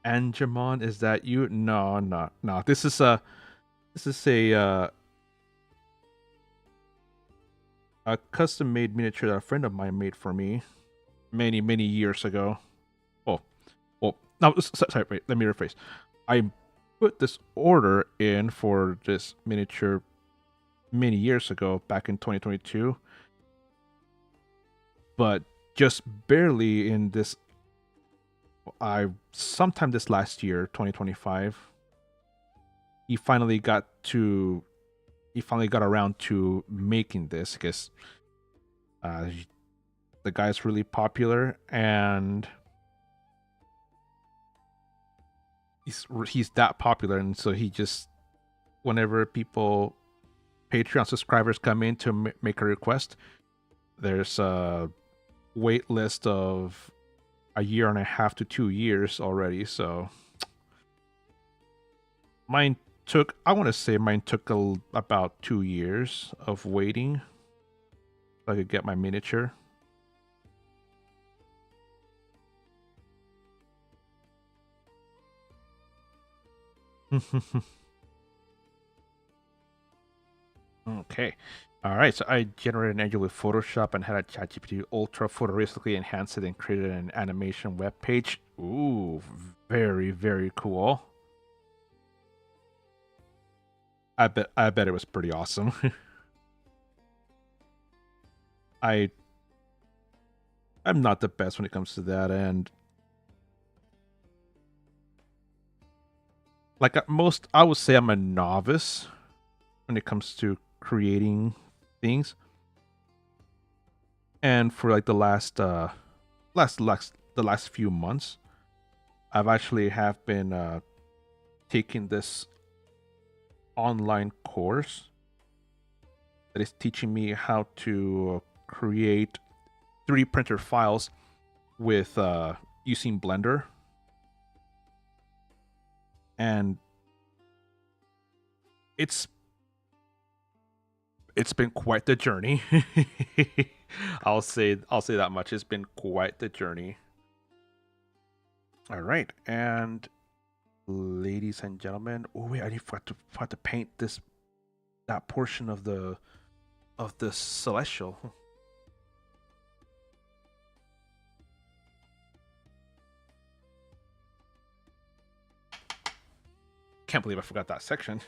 Angemon, is that you? No, no, no. This is a custom made miniature that a friend of mine made for me many years ago. Oh, well, no, sorry, wait, let me rephrase. I put this order in for this miniature many years ago, back in 2022, but just barely in this. I sometime this last year, 2025, he finally got to. He finally got around to making this because the guy's really popular and he's that popular, and so he just whenever people Patreon subscribers come in to make a request, there's a wait list of a year and a half to 2 years already. So mine took, I want to say mine took about 2 years of waiting so I could get my miniature. Okay. All right. So I generated an angel with Photoshop and had a ChatGPT Ultra photorealistically enhance it and created an animation web page. Ooh, very cool. I bet it was pretty awesome. I'm not the best when it comes to that, and like at most, I would say I'm a novice when it comes to creating things. And for like the last few months, I've actually have been taking this online course that is teaching me how to create 3D printer files with using Blender. And it's been quite the journey. I'll say that much. It's been quite the journey. All right, and ladies and gentlemen, oh wait, I forgot to paint that portion of the celestial. Can't believe I forgot that section.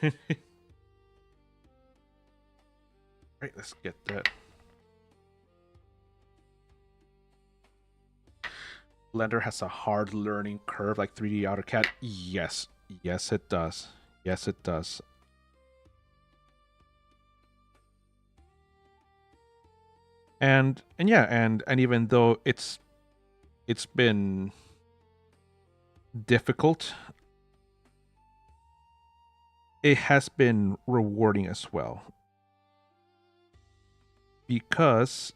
Right, let's get that. Blender has a hard learning curve like 3D AutoCAD. Yes, it does. Yes, it does. And yeah, and even though it's been difficult, it has been rewarding as well. Because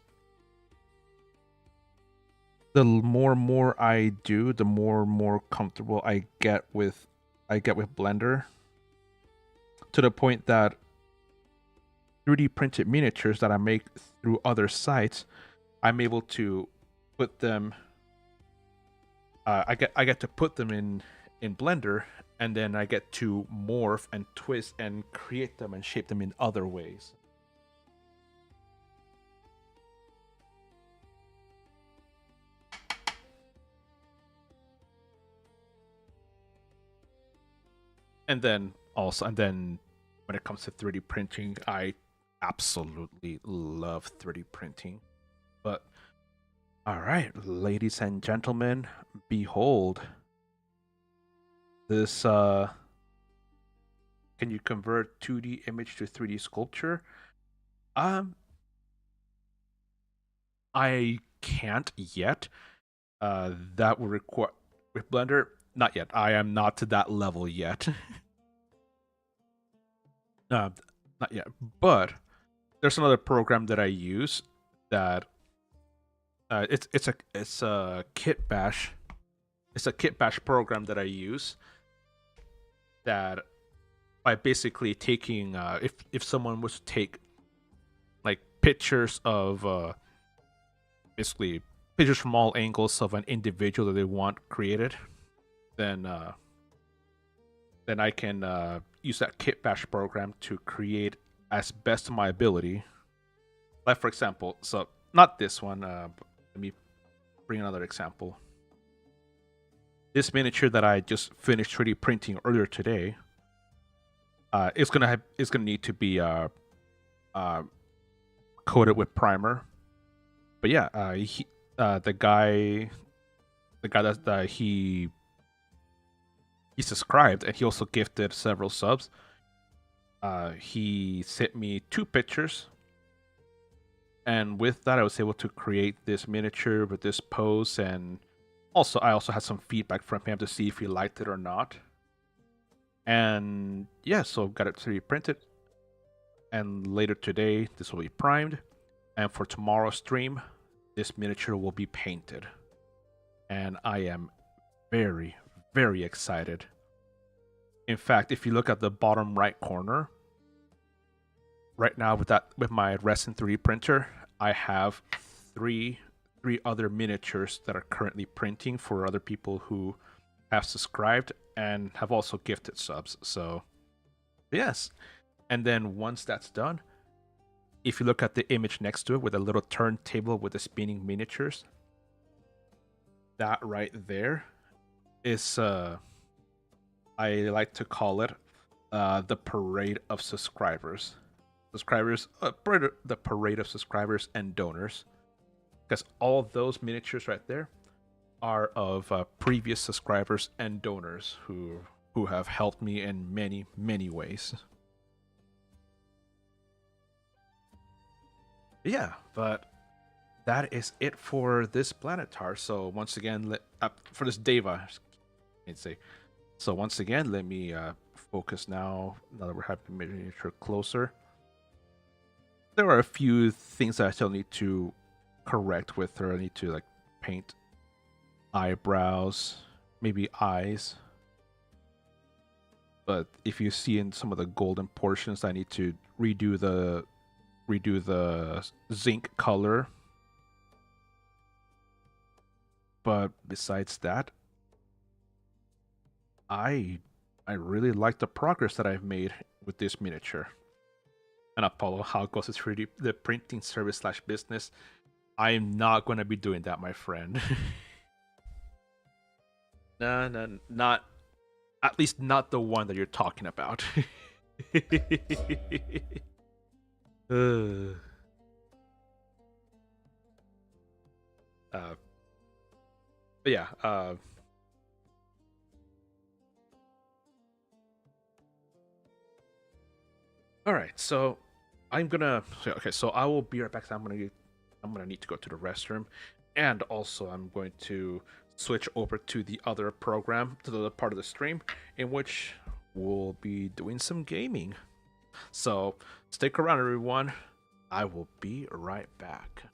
the more I do, the more comfortable I get with Blender, to the point that 3D printed miniatures that I make through other sites, I'm able to put them. I get to put them in Blender, and then I get to morph and twist and create them and shape them in other ways. And then when it comes to 3D printing, I absolutely love 3D printing. But all right, ladies and gentlemen, behold this can you convert 2D image to 3D sculpture? I can't yet. That would require with Blender. Not yet. I am not to that level yet. Not yet. But there's another program that I use that it's a kit bash. It's a kit bash program that I use that by basically taking if someone was to take like pictures of basically pictures from all angles of an individual that they want created, then I can use that kit bash program to create as best of my ability. Like for example, so not this one. Let me bring another example. This miniature that I just finished 3D printing earlier today, it's gonna need to be coated with primer. But yeah, the guy that he subscribed, and he also gifted several subs. He sent me 2 pictures, and with that, I was able to create this miniature with this pose, and I also had some feedback from him to see if he liked it or not. And yeah, so got it 3D printed, and later today this will be primed, and for tomorrow's stream, this miniature will be painted, and I am very, very excited. In fact, if you look at the bottom right corner, right now with my resin 3D printer, I have three other miniatures that are currently printing for other people who have subscribed and have also gifted subs. So yes, and then once that's done, if you look at the image next to it with a little turntable with the spinning miniatures, that right there is I like to call it the parade of subscribers. The parade of subscribers and donors, because all of those miniatures right there are of previous subscribers and donors who have helped me in many ways. Yeah, but that is it for this Planetar. So once again, for this Deva, I'd say. So once again, let me focus now that we're having the miniature closer. There are a few things that I still need to correct with her. I need to like paint eyebrows, maybe eyes. But if you see in some of the golden portions, I need to redo the zinc color. But besides that, I really like the progress that I've made with this miniature. And Apollo, how goes this 3D the printing service / business? I'm not going to be doing that, my friend. No, not at least not the one that you're talking about. But yeah, all right. So so I will be right back. I'm gonna need to go to the restroom, and also I'm going to switch over to the other program, to the other part of the stream, in which we'll be doing some gaming. So stick around, everyone. I will be right back.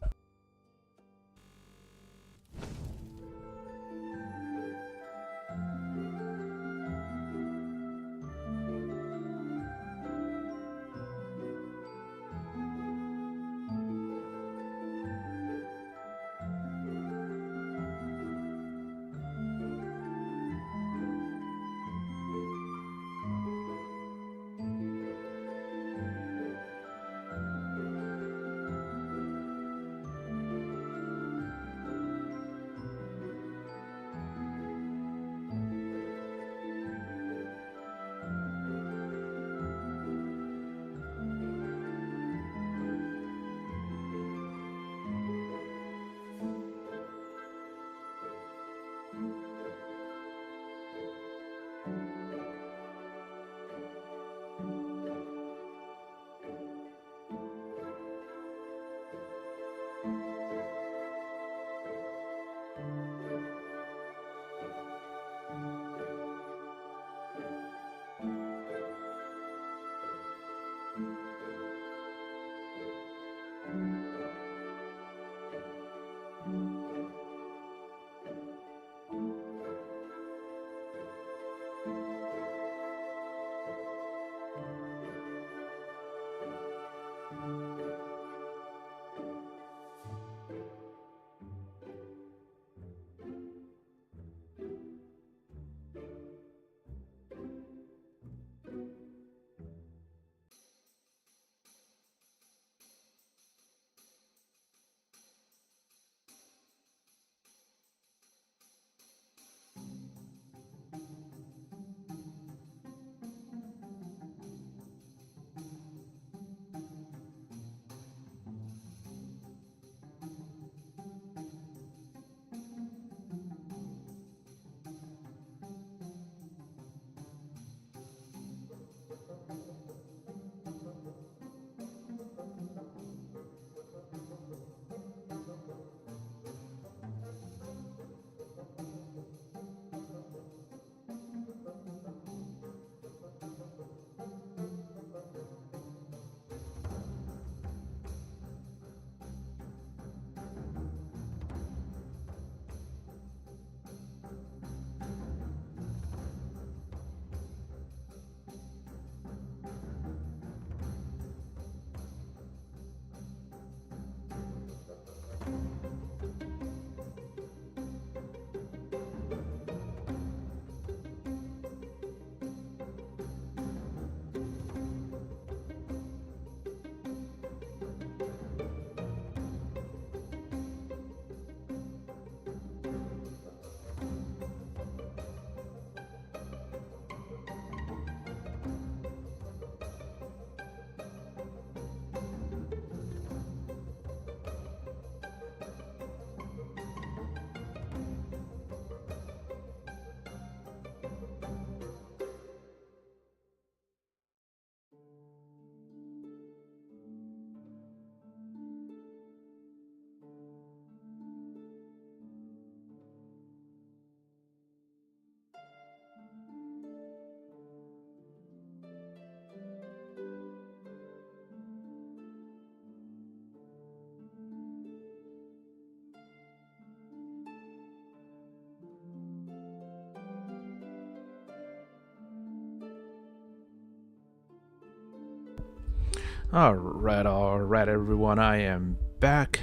All right, everyone. I am back.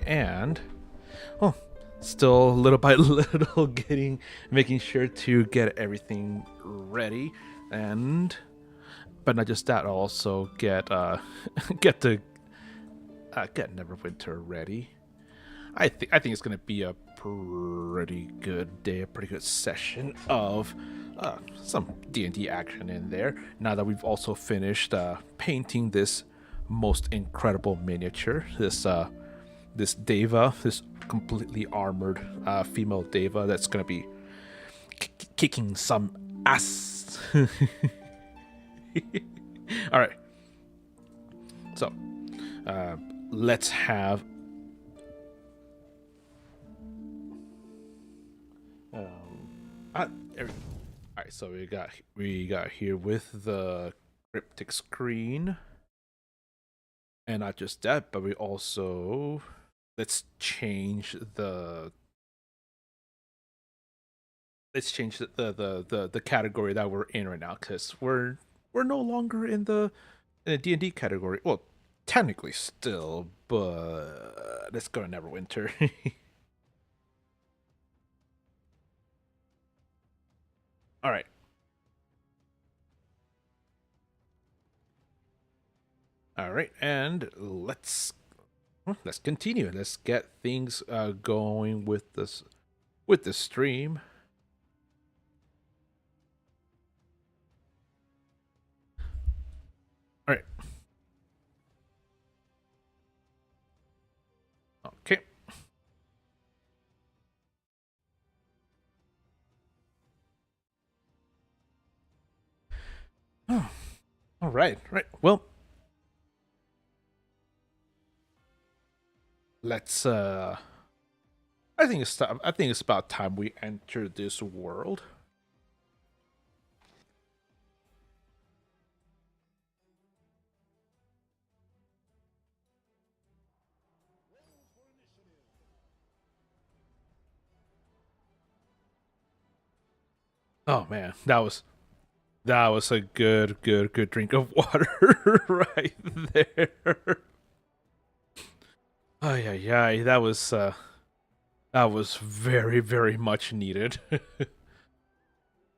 And oh, still little by little making sure to get everything ready, and but not just that, also get the get Neverwinter ready. I think it's gonna be a pretty good day, a pretty good session of some D&D action in there. Now that we've also finished painting this most incredible miniature, this Deva, this completely armored female Deva that's gonna be kicking some ass. All right, so let's have all right, so we got here with the cryptic screen, and not just that, but we also let's change the category that we're in right now, because we're no longer in the D&D category. Well, technically still, but let's go to Neverwinter. All right. All right, and let's continue. Let's get things going with the stream. All right. Okay. Oh, all right. Right. Well, let's. I think it's about time we enter this world. Oh man, that was a good drink of water right there. Oh yeah, that was very much needed.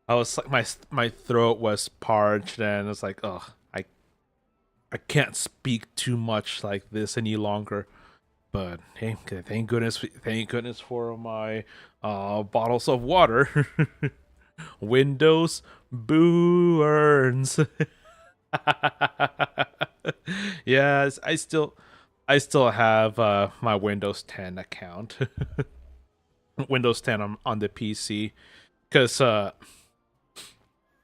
I was like my throat was parched, and it's like, oh, I can't speak too much like this any longer. But hey, thank goodness for my bottles of water. Windows burns. Yes, I still have my Windows 10 account. Windows 10 on the PC, because the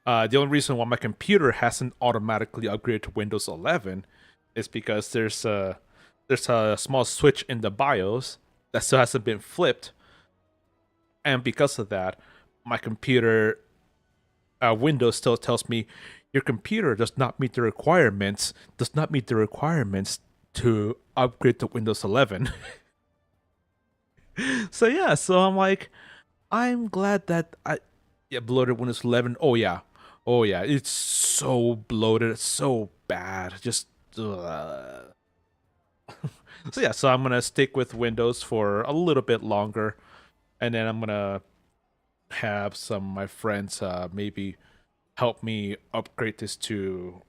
only reason why my computer hasn't automatically upgraded to Windows 11 is because there's a small switch in the BIOS that still hasn't been flipped, and because of that, my computer Windows still tells me your computer does not meet the requirements. Does not meet the requirements to upgrade to Windows 11. So yeah, so I'm like, I'm glad that I yeah, bloated Windows 11. Oh yeah, it's so bloated, it's so bad. Just so yeah, so I'm gonna stick with Windows for a little bit longer, and then I'm gonna have some of my friends maybe help me upgrade to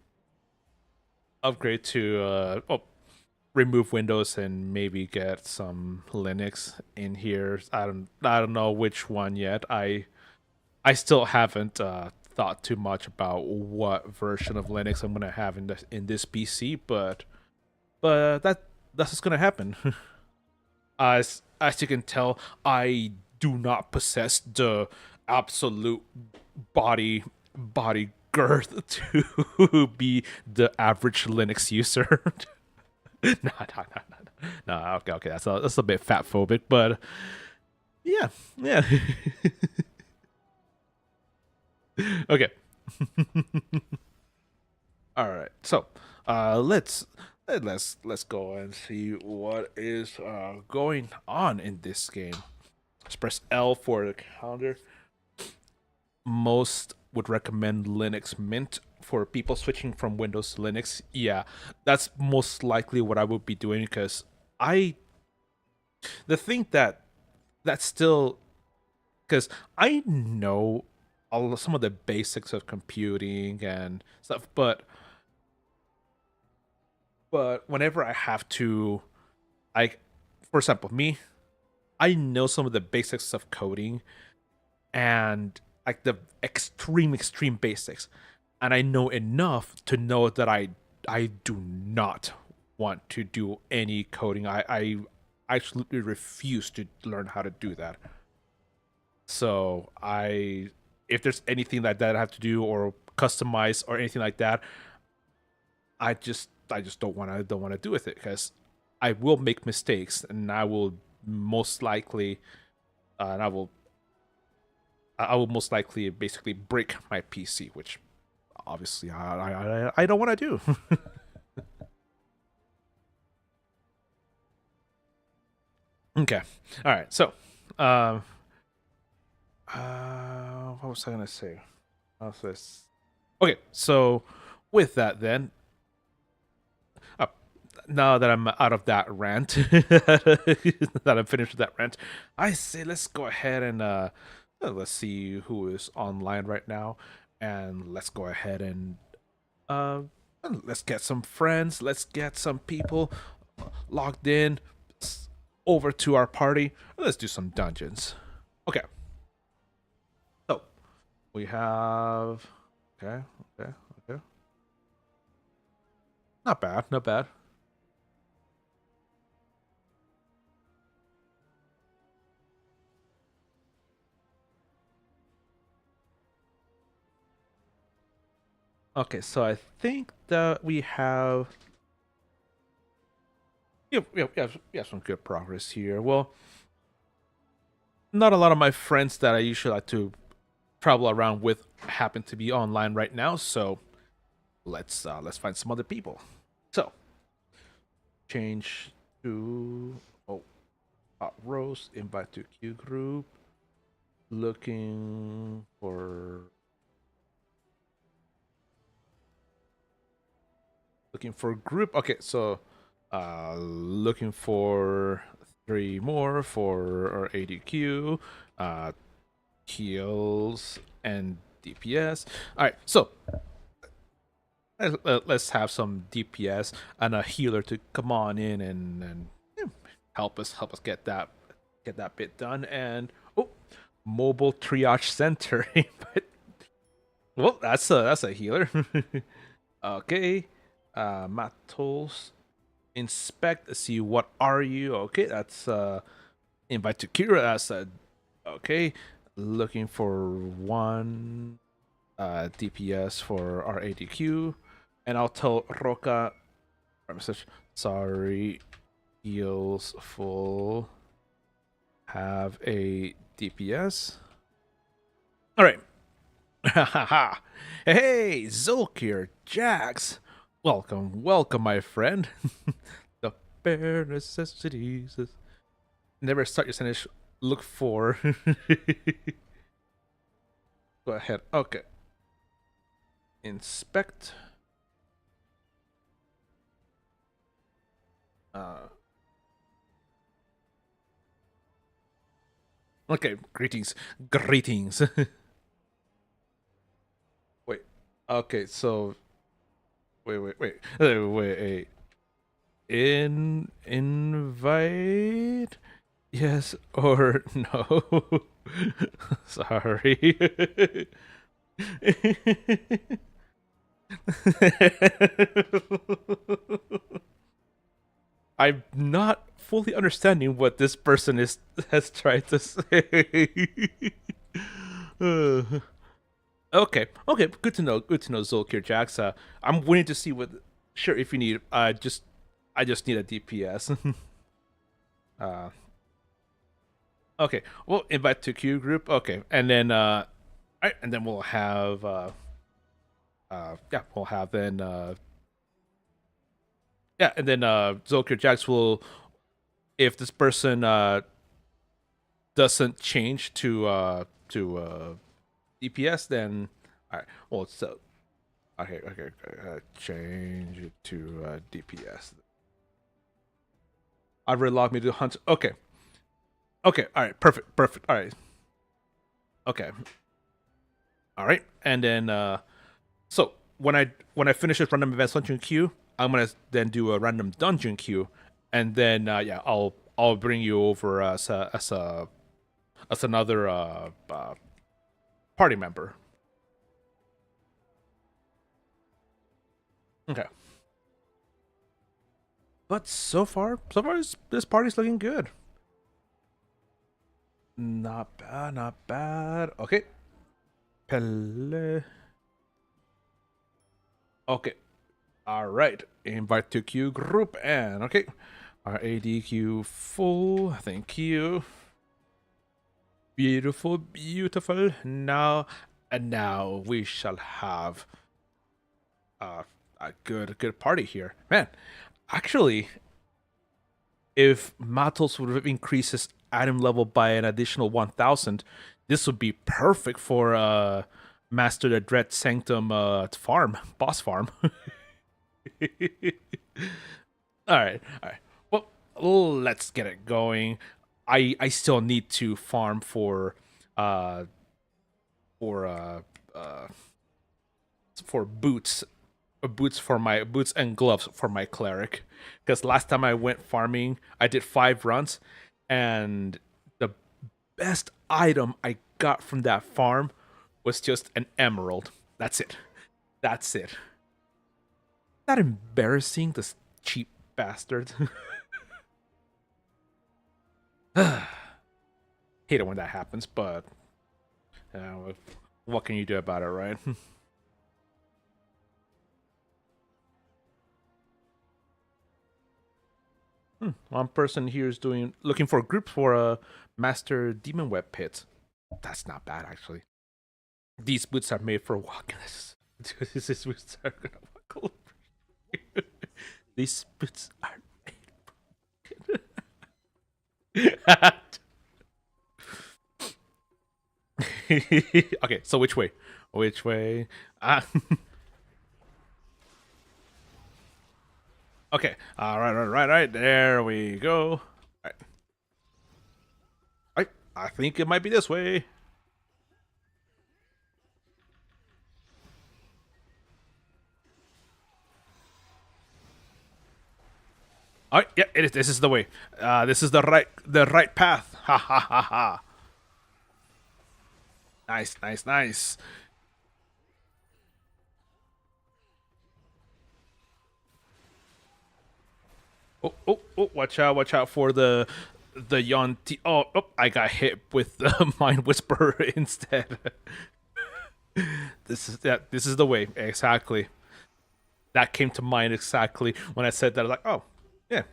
remove Windows and maybe get some Linux in here. I don't know which one yet. I still haven't thought too much about what version of Linux I'm gonna have in this PC, but that's what's gonna happen. As you can tell, I do not possess the absolute body girth to be the average Linux user. No. Okay. That's a bit fat phobic, but yeah. Okay. All right. So, let's go and see what is going on in this game. Let's press L for the calendar. Most would recommend Linux Mint for people switching from Windows to Linux. Yeah, that's most likely what I would be doing because I the thing that's still because I know some of the basics of computing and stuff, but whenever I have to, like, for example, me, I know some of the basics of coding and like the extreme basics, and I know enough to know that I do not want to do any coding. I absolutely refuse to learn how to do that. So if there's anything like that I have to do or customize or anything like that, I just don't want to do with it because I will make mistakes and I will most likely and I will most likely basically break my PC, which obviously I don't want to do. Okay, all right. So, um, what was I gonna say? What's this? Okay, so with that, then, uh, now that I'm out of that rant, that I'm finished with that rant, I say let's go ahead and let's see who is online right now, and let's go ahead and uh, let's get some friends, let's get some people logged in over to our party. Let's do some dungeons. Okay, so we have okay, okay, okay. Not bad, not bad. Okay, so I think that we have some good progress here. Well, not a lot of my friends that I usually like to travel around with happen to be online right now, so let's find some other people. So change to hot roast, invite to queue group, looking for group. Okay, so looking for 3 more for our ADQ, heals and DPS. All right, so let's have some DPS and a healer to come on in and help us get that bit done. And mobile triage center. But well, that's a healer. Okay, Matos, inspect, see what are you. Okay, that's invite to Kira. That's okay. Looking for one DPS for our ADQ, and I'll tell Roca message. Sorry, heals full. Have a DPS. All right. Hey, Zolkir, Jax. Welcome, my friend. The bare necessities. Never start your sentence. Look for. Go ahead. Okay. Inspect. Okay. Greetings. Wait. Okay. So. Wait. Invite. Yes or no? Sorry. I'm not fully understanding what this person has tried to say. Okay, good to know. Good to know, Zolkir Jax. I'm waiting to see what. Sure, if you need, I just need a DPS. uh, okay, we'll invite to Q group. Okay, and then right, and then we'll have we'll have then and then Zolkir Jax will, if this person doesn't change to DPS, then All right. Well, so okay. Change it to DPS. I relog me to hunt. Okay. Okay. All right. Perfect. All right. Okay. All right. And then so when I finish this random events dungeon queue, I'm gonna then do a random dungeon queue, and then yeah, I'll bring you over as another party member. Okay. But so far this party's looking good. Not bad, not bad. Okay. Pele. Okay. All right. Invite to queue group and okay. Our ADQ full. Thank you. Beautiful. Now we shall have uh, a good party here, man. Actually, if Matos would have increased his item level by an additional 1,000, this would be perfect for Master the Dread Sanctum farm, boss farm. All right. Well, let's get it going. I still need to farm uh for uh for boots for my boots and gloves for my cleric, because last time I went farming I did 5 runs, and the best item I got from that farm was just an emerald. That's it. Not embarrassing, this cheap bastard. Hate it when that happens, but what can you do about it, right? One person here is looking for groups for a master demon web pit. That's not bad, actually. These boots are made for walking. These boots are gonna walk over you. These boots are made. Okay, so which way? Which way? Ah. Okay. All right. There we go. All right. I think it might be this way. All right. Yeah, it is. This is the way. This is the right path. Ha ha ha ha. Nice. Oh! Watch out for the Yonti. Oh! I got hit with the Mind Whisperer instead. This is the way exactly. That came to mind exactly when I said that. I was like, oh, yeah.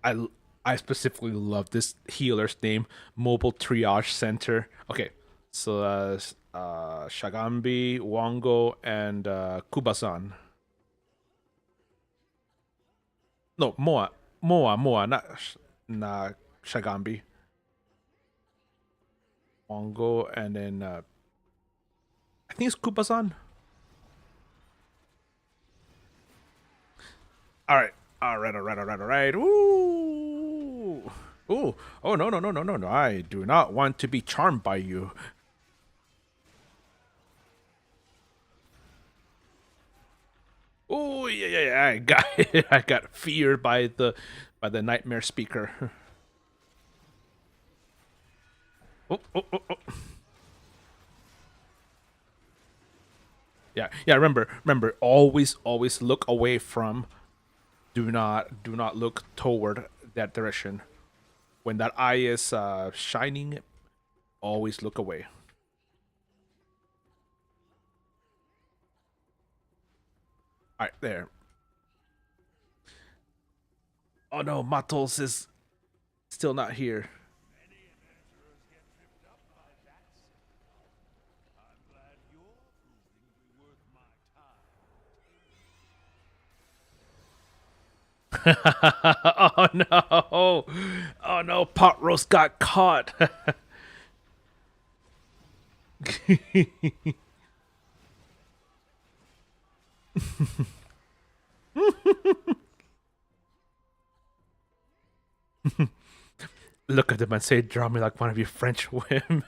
I I specifically love this healer's name, Mobile Triage Center. Okay, so Shagambi, Wango, and Kubasan. No, Moa, not Shagambi. Wango, and then I think it's Kubasan. All right. Ooh. Ooh. Oh, no. I do not want to be charmed by you. Oh, yeah. I got I got feared by the nightmare speaker. Oh. Yeah, remember, always look away from. Do not look toward that direction. When that eye is shining, always look away. All right, there. Oh no, Matos is still not here. Oh no! Oh no! Pot roast got caught. Look at them and say, "Draw me like one of you French women."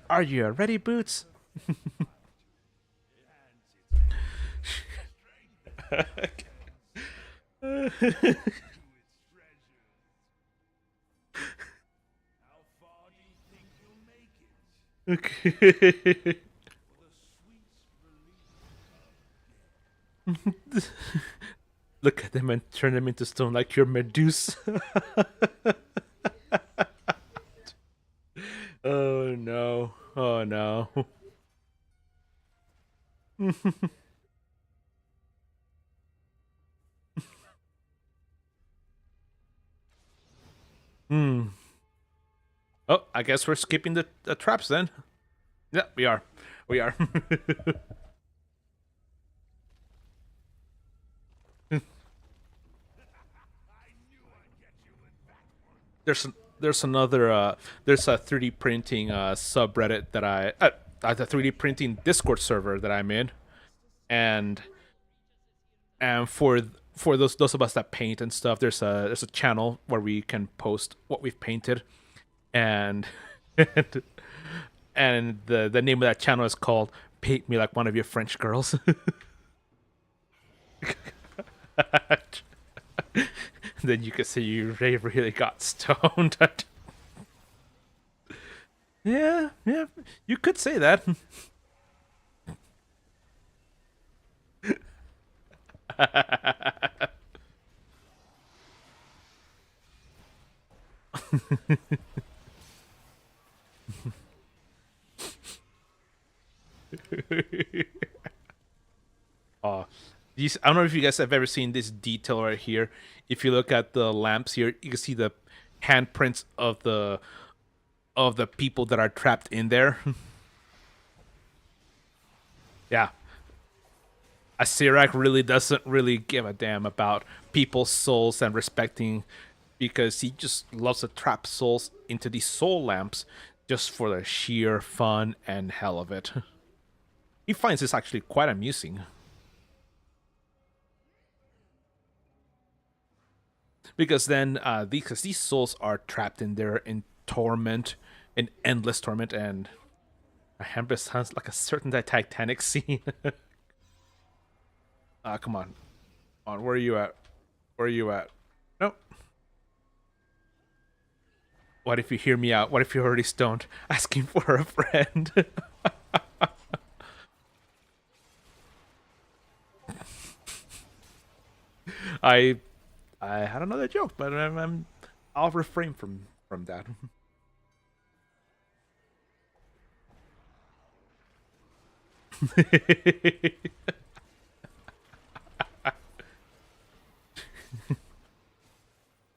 Are you ready, Boots? Okay. Look at them and turn them into stone like your Medusa. Oh no. Oh no. Hmm. Oh, I guess we're skipping the traps then. Yeah, we are. We are. there's there's another there's a 3D printing subreddit that the 3D printing Discord server that I'm in, and for those of us that paint and stuff, there's a channel where we can post what we've painted, and and the name of that channel is called "Paint Me Like One of Your French Girls." Then you could say you really got stoned. Yeah, yeah, you could say that. Oh, these, I don't know if you guys have ever seen this detail right here. If you look at the lamps here, you can see the handprints of the people that are trapped in there. Yeah, a Sirac really doesn't really give a damn about people's souls and respecting, because he just loves to trap souls into these soul lamps just for the sheer fun and hell of it. He finds this actually quite amusing. Because then these souls are trapped in there in torment, in endless torment, and I remember it sounds like a certain Titanic scene. Come on. Where are you at? Where are you at? Nope. What if you hear me out? What if you're already stoned, asking for a friend? I I had another joke, but I'll refrain from that.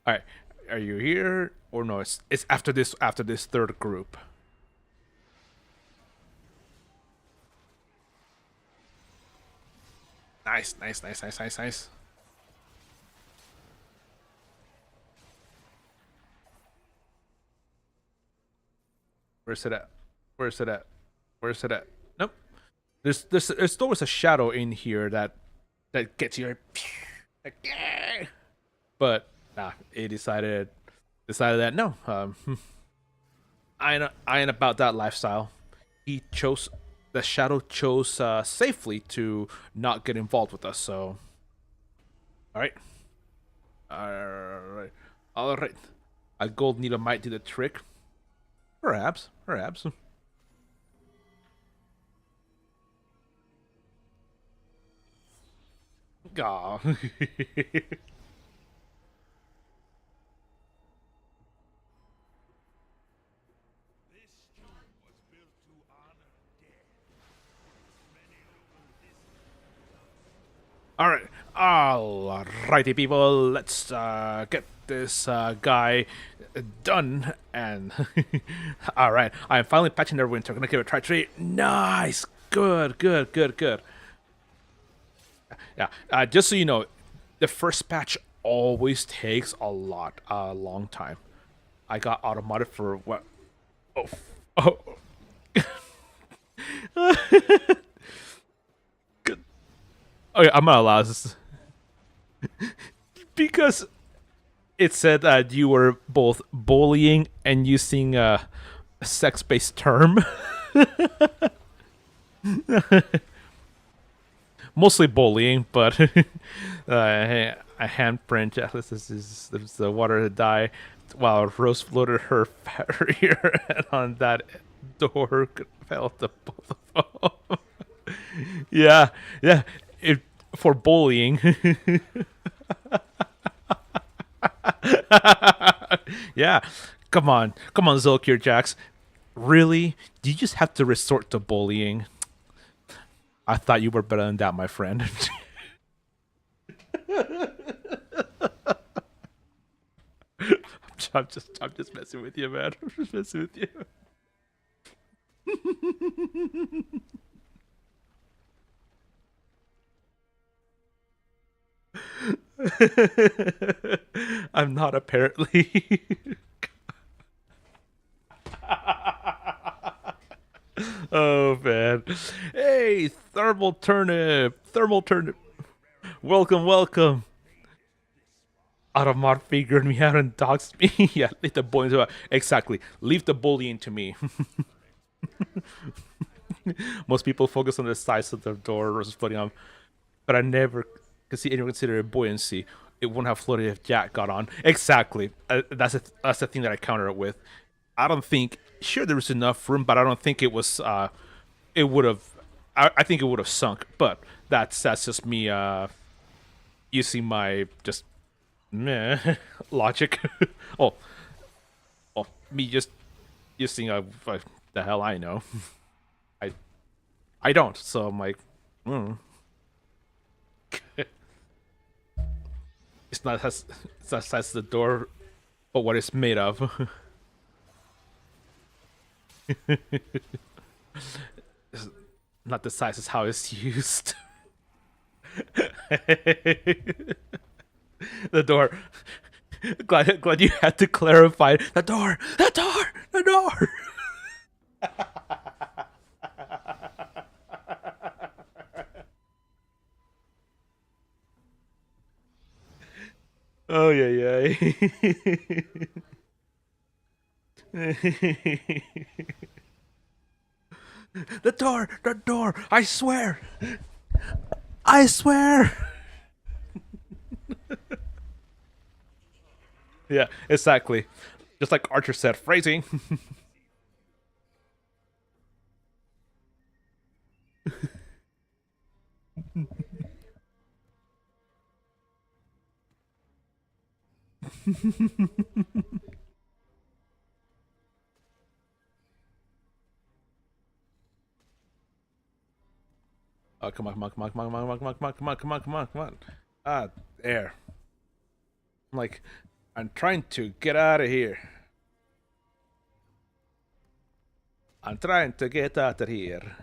All right, are you here or no? It's after this third group. Nice, nice, nice, nice, nice, nice. Where's it at? Where's it at? Where's it at? Nope. There's always a shadow in here that gets you. Like, yeah. But nah, it decided that no, I ain't about that lifestyle. He chose the shadow chose safely to not get involved with us. So, all right, all right, all right. A gold needle might do the trick. Perhaps, perhaps. Aw. All righty, people. Let's get this guy done. And all right, I'm finally patching their winter. Gonna give it a try today. Nice. Good, good, good, good. Yeah. Just so you know, the first patch always takes a long time. I got automated for what? Oh, oh. Good. Okay, I'm gonna allow this because it said that you were both bullying and using a sex-based term. Mostly bullying, but a handprint. Yeah, this is the water to die. While Rose floated her rear head on that door, fell to both of them. Yeah, yeah. It for bullying. Yeah, come on, Zolkir Jax. Really? Do you just have to resort to bullying? I thought you were better than that, my friend. I'm just messing with you, man. I'm just messing with you. I'm not apparently. Oh man. Hey, thermal turnip. Thermal turnip. Welcome, welcome. Automat figured me out and doxed me. Yeah, leave the bullying to exactly. Leave the bullying to me. Most people focus on the size of the door versus floating on, but I never could see anyone consider it buoyancy. It wouldn't have floated if Jack got on. Exactly. That's the thing that I counter it with. I don't think. Sure, there was enough room, but I don't think it was. It would have. I think it would have sunk. But that's just me. Using my just meh logic. oh, me just using the hell I know. I I don't. So I'm like, mm. It's not as the door, but what it's made of. It's not the size, it's how it's used. The door. Glad you had to clarify the door. The door. The door. Oh yeah, yeah. The door. The door. I swear. I swear. Yeah, exactly. Just like Archer said, phrasing. Oh, come on, come on, come on, come on, come on, come on, come on, come on, come on, come on, come on. Ah, there. I'm like, I'm trying to get out of here. I'm trying to get out of here.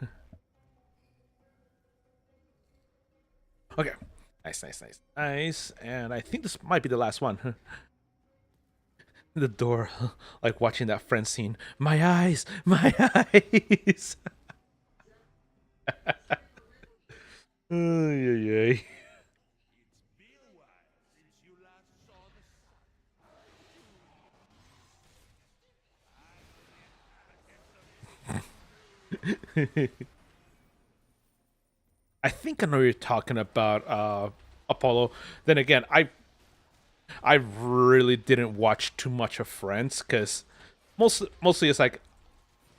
Okay. Nice, nice, nice, nice. And I think this might be the last one. The door, like watching that friend scene. My eyes, my eyes. Ay, ay, ay. I think I know you're talking about Apollo. Then again, I really didn't watch too much of Friends because mostly it's like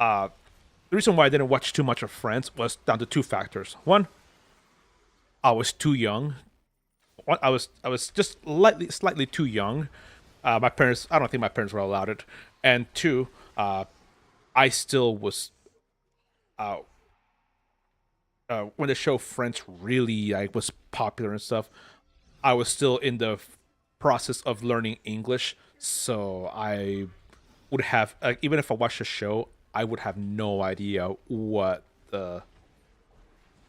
uh the reason why I didn't watch too much of Friends was down to two factors. One, I was too young. I was just slightly too young. My parents, I don't think my parents were allowed it. And two, I still was uh, when the show Friends really like was popular and stuff. I was still in the process of learning English, so I would have even if I watched the show, I would have no idea what the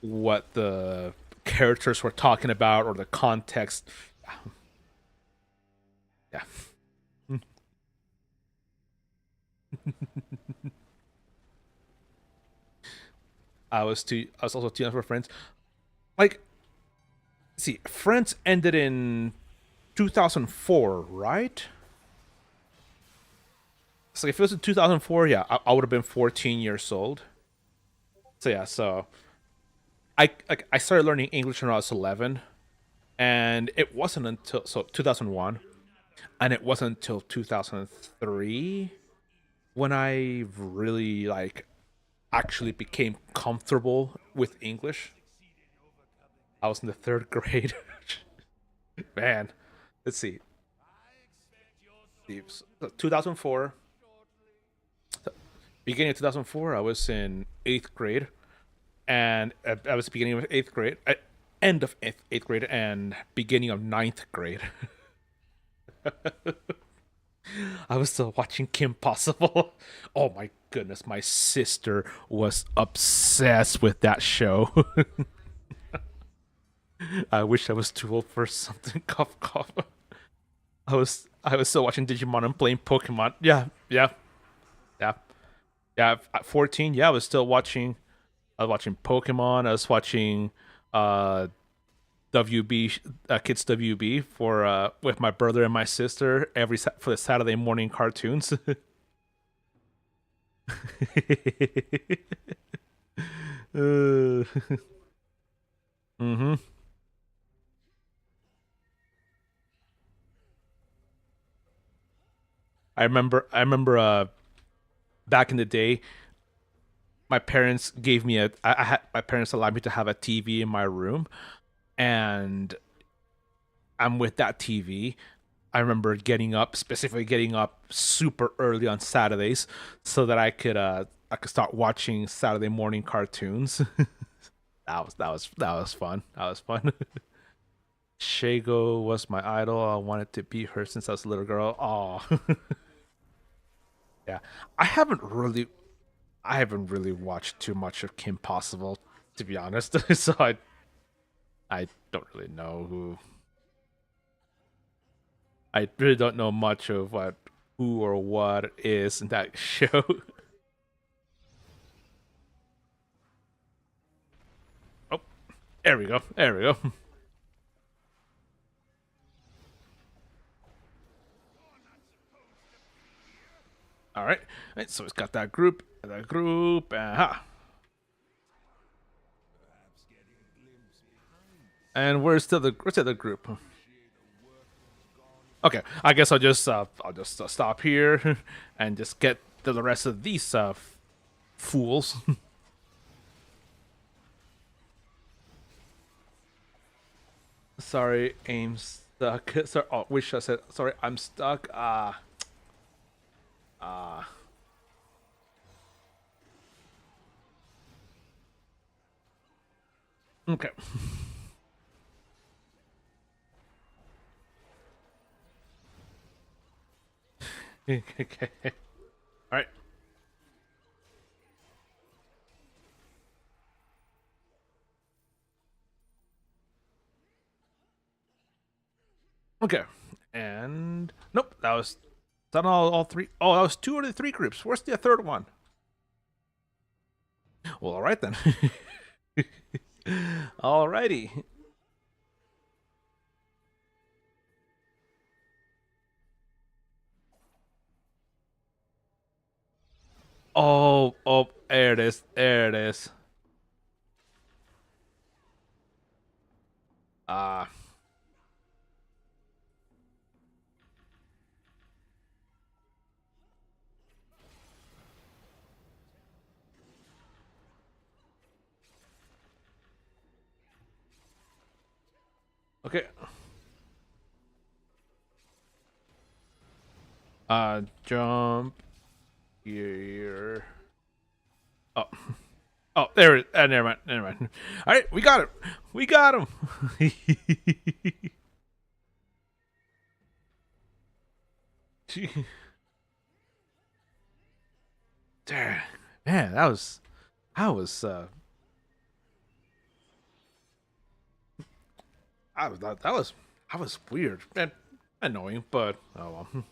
what the characters were talking about or the context. Yeah. I was also too young for Friends. Like, see, Friends ended in 2004, right? So if it was in 2004, yeah, I would have been 14 years old. So yeah, so I started learning English when I was 11, and it wasn't until 2001, and it wasn't until 2003 when I really like actually became comfortable with English. I was in the third grade. Man, let's see. 2004, beginning of 2004, I was in eighth grade, and I was beginning of eighth grade, end of eighth grade, and beginning of ninth grade. I was still watching Kim Possible. Oh my goodness, my sister was obsessed with that show. I wish I was too old for something. Cough cough. I was still watching Digimon and playing Pokemon. Yeah, yeah, yeah, yeah. At 14, yeah, I was watching Pokemon. I was watching uh WB Kids WB for with my brother and my sister for the Saturday morning cartoons. Mm-hmm. I remember back in the day, my parents gave me a I had my parents allowed me to have a TV in my room, and I'm with that TV. I remember specifically getting up super early on Saturdays so that I could start watching Saturday morning cartoons. That was fun. That was fun. Shago was my idol. I wanted to be her since I was a little girl. Oh, yeah. I haven't really I haven't really watched too much of Kim Possible, to be honest. So I don't really know who. I really don't know much of what who or what is in that show. Oh, there we go. There we go. All right. All right. So it's got that group. That group. And where's the other group? Okay. I guess I'll just stop here and just get to the rest of these fools. Sorry, aim stuck. Sorry. Oh, wish I said sorry. I'm stuck. Ah. Okay. Okay. All right. Okay. And nope, that was done all three. Oh, that was two of the three groups. Where's the third one? Well, all right then. Alrighty. Oh, oh, there it is. There it is. Ah, okay. Jump here. Oh, oh, there it. Never mind. Never mind. All right, we got it. We got him. Damn, man, that was that was weird and annoying, but oh well.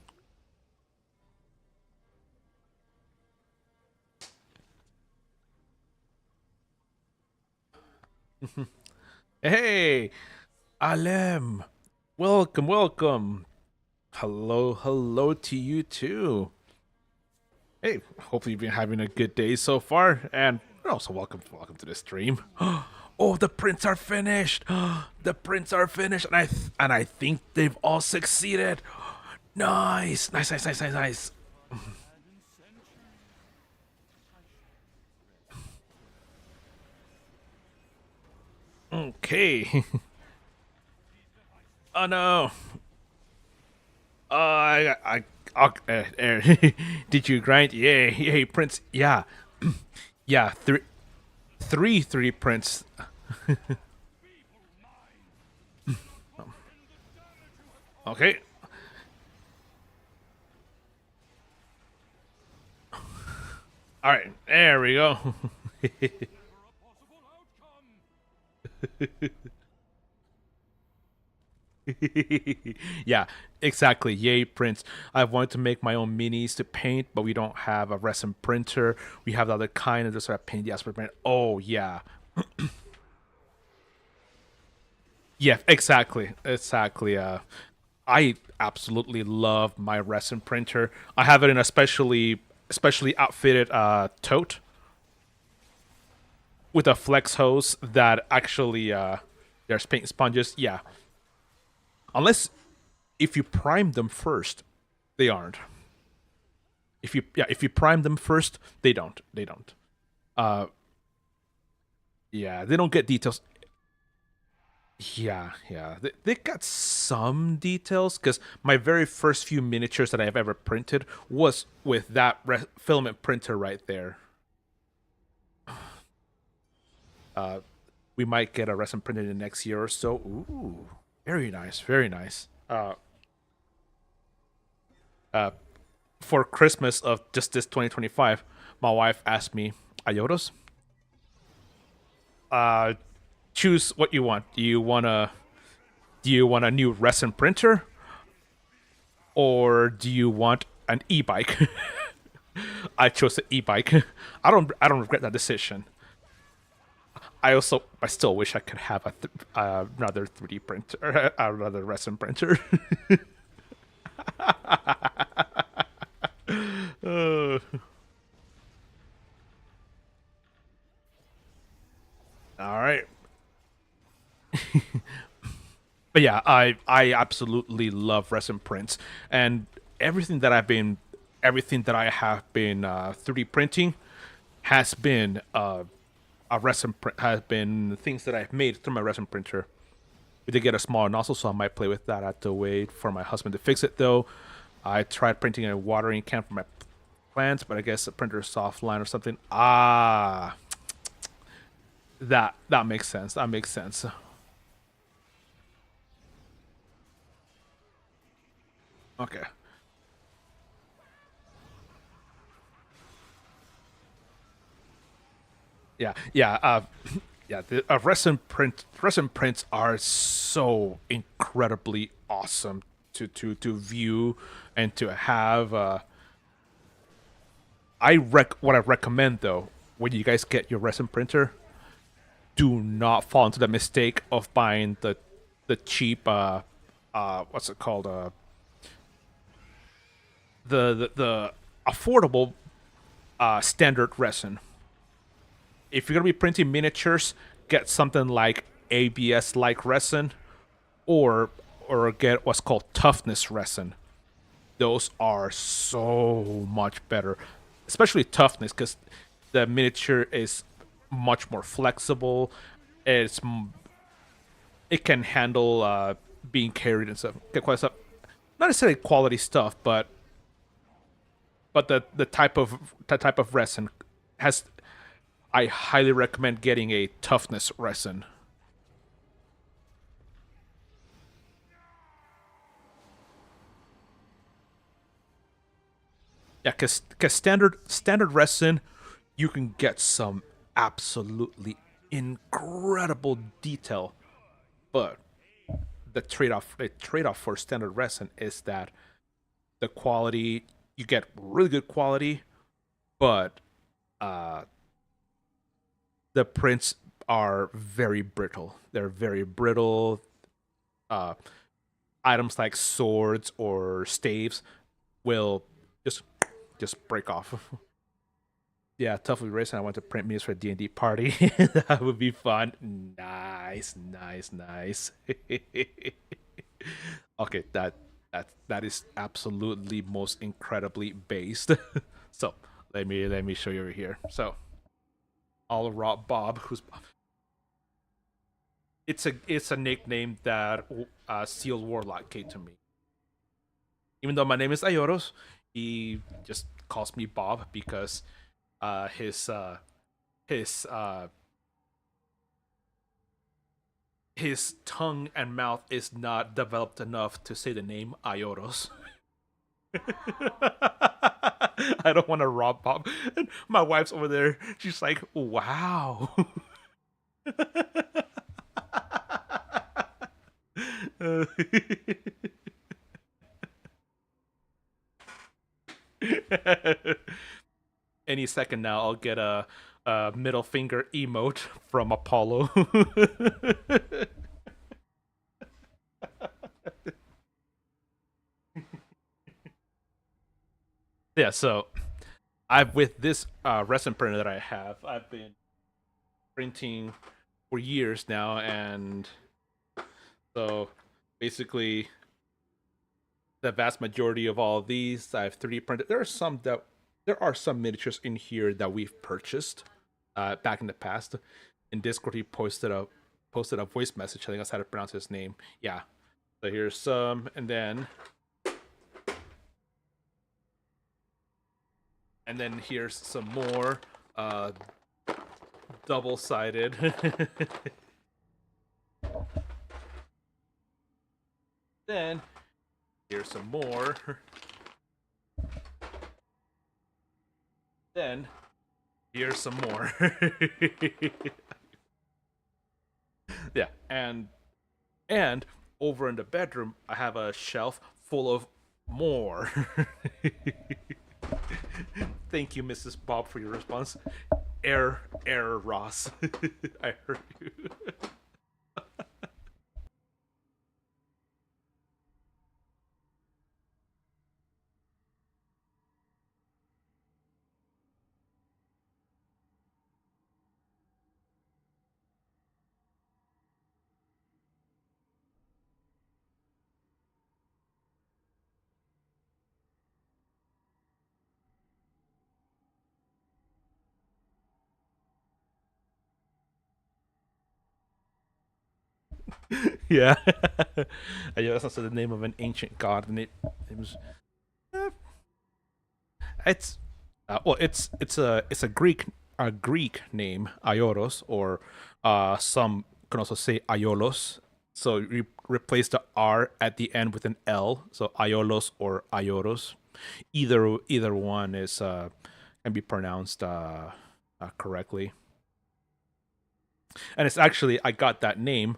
Hey, Alem, welcome, welcome. Hello, hello to you too. Hey, hopefully you've been having a good day so far, and also welcome to the stream. Oh, the prints are finished. The prints are finished, and I think they've all succeeded. Nice, nice, nice, nice, nice, nice. Okay. Oh no. Did you grind? Yeah, hey, Prince. Yeah, yeah. Three prints. Okay. All right. There we go. Yeah, exactly. Yay, prints. I wanted to make my own minis to paint, but we don't have a resin printer. We have the other kind of just sort of paint the aspect print. Oh yeah, yeah, exactly, exactly. I absolutely love my resin printer. I have it in a specially outfitted tote with a flex hose that actually there's paint sponges. Yeah, unless if you prime them first, they aren't. If you prime them first, they don't. Uh, yeah, they don't get details. Yeah, they got some details because my very first few miniatures that I've ever printed was with that filament printer right there. Uh, we might get a resin printed in the next year or so. Ooh, very nice, very nice. Uh, for Christmas of just this 2025, my wife asked me, "Ayoros, uh, choose what you want. Do you want a new resin printer, or do you want an e-bike?" I chose the e-bike. I don't regret that decision. I still wish I could have another 3D printer, another resin printer. uh, all right. But yeah, I absolutely love resin prints, and everything that I've been everything that I have been 3D printing has been a resin print has been things that I've made through my resin printer. We did get a smaller nozzle, so I might play with that. I have to wait for my husband to fix it though. I tried printing a watering can for my plants, but I guess the printer is offline or something. That makes sense. That makes sense. Okay. Yeah, yeah, yeah. The resin prints are so incredibly awesome to view and to have. What I recommend though, when you guys get your resin printer, do not fall into the mistake of buying the cheap what's it called the affordable standard resin. If you're gonna be printing miniatures, get something like ABS like resin, or get what's called toughness resin. Those are so much better, especially toughness, because the miniature is much more flexible. It's it can handle being carried and stuff. Get quite stuff. Not necessarily quality stuff, but the type of resin has. I highly recommend getting a toughness resin. Yeah, because standard resin, you can get some absolutely incredible detail, but the trade off for standard resin is that the quality, you get really good quality, but uh, the prints are very brittle. They're very brittle. Uh, Items like swords or staves will just just break off. Yeah, toughly racing. I want to print memes for a D&D party. That would be fun. Nice, nice, nice. Okay, that is absolutely most incredibly based. So let me show you over here. So I'll rob Bob, who's it's a nickname that Sealed Warlock gave to me. Even though my name is Ayoros, he just calls me Bob because uh, his uh, his uh, his tongue and mouth is not developed enough to say the name Ayoros. I don't want to rob Bob. And my wife's over there. She's like, "Wow." Any second now, I'll get a middle finger emote from Apollo. Yeah, so I've with this resin printer that I have, I've been printing for years now, and so basically the vast majority of all of these I've 3D printed. There are some miniatures in here that we've purchased back in the past. In Discord, he posted a voice message telling us how to pronounce his name. Yeah. So here's some, and then here's some more double sided. Then here's some more. Then here's some more. Yeah, and over in the bedroom, I have a shelf full of more. Thank you, Mrs. Bob, for your response. Error, Ross. I heard you. Yeah. Yeah, that's also the name of an ancient god, and it was uh, it's well, it's a Greek name, Ioros, or some can also say Iolos. So you replace the R at the end with an L, so Iolos or Ioros. Either one is can be pronounced correctly. And it's actually, I got that name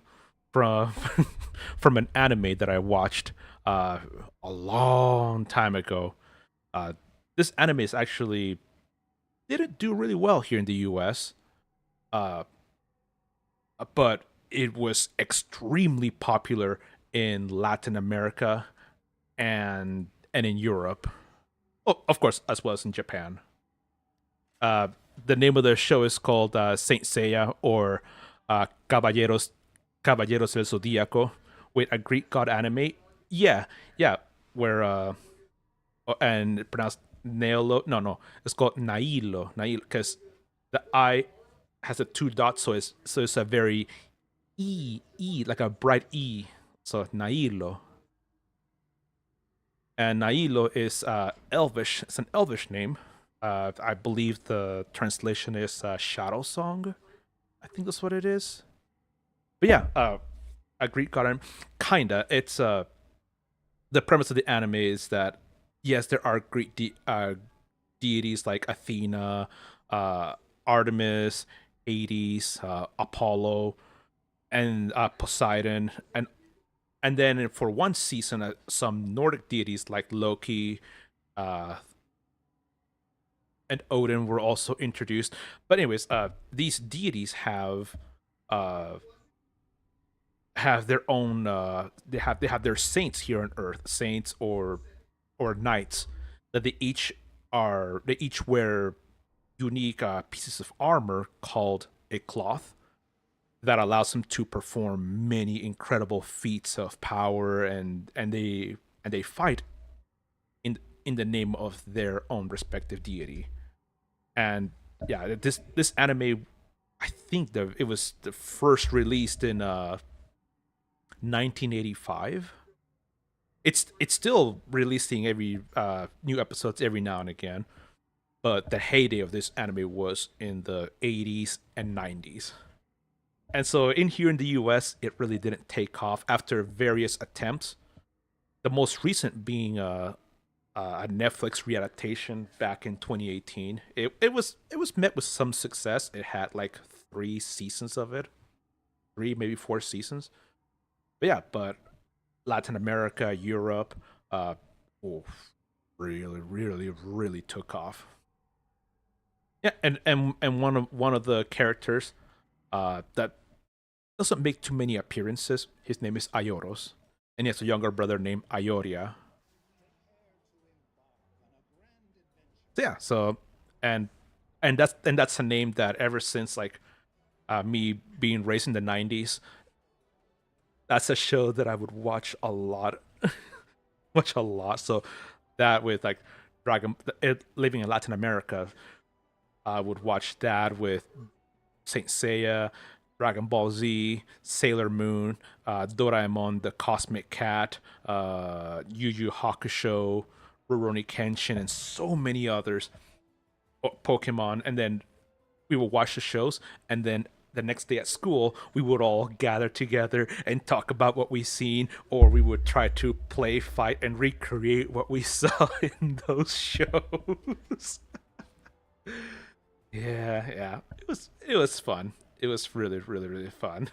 from from an anime that I watched uh, a long time ago. Uh, this anime is actually didn't do really well here in the U.S., uh, but it was extremely popular in Latin America and in Europe. Oh, of course, as well as in Japan. Uh, the name of the show is called Saint Seiya, or Caballeros del Zodíaco, with a Greek god anime. Yeah, yeah, where and pronounced Nailo. No, no, it's called Nailo, because the I has a two dots, so it's a very like a bright E. So Nailo, and Nailo is Elvish. It's an Elvish name. I believe the translation is Shadow Song. I think that's what it is. But yeah, a Greek god anime. Kinda. It's the premise of the anime is that yes, there are Greek deities like Athena, uh, Artemis, Hades, Apollo, and Poseidon, And then for one season, some Nordic deities like Loki uh, and Odin were also introduced. But anyways, these deities uh, have their own. They have their saints here on Earth, saints or knights that they each wear unique pieces of armor called a cloth that allows them to perform many incredible feats of power, and they fight in the name of their own respective deity. And yeah, this anime, I think it was the first released in 1985. It's still releasing every new episodes every now and again, but the heyday of this anime was in the 80s and 90s. And so in here in the US, it really didn't take off after various attempts. The most recent being a Netflix readaptation back in 2018. It was met with some success. It had like 3 seasons of it, 3 maybe 4 seasons. But Latin America, Europe, oh, really, really, really took off. Yeah, and one of the characters that doesn't make too many appearances. His name is Ayoros, and he has a younger brother named Ayoria. So yeah, so and and that's a name that ever since like me being raised in the 90s, that's a show that I would watch a lot, watch a lot. So that with like living in Latin America, I would watch that with Saint Seiya, Dragon Ball Z, Sailor Moon, Doraemon, the Cosmic Cat, Yu Yu Hakusho, Rurouni Kenshin, and so many others. Pokemon, and then we would watch the shows, and then the next day at school we would all gather together and talk about what we seen, or we would try to play, fight, and recreate what we saw in those shows. Yeah, it was fun. It was really, really, really fun.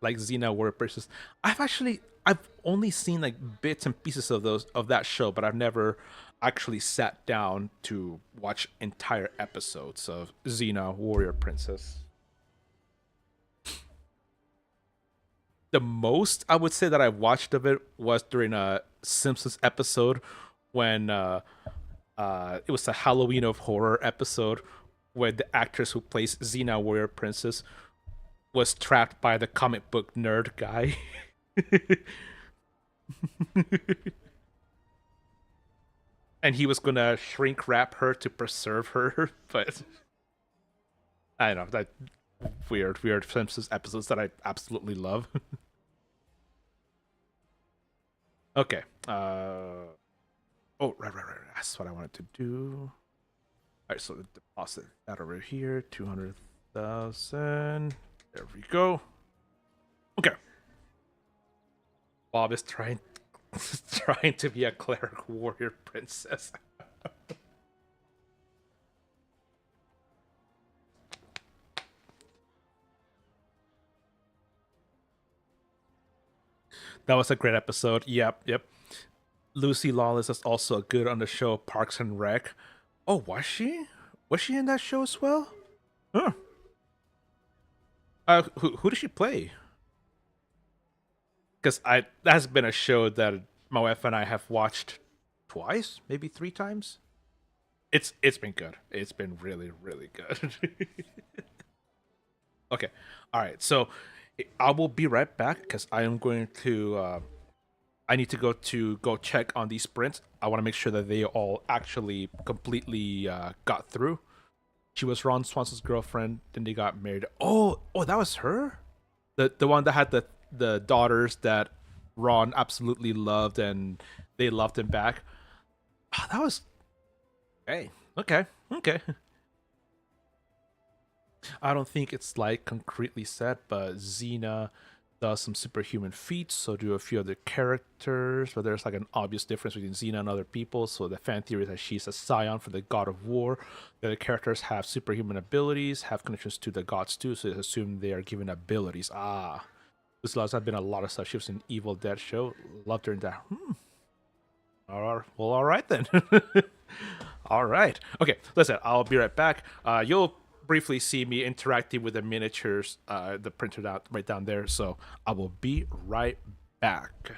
Like Xena Warrior Princess. I've only seen like bits and pieces of that show, but I've never actually sat down to watch entire episodes of Xena Warrior Princess. The most I would say that I watched of it was during a Simpsons episode when it was a Halloween of Horror episode where the actress who plays Xena Warrior Princess was trapped by the comic book nerd guy. And he was gonna shrink wrap her to preserve her, but I don't know, that weird Simpsons episodes that I absolutely love. Okay. Oh, right. That's what I wanted to do. All right, so deposit that over here, 200,000. There we go. Okay. Bob is trying trying to be a cleric warrior princess. That was a great episode. Yep. Lucy Lawless is also good on the show Parks and Rec. Oh, was she? Was she in that show as well? Huh. Who did she play? Because I that has been a show that my wife and I have watched twice, maybe 3 times. It's been good. It's been really, really good. Okay. All right. So I will be right back because I am going to I need to go check on these sprints. I want to make sure that they all actually completely got through. She was Ron Swanson's girlfriend. Then they got married. Oh, that was her. The one that had the daughters that Ron absolutely loved, and they loved him back. Oh, that was hey. Okay. I don't think it's like concretely said, but Xena does some superhuman feats, so do a few other characters, but there's like an obvious difference between Xena and other people. So the fan theory is that she's a scion for the god of war. The other characters have superhuman abilities, have connections to the gods too, so it's assumed they are given abilities. This has been a lot of stuff. She was an Evil Dead show. Loved her in that. All right then. All right. Okay, listen, I'll be right back. You'll briefly see me interacting with the miniatures, the printed out right down there. So I will be right back.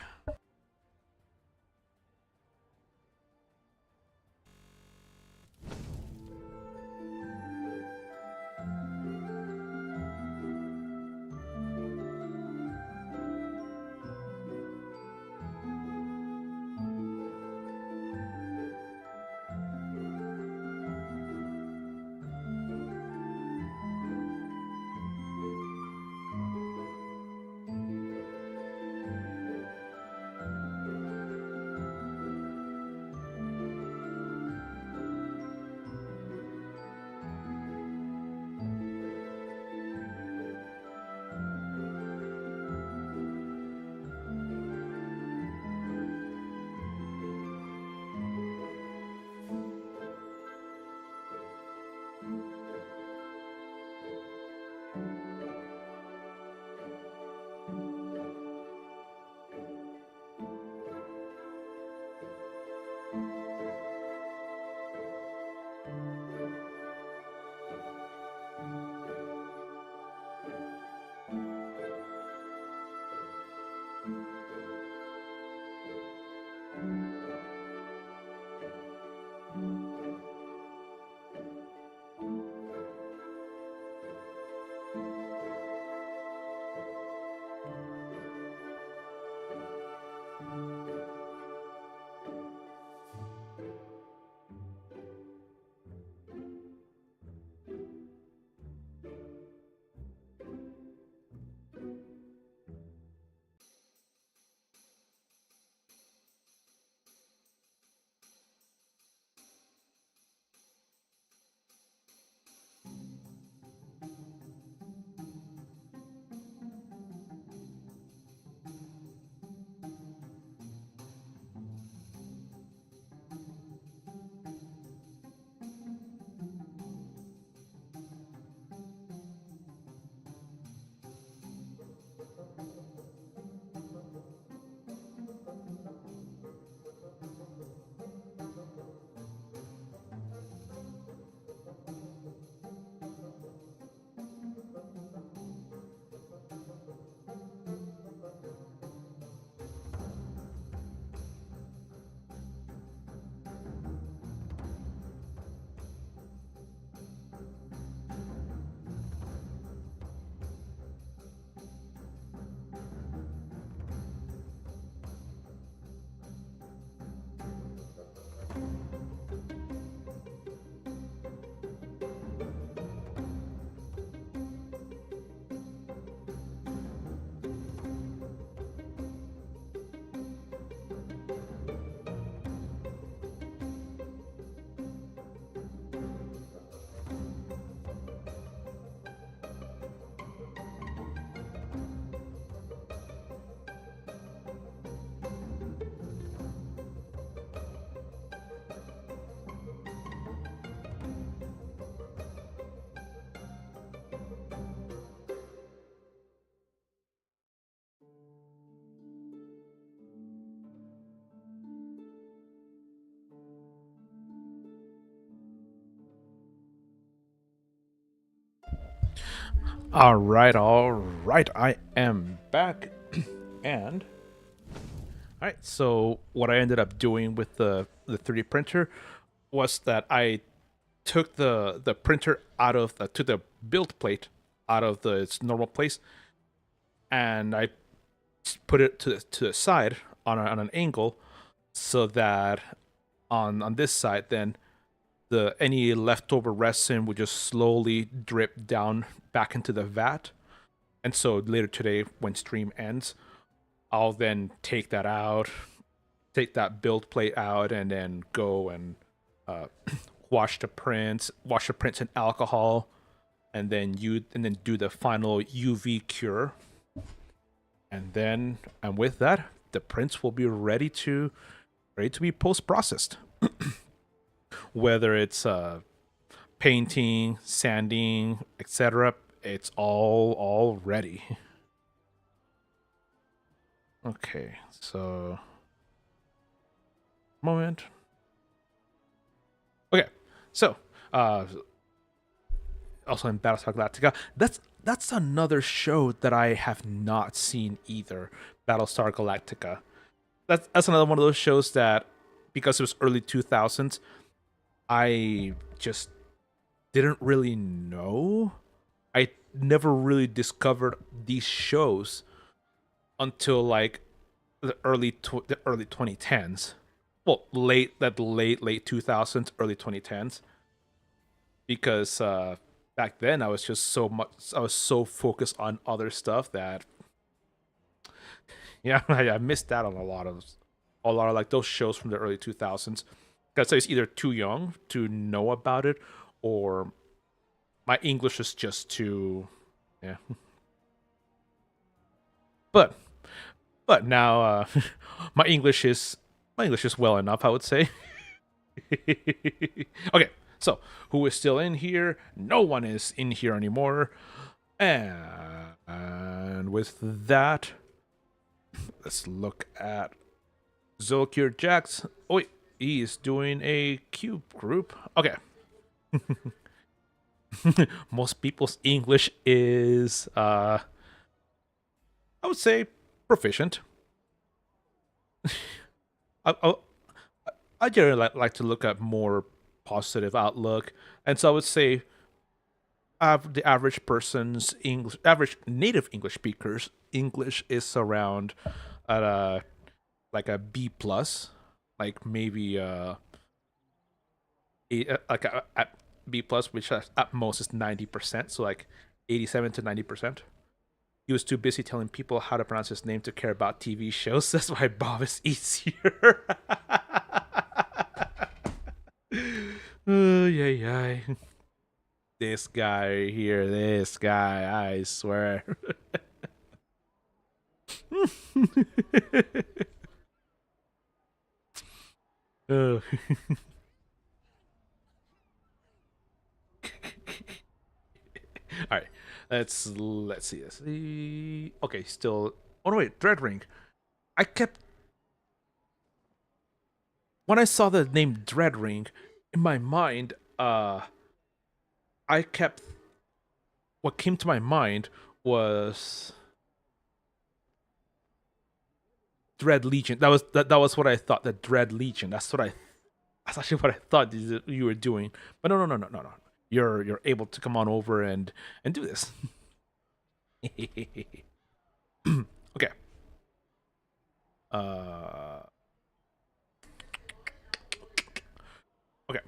All right, all right. I am back, and all right. So what I ended up doing with the 3D printer was that I took the printer out of took the build plate out of its normal place, and I put it to the side on an angle, so that on this side then the any leftover resin would just slowly drip down back into the vat. And so later today, when stream ends, I'll then take that out, take that build plate out, and then go and uh, wash the prints in alcohol, and then do the final UV cure. And with that, the prints will be ready to be post processed. Whether it's painting, sanding, etc., it's all ready. Okay, so moment. Okay, so also in Battlestar Galactica, that's another show that I have not seen either. Battlestar Galactica. That's another one of those shows that, because it was early 2000s, I just didn't really know. I never really discovered these shows until like the early 2010s. Well, late 2000s, early 2010s, because back then I was so focused on other stuff that yeah, I missed out on a lot of like those shows from the early 2000s. Because I was either too young to know about it, or my English is just too, yeah. But now my English is well enough, I would say. Okay, so who is still in here? No one is in here anymore. And with that, let's look at Zolkir Jax. Oh wait, he is doing a cube group. Okay. Most people's English is I would say proficient. I, I, I generally like to look at more positive outlook, and so I would say the average person's English, average native English speakers English is around at a like a B plus, like maybe at B plus, which at most is 90%, so like 87 to 90%. He was too busy telling people how to pronounce his name to care about TV shows. That's why Bob is easier. Oh, yeah. This guy here, this guy, I swear. Oh. All right, let's see. Okay, still. Oh no, wait, Dread Ring. I kept when I saw the name Dread Ring in my mind. I kept what came to my mind was Dread Legion. That was what I thought. The Dread Legion. That's actually what I thought you were doing. But no. You're able to come on over and do this. Okay. Uh. Okay.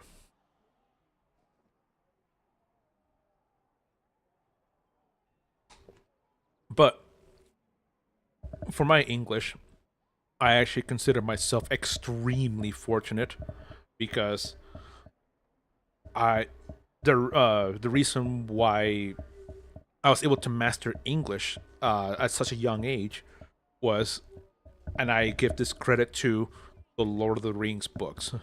But for my English, I actually consider myself extremely fortunate because I the reason why I was able to master English at such a young age was, and I give this credit to the Lord of the Rings books.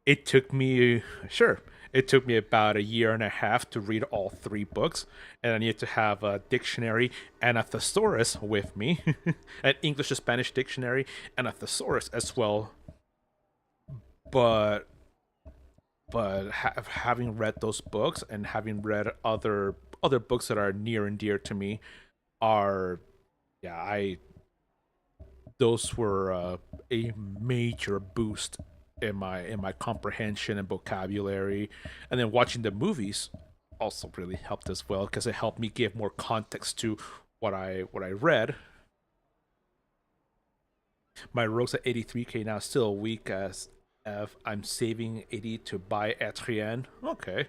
It took me, sure, it took me about a year and a half to read all three books, and I needed to have a dictionary and a thesaurus with me, an English to Spanish dictionary and a thesaurus as well. But having read those books and having read other books that are near and dear to me are, yeah, I those were a major boost in my comprehension and vocabulary. And then watching the movies also really helped as well because it helped me give more context to what I read. My rogue's at 83k now, still weak as if I'm saving 80 to buy Etrian. Okay.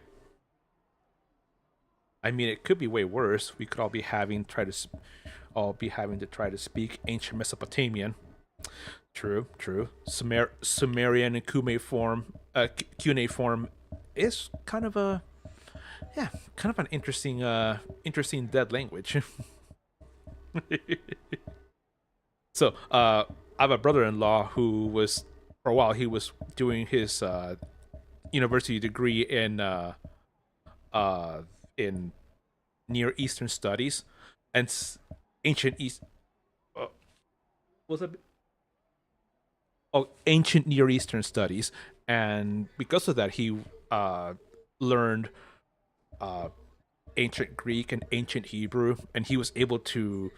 I mean, it could be way worse. We could all be having to try to speak ancient Mesopotamian. True. Sumerian and cuneiform is kind of an interesting dead language. So, I have a brother-in-law who was, for a while, he was doing his university degree uh, in Near Eastern Studies and ancient East. Uh, was it? Oh, ancient Near Eastern Studies, and because of that, he uh, learned uh, ancient Greek and ancient Hebrew, and he was able to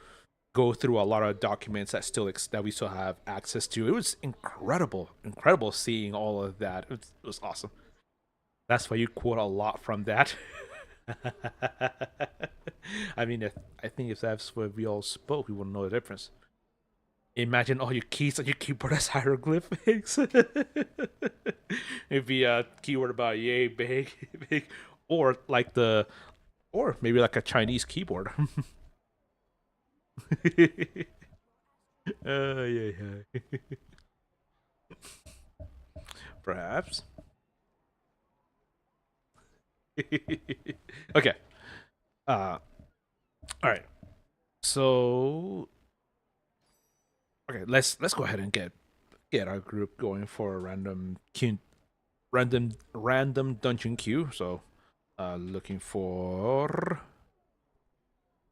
go through a lot of documents that that we still have access to. It was incredible seeing all of that. It was awesome. That's why you quote a lot from that. I mean, I think if that's what we all spoke, we wouldn't know the difference. Imagine all your keys on your keyboard as hieroglyphics. It'd be a keyword about yay, big, big, or like or maybe like a Chinese keyboard. Yeah, yeah. Perhaps. Okay. All right. So, okay, let's go ahead and get our group going for a random dungeon queue. So, looking for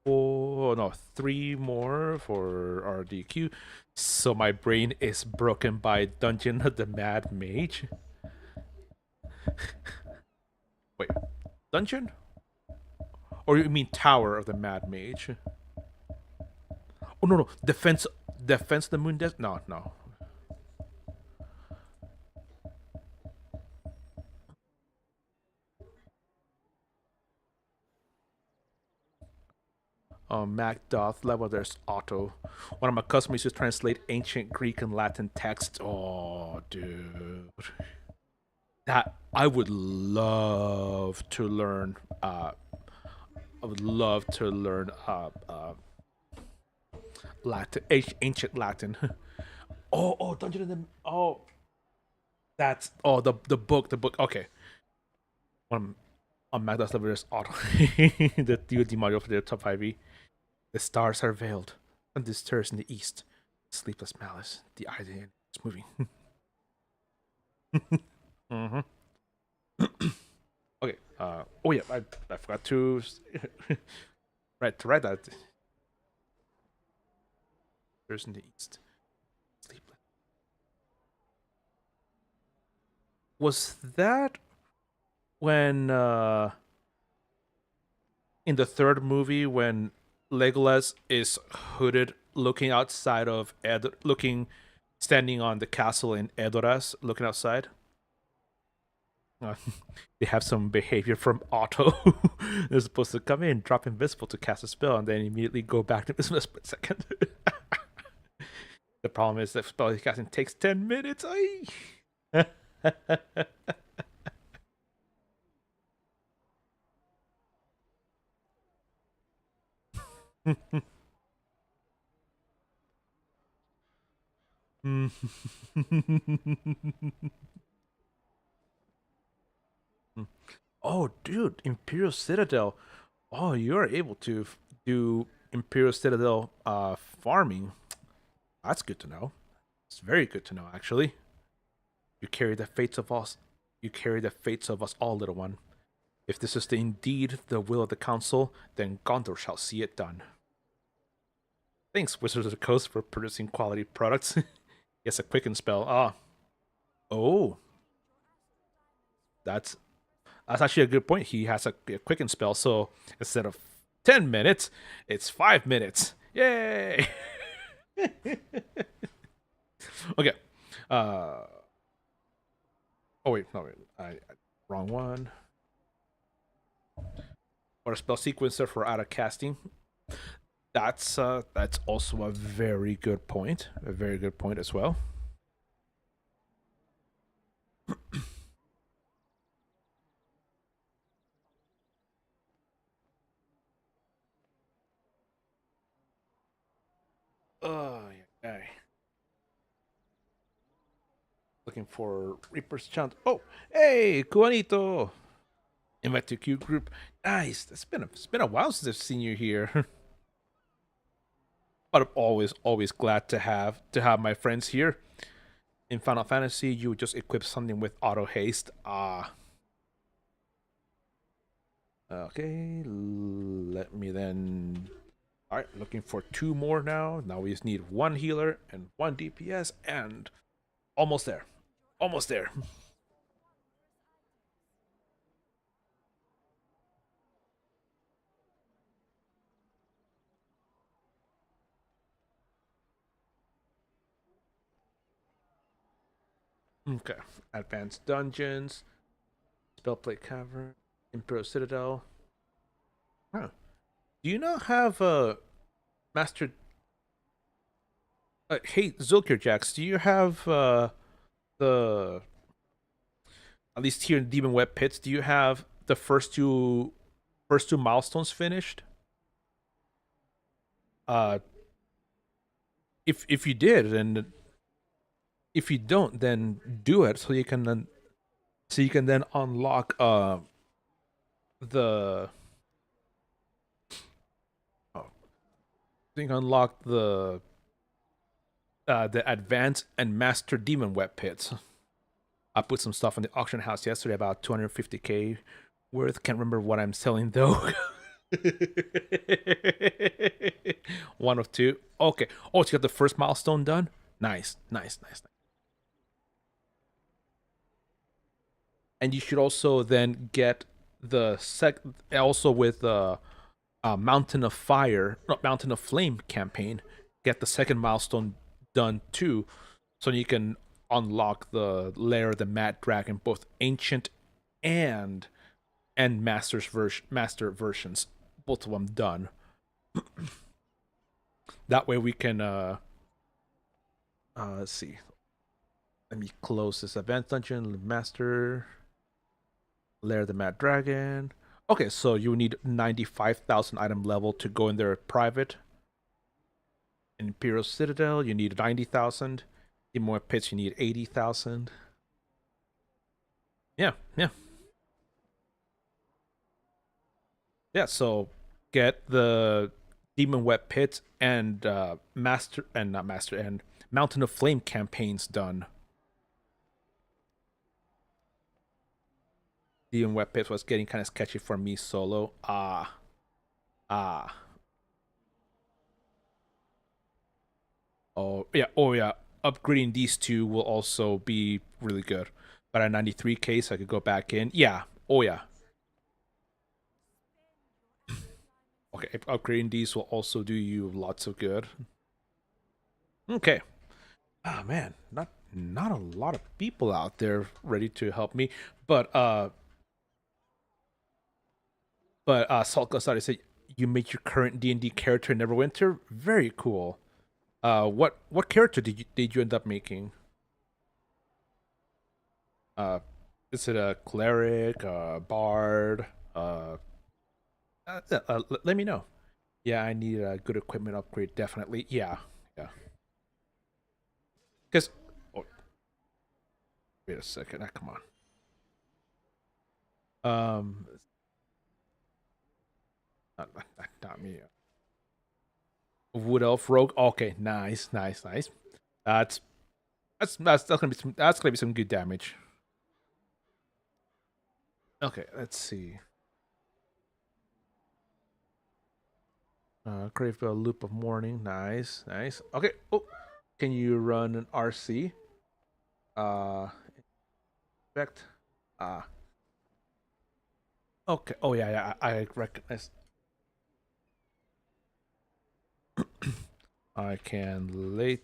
no, three more for our DQ. So my brain is broken by Dungeon of the Mad Mage. Wait, dungeon? Or you mean Tower of the Mad Mage? Oh no, defense of the Moon Death. No, no. Mac Doth level. There's Otto. One of my customers used to translate ancient Greek and Latin text. Oh, dude, that I would love to learn. I would love to learn Latin, ancient Latin. Oh, Dungeon of the. Oh, that's the book. Okay, on Magda's level, there's Auto, the DoD module for the top 5e. The stars are veiled, and this stirs in the east. Sleepless malice, the idea is moving. Mm-hmm. Okay. Oh yeah, I forgot to write that. Stirs in the east. Sleepless. Was that when in the third movie when Legolas is hooded, looking outside of standing on the castle in Edoras, looking outside? Uh, they have some behavior from Otto. They're supposed to come in, drop invisible to cast a spell, and then immediately go back to invisible for a second. The problem is that spell casting takes 10 minutes. Oh, dude, Imperial Citadel. Oh, you're able to do Imperial Citadel farming. That's good to know. It's very good to know, actually. You carry the fates of us. You carry the fates of us all, little one. If this is indeed the will of the council, then Gondor shall see it done. Thanks, Wizards of the Coast, for producing quality products. Yes, a quicken spell. Oh, that's actually a good point. He has a quicken spell, so instead of 10 minutes, it's 5 minutes. Yay! Okay. Uh. Oh wait, no wait. Wrong one. Or a spell sequencer for out of casting. That's also a very good point. A very good point as well. Oh yeah. Looking for Reaper's Chant. Oh, hey, Juanito. Invite to Q group. Nice. It's been a while since I've seen you here. but I'm always glad to have my friends here. In Final Fantasy, you would just equip something with auto haste. Okay, let me then. All right, looking for two more now. Now we just need one healer and one DPS, and almost there. Almost there. Okay, advanced dungeons, spellplate cavern, Imperial Citadel. Huh. Do you not have a master? Hey, Zulkir Jax, do you have the at least here in Demon Web Pits? Do you have the first two milestones finished? Uh, if you did, and if you don't, then do it so you can then unlock the oh, you can unlock the advanced and master demon web pits. I put some stuff in the auction house yesterday, about 250k worth. Can't remember what I'm selling though. One of two. Okay. Oh, you got the first milestone done. Nice, nice, nice, nice. And you should also then get the also with the Mountain of Fire, not Mountain of Flame campaign. Get the second milestone done too, so you can unlock the Lair of the Mad Dragon, both ancient and master versions, both of them done. That way we can let's see. Let me close this advanced dungeon. Master Lair of the Mad Dragon. Okay, so you need 95,000 item level to go in there private. Imperial Citadel, you need 90,000. In more pits, you need 80,000. Yeah, yeah. Yeah, so get the Demon Web Pit and Master and not Master and Mountain of Flame campaigns done. Demon Web Pit was getting kind of sketchy for me solo. Ah. Oh yeah. Upgrading these two will also be really good. But at 93k, so I could go back in. Yeah. Oh yeah. Okay, upgrading these will also do you lots of good. Okay. Ah man, not a lot of people out there ready to help me. But Salt Ghost said you made your current D&D character in Neverwinter. Very cool. What character did you end up making? Uh, is it a cleric, a bard? Let me know. Yeah, I need a good equipment upgrade. Definitely. Yeah, yeah. Because oh, wait a second. Come on. Um, not me. Wood elf rogue. Okay, nice, nice, nice. That's that's gonna be some good damage. Okay, let's see. Crave a loop of mourning. Nice, nice. Okay. Oh, can you run an RC? Effect. Ah. Okay. Oh yeah, yeah. I recognize. I can later.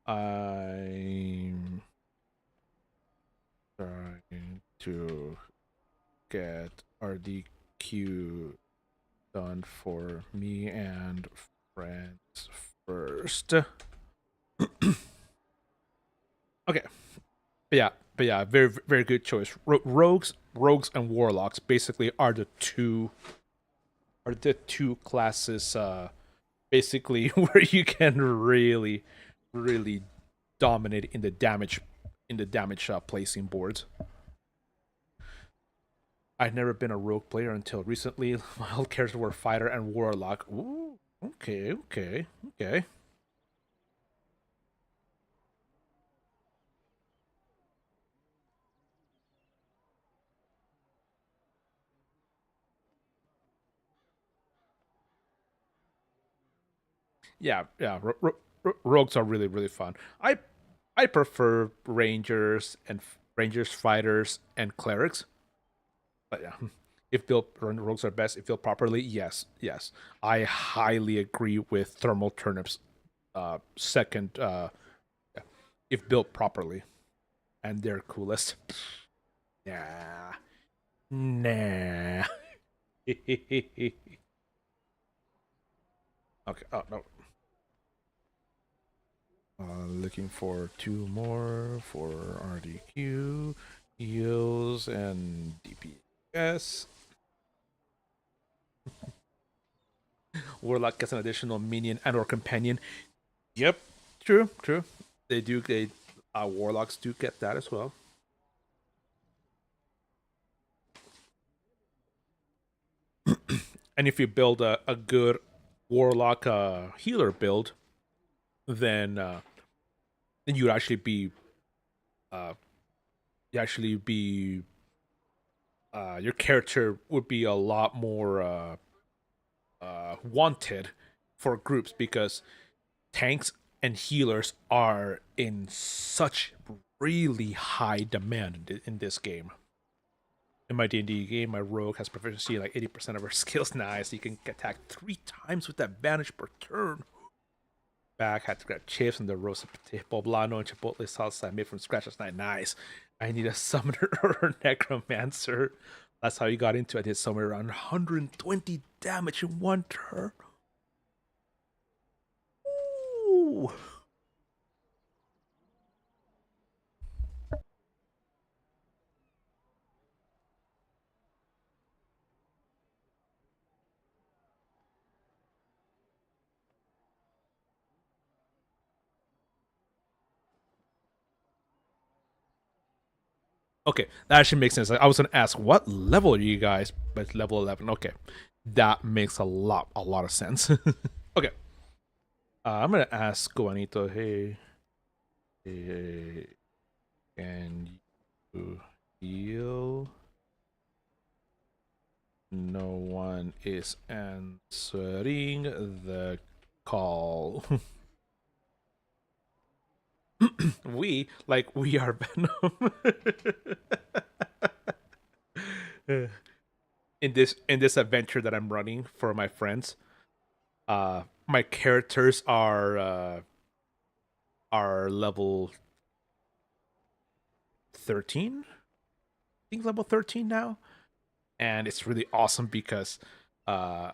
I'm trying to get RDQ done for me and friends first. Okay. But yeah, very very good choice. Rogues and warlocks basically are the two classes basically where you can really dominate in the damage placing boards. I've never been a rogue player until recently. My whole characters were fighter and warlock. Ooh. Okay, okay, okay. Yeah, yeah. Rogues are really, really fun. I prefer rangers, fighters, and clerics. But yeah, if built rogues are best, if built properly, yes, yes. I highly agree with thermal turnips. Second, if built properly, and they're coolest. Nah, nah. Okay. Oh no. Looking for two more for RDQ, heals, and DPS. Warlock gets an additional minion and or companion. Yep, true, true. They do. Warlocks do get that as well. And if you build a good warlock healer build, then then you'd actually be uh you actually be your character would be a lot more wanted for groups because tanks and healers are in such really high demand in this game. In my D&D game, my rogue has proficiency in like 80% of her skills now, so you can attack 3 times with advantage per turn. Back, had to grab chips and the roasted poblano and chipotle salsa I made from scratch last night. Nice. I need a summoner or a necromancer. That's how you got into it. I did somewhere around 120 damage in one turn. Ooh. Okay, that actually makes sense. I was gonna ask what level are you guys, but level 11. Okay, that makes a lot of sense. Okay, I'm gonna ask Juanito. Hey, can you heal? No one is answering the call. We are Venom. In this adventure that I'm running for my friends, my characters are level 13. I think level 13 now, and it's really awesome because uh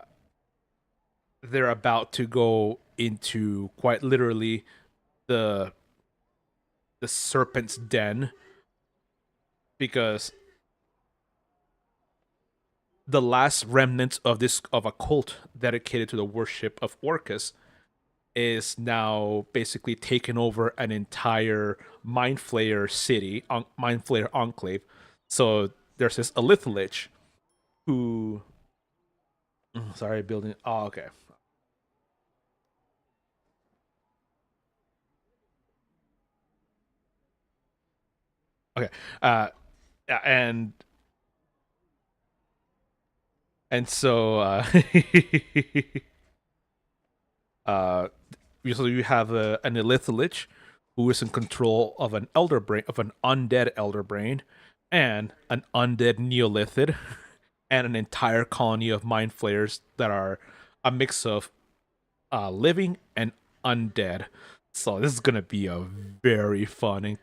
they're about to go into quite literally the the serpent's den because the last remnants of a cult dedicated to the worship of Orcus is now basically taken over an entire Mind Flayer city, Mind Flayer enclave. So there's this Elith Lich who, sorry, building. Oh, okay, okay. Uh, yeah, so uh, so you have an Elith Lich who is in control of an elder brain, of an undead elder brain, and an undead Neolithid, and an entire colony of mind flayers that are a mix of living and undead. So this is gonna be a very fun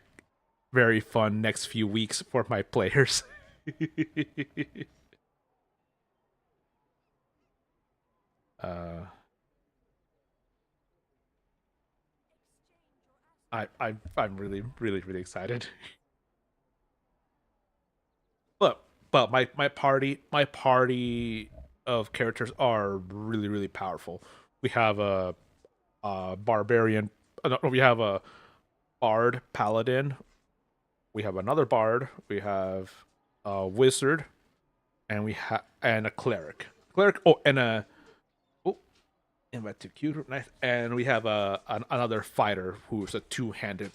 next few weeks for my players. uh, I'm really excited. But my party of characters are really powerful. We have a barbarian. No, we have a bard paladin. We have another bard. We have a wizard, and we have and a cleric. Cleric. Oh, and a oh, Invite to queue. Nice. And we have another fighter who's a two-handed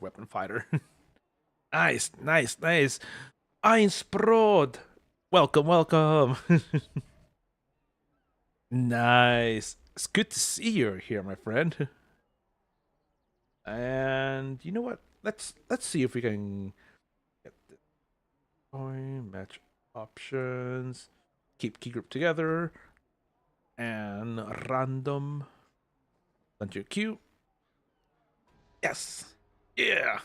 weapon fighter. Nice, nice, nice. Einsprod. Welcome, welcome. Nice. It's good to see you here, my friend. And you know what? Let's see if we can get the coin match options. Keep key group together and random. Lunge queue. Yes. Yeah.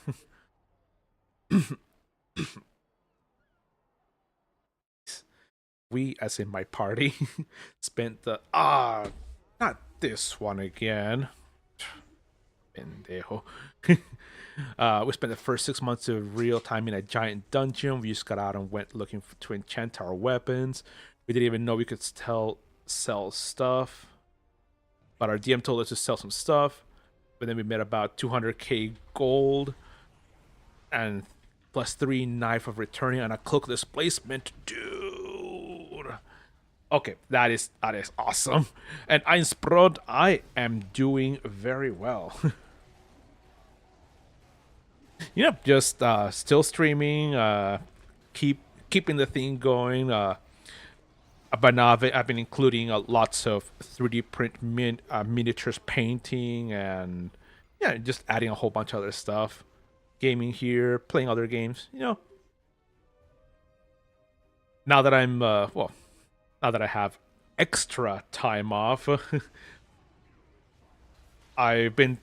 We, as in my party, spent the not this one again. Pendejo. We spent the first 6 months of real time in a giant dungeon. We just got out and went looking to enchant our weapons. We didn't even know we could sell stuff, but our DM told us to sell some stuff. But then we made about 200k gold and plus 3 knife of returning and a cloak displacement, dude. Okay, that is awesome. And Einsprod, I am doing very well. Yep, just still streaming, keeping the thing going. But now I've been including lots of 3D print miniatures painting and yeah, just adding a whole bunch of other stuff. Gaming here, playing other games. Now that I'm now that I have extra time off, I've been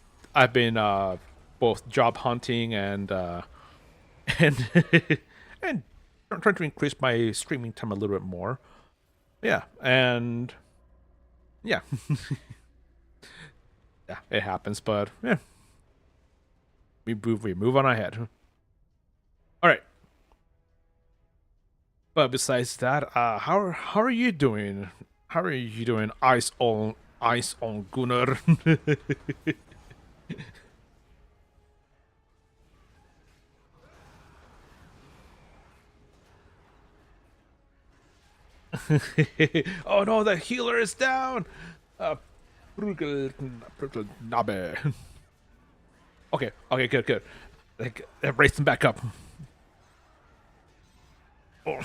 both job hunting and and and trying to increase my streaming time a little bit more. Yeah, and yeah, yeah, it happens, but yeah, we move on ahead. All right. But besides that, how are you doing? How are you doing, Ice on Gunnar? Oh no, the healer is down. Uh, Nabe. Okay, okay, good, good. Like, raise him back up. Oh.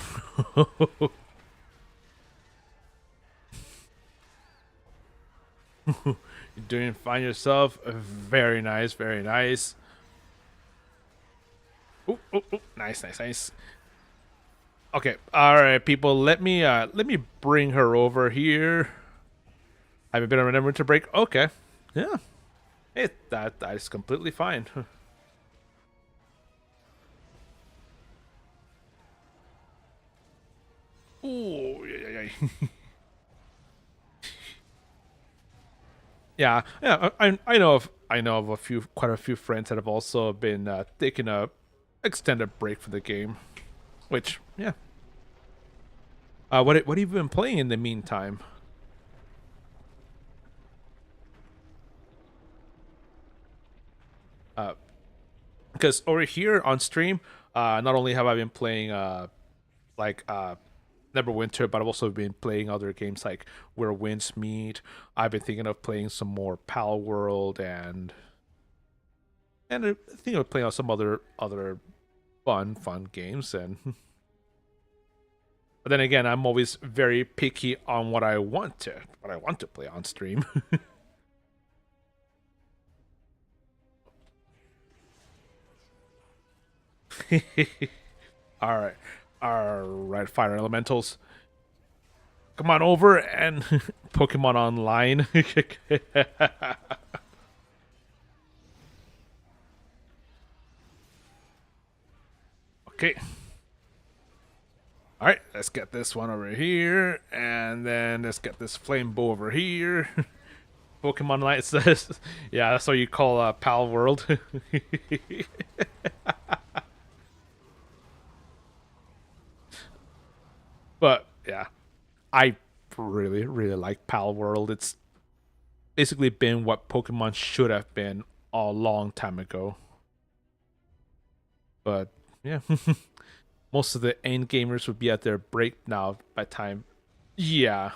You're doing fine yourself. Very nice, very nice. Ooh, ooh, ooh. Nice, nice, nice. Okay, all right, people. Let me bring her over here. Have a bit of an winter break. Okay, yeah. That is completely fine. Ooh, yeah, yeah. Yeah, yeah. I know of quite a few friends that have also been taking a extended break from the game. Which, yeah. What have you been playing in the meantime? Because over here on stream, not only have I been playing like Neverwinter, but I've also been playing other games like Where Winds Meet. I've been thinking of playing some more Pal World and I think of playing some other fun games. And but then again, I'm always very picky on what I want to play on stream. All right, all right, fire elementals, come on over and Pokemon Online. Okay. All right, let's get this one over here, and then let's get this flame bow over here. Pokemon Light says, yeah, that's what you call Pal World. But yeah, I really like Pal World. It's basically been what Pokemon should have been a long time ago. But yeah, most of the end gamers would be at their break now by time. Yeah.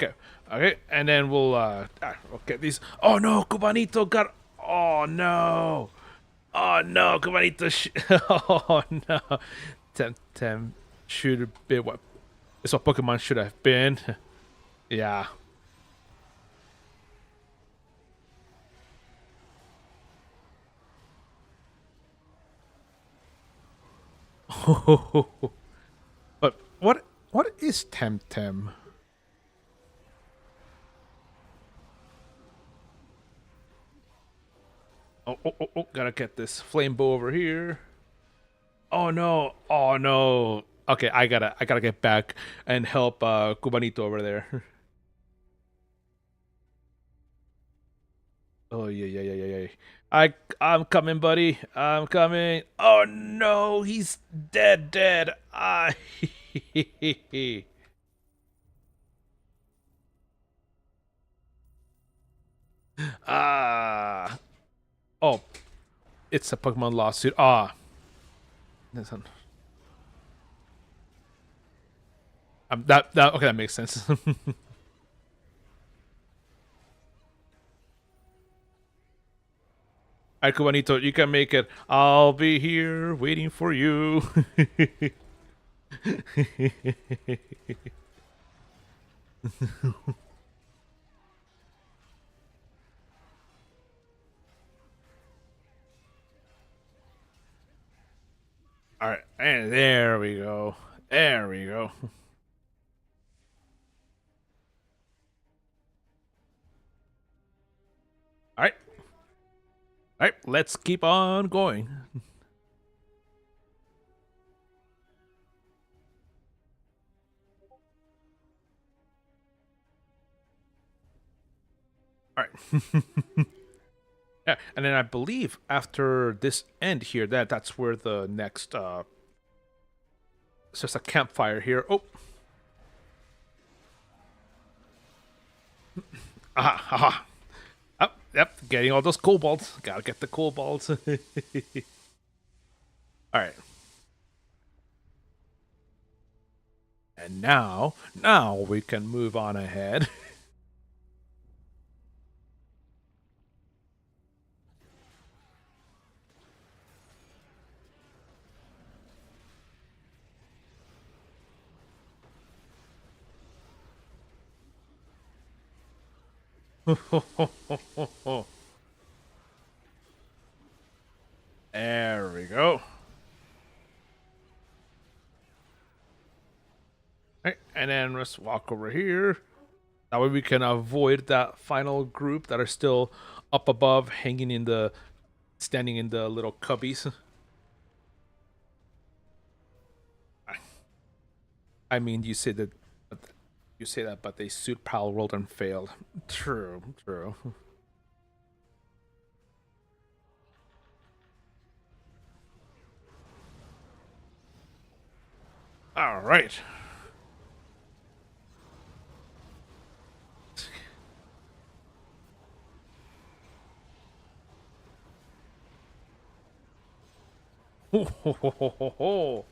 Okay, okay, and then we'll get these. Oh no, Cubanito got. Oh no. Oh no, Cubanito. Oh no. Tem should have been what. It's what Pokemon should have been. Yeah. But what is Temtem? Oh, gotta get this flame bow over here. Oh no. Oh no. Okay, I gotta get back and help Cubanito over there. Oh yeah. I'm coming, buddy. I'm coming. Oh no, he's dead. Ah. Ah. Oh, it's a Pokemon lawsuit. Ah. Listen. That okay, that makes sense. Alright, Cubanito, you can make it. I'll be here waiting for you. Alright, and there we go. There we go. Alright. Alright, let's keep on going. Alright. Yeah, and then I believe after this end here, that's where the next it's just a campfire here. Oh. Aha, aha. Oh, yep, getting all those kobolds. Gotta get the kobolds. Alright. And now we can move on ahead. There we go. Right, and then let's walk over here. That way we can avoid that final group that are still up above, standing in the little cubbies. I mean, you say that, but they suit Pal World and failed. True. All right. Ho, ho, ho, ho, ho, ho.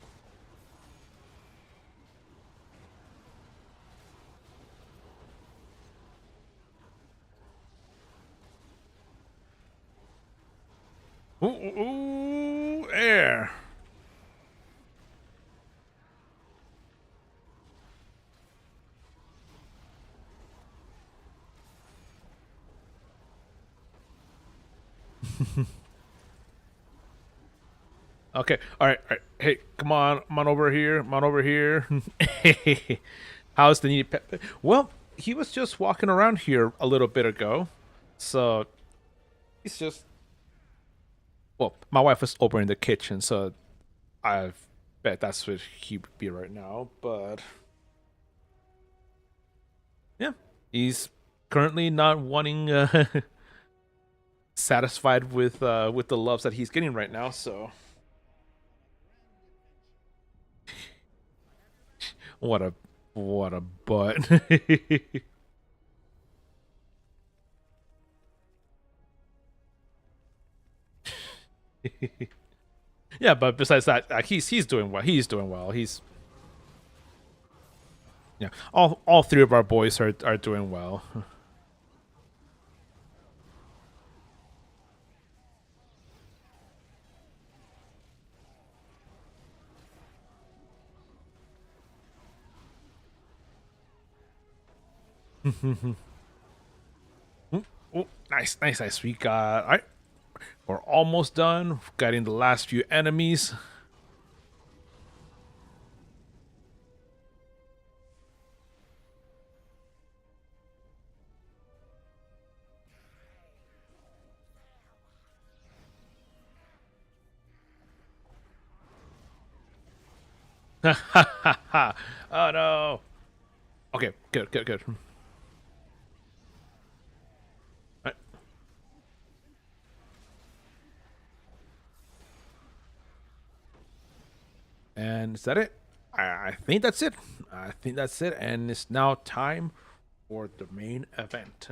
Ooh, air. Okay, all right. Hey, come on over here. Come on over here. How's the new pet? Well, he was just walking around here a little bit ago, so he's just. Well, my wife was over in the kitchen, so I bet that's where he'd be right now. But yeah, he's currently not wanting satisfied with the loves that he's getting right now. So what a butt. Yeah, but besides that, he's doing well. He's doing well. He's Yeah, all three of our boys are doing well. Oh, nice, nice, nice. We got all right. We're almost done. Getting the last few enemies. Oh no. Okay, good, good, good. Right. And is that it? I think that's it. I think that's it. And it's now time for the main event.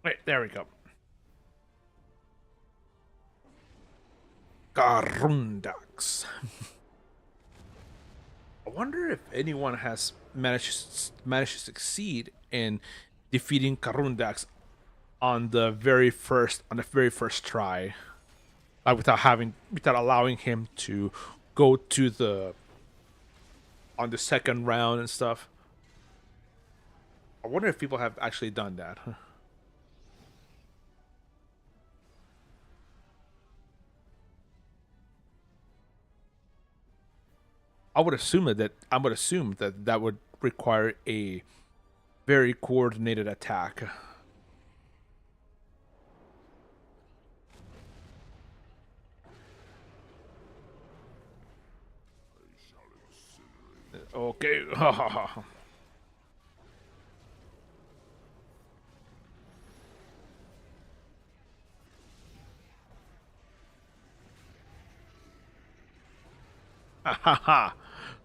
Wait, there we go. Garundax. I wonder if anyone has managed to succeed in defeating Karundax on the very first try, without allowing him to go to the on the second round and stuff. I wonder if people have actually done that. I would assume that that would require a very coordinated attack. Okay.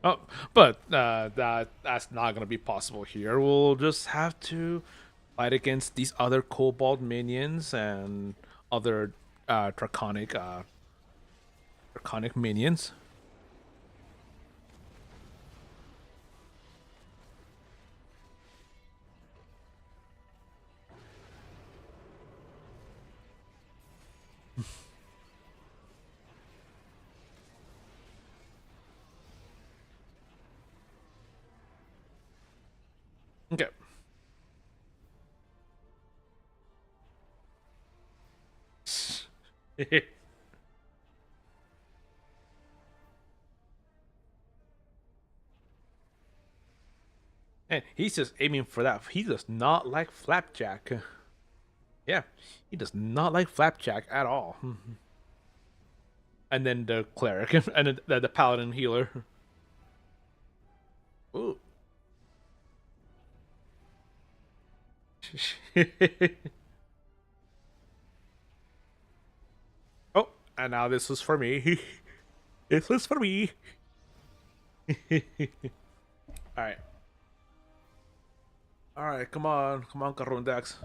Oh, but that's not gonna be possible here. We'll just have to fight against these other Cobalt minions and other draconic minions. Okay. And he's just aiming for that. He does not like Flapjack. Yeah, he does not like Flapjack at all. And then the cleric, and then the paladin healer. Ooh. Oh, and now this was for me. This was for me. All right. All right, come on, Karundax.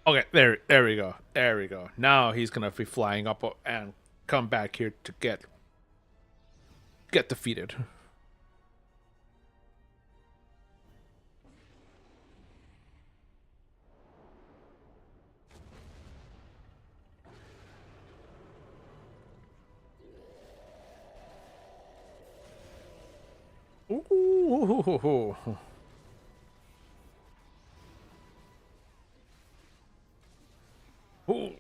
Okay, there we go, there we go. Now he's gonna be flying up and come back here to get defeated. Ooh. Ooh.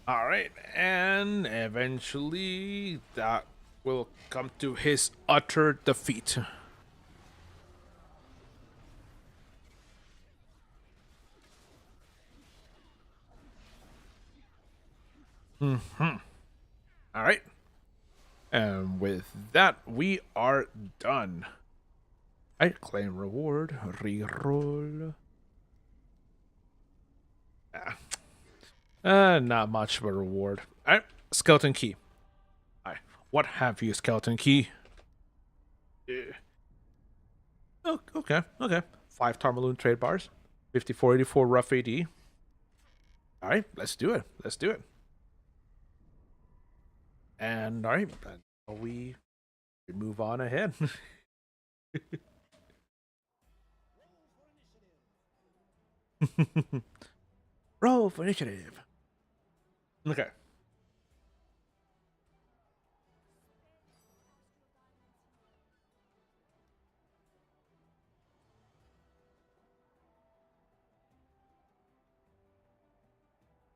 All right, and eventually that will come to his utter defeat. Mm-hmm. All right. And with that, we are done. I claim reward. Reroll. Not much of a reward. All right. Skeleton key. All right. What have you, skeleton key? Yeah. Oh, okay. Okay. 5 Tarmaloon trade bars. 5484 rough AD. All right. Let's do it. Let's do it. And all right. We move on ahead. Roll for initiative. Okay.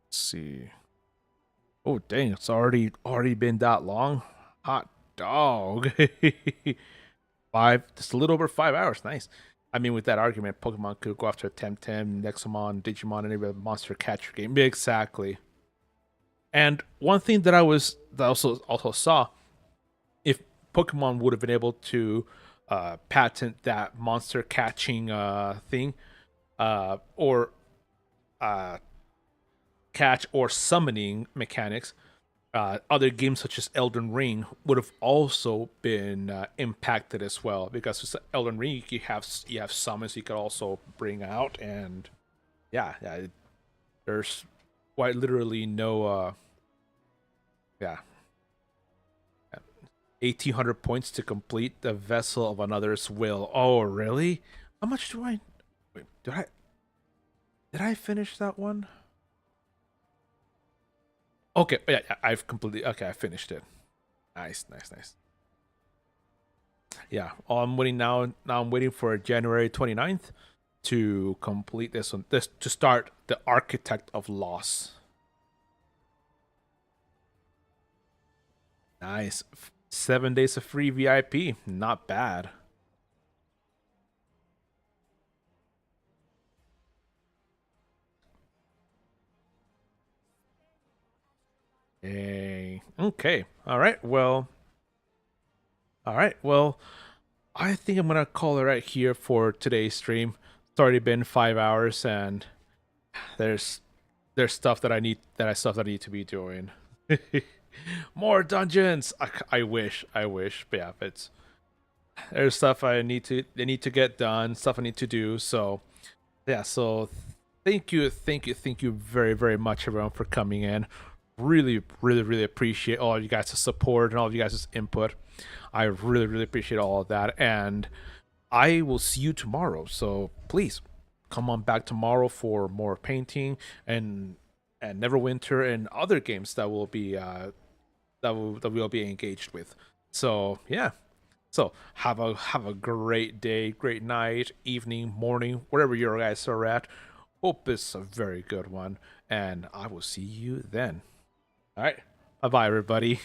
Let's see. Oh dang, it's already been that long. Hot dog. Just a little over 5 hours. Nice. I mean, with that argument, Pokemon could go after Temtem, Nexomon, Digimon, any other monster catcher game. Exactly. And one thing that I also saw, if Pokemon would have been able to patent that monster catching thing, or uh, catch or summoning mechanics, other games such as Elden Ring would have also been impacted as well, because with Elden Ring you have summons you could also bring out, and yeah, there's quite literally no yeah 1800 points to complete the Vessel of Another's Will. Oh really? How much do I wait, did I finish that one? Okay, yeah, I've completely okay, I finished it. Nice, nice, nice. Yeah, all I'm waiting now I'm waiting for January 29th to complete this one. This to start the Architect of Loss. Nice. 7 days of free VIP. Not bad. Yay. Okay. All right. Well. All right. Well, I think I'm gonna call it right here for today's stream. It's already been 5 hours, and there's stuff that I need to be doing. More dungeons. I wish. I wish. But yeah, it's there's stuff I need to get done, stuff I need to do. So yeah, so thank you very, very much everyone for coming in. Really, really, really appreciate all of you guys' support and all of you guys' input. I really, really appreciate all of that. And I will see you tomorrow. So please come on back tomorrow for more painting and Neverwinter and other games that will be that we'll be engaged with. So yeah. So have a great day, great night, evening, morning, wherever you guys are at. Hope it's a very good one, and I will see you then. All right, bye bye, everybody.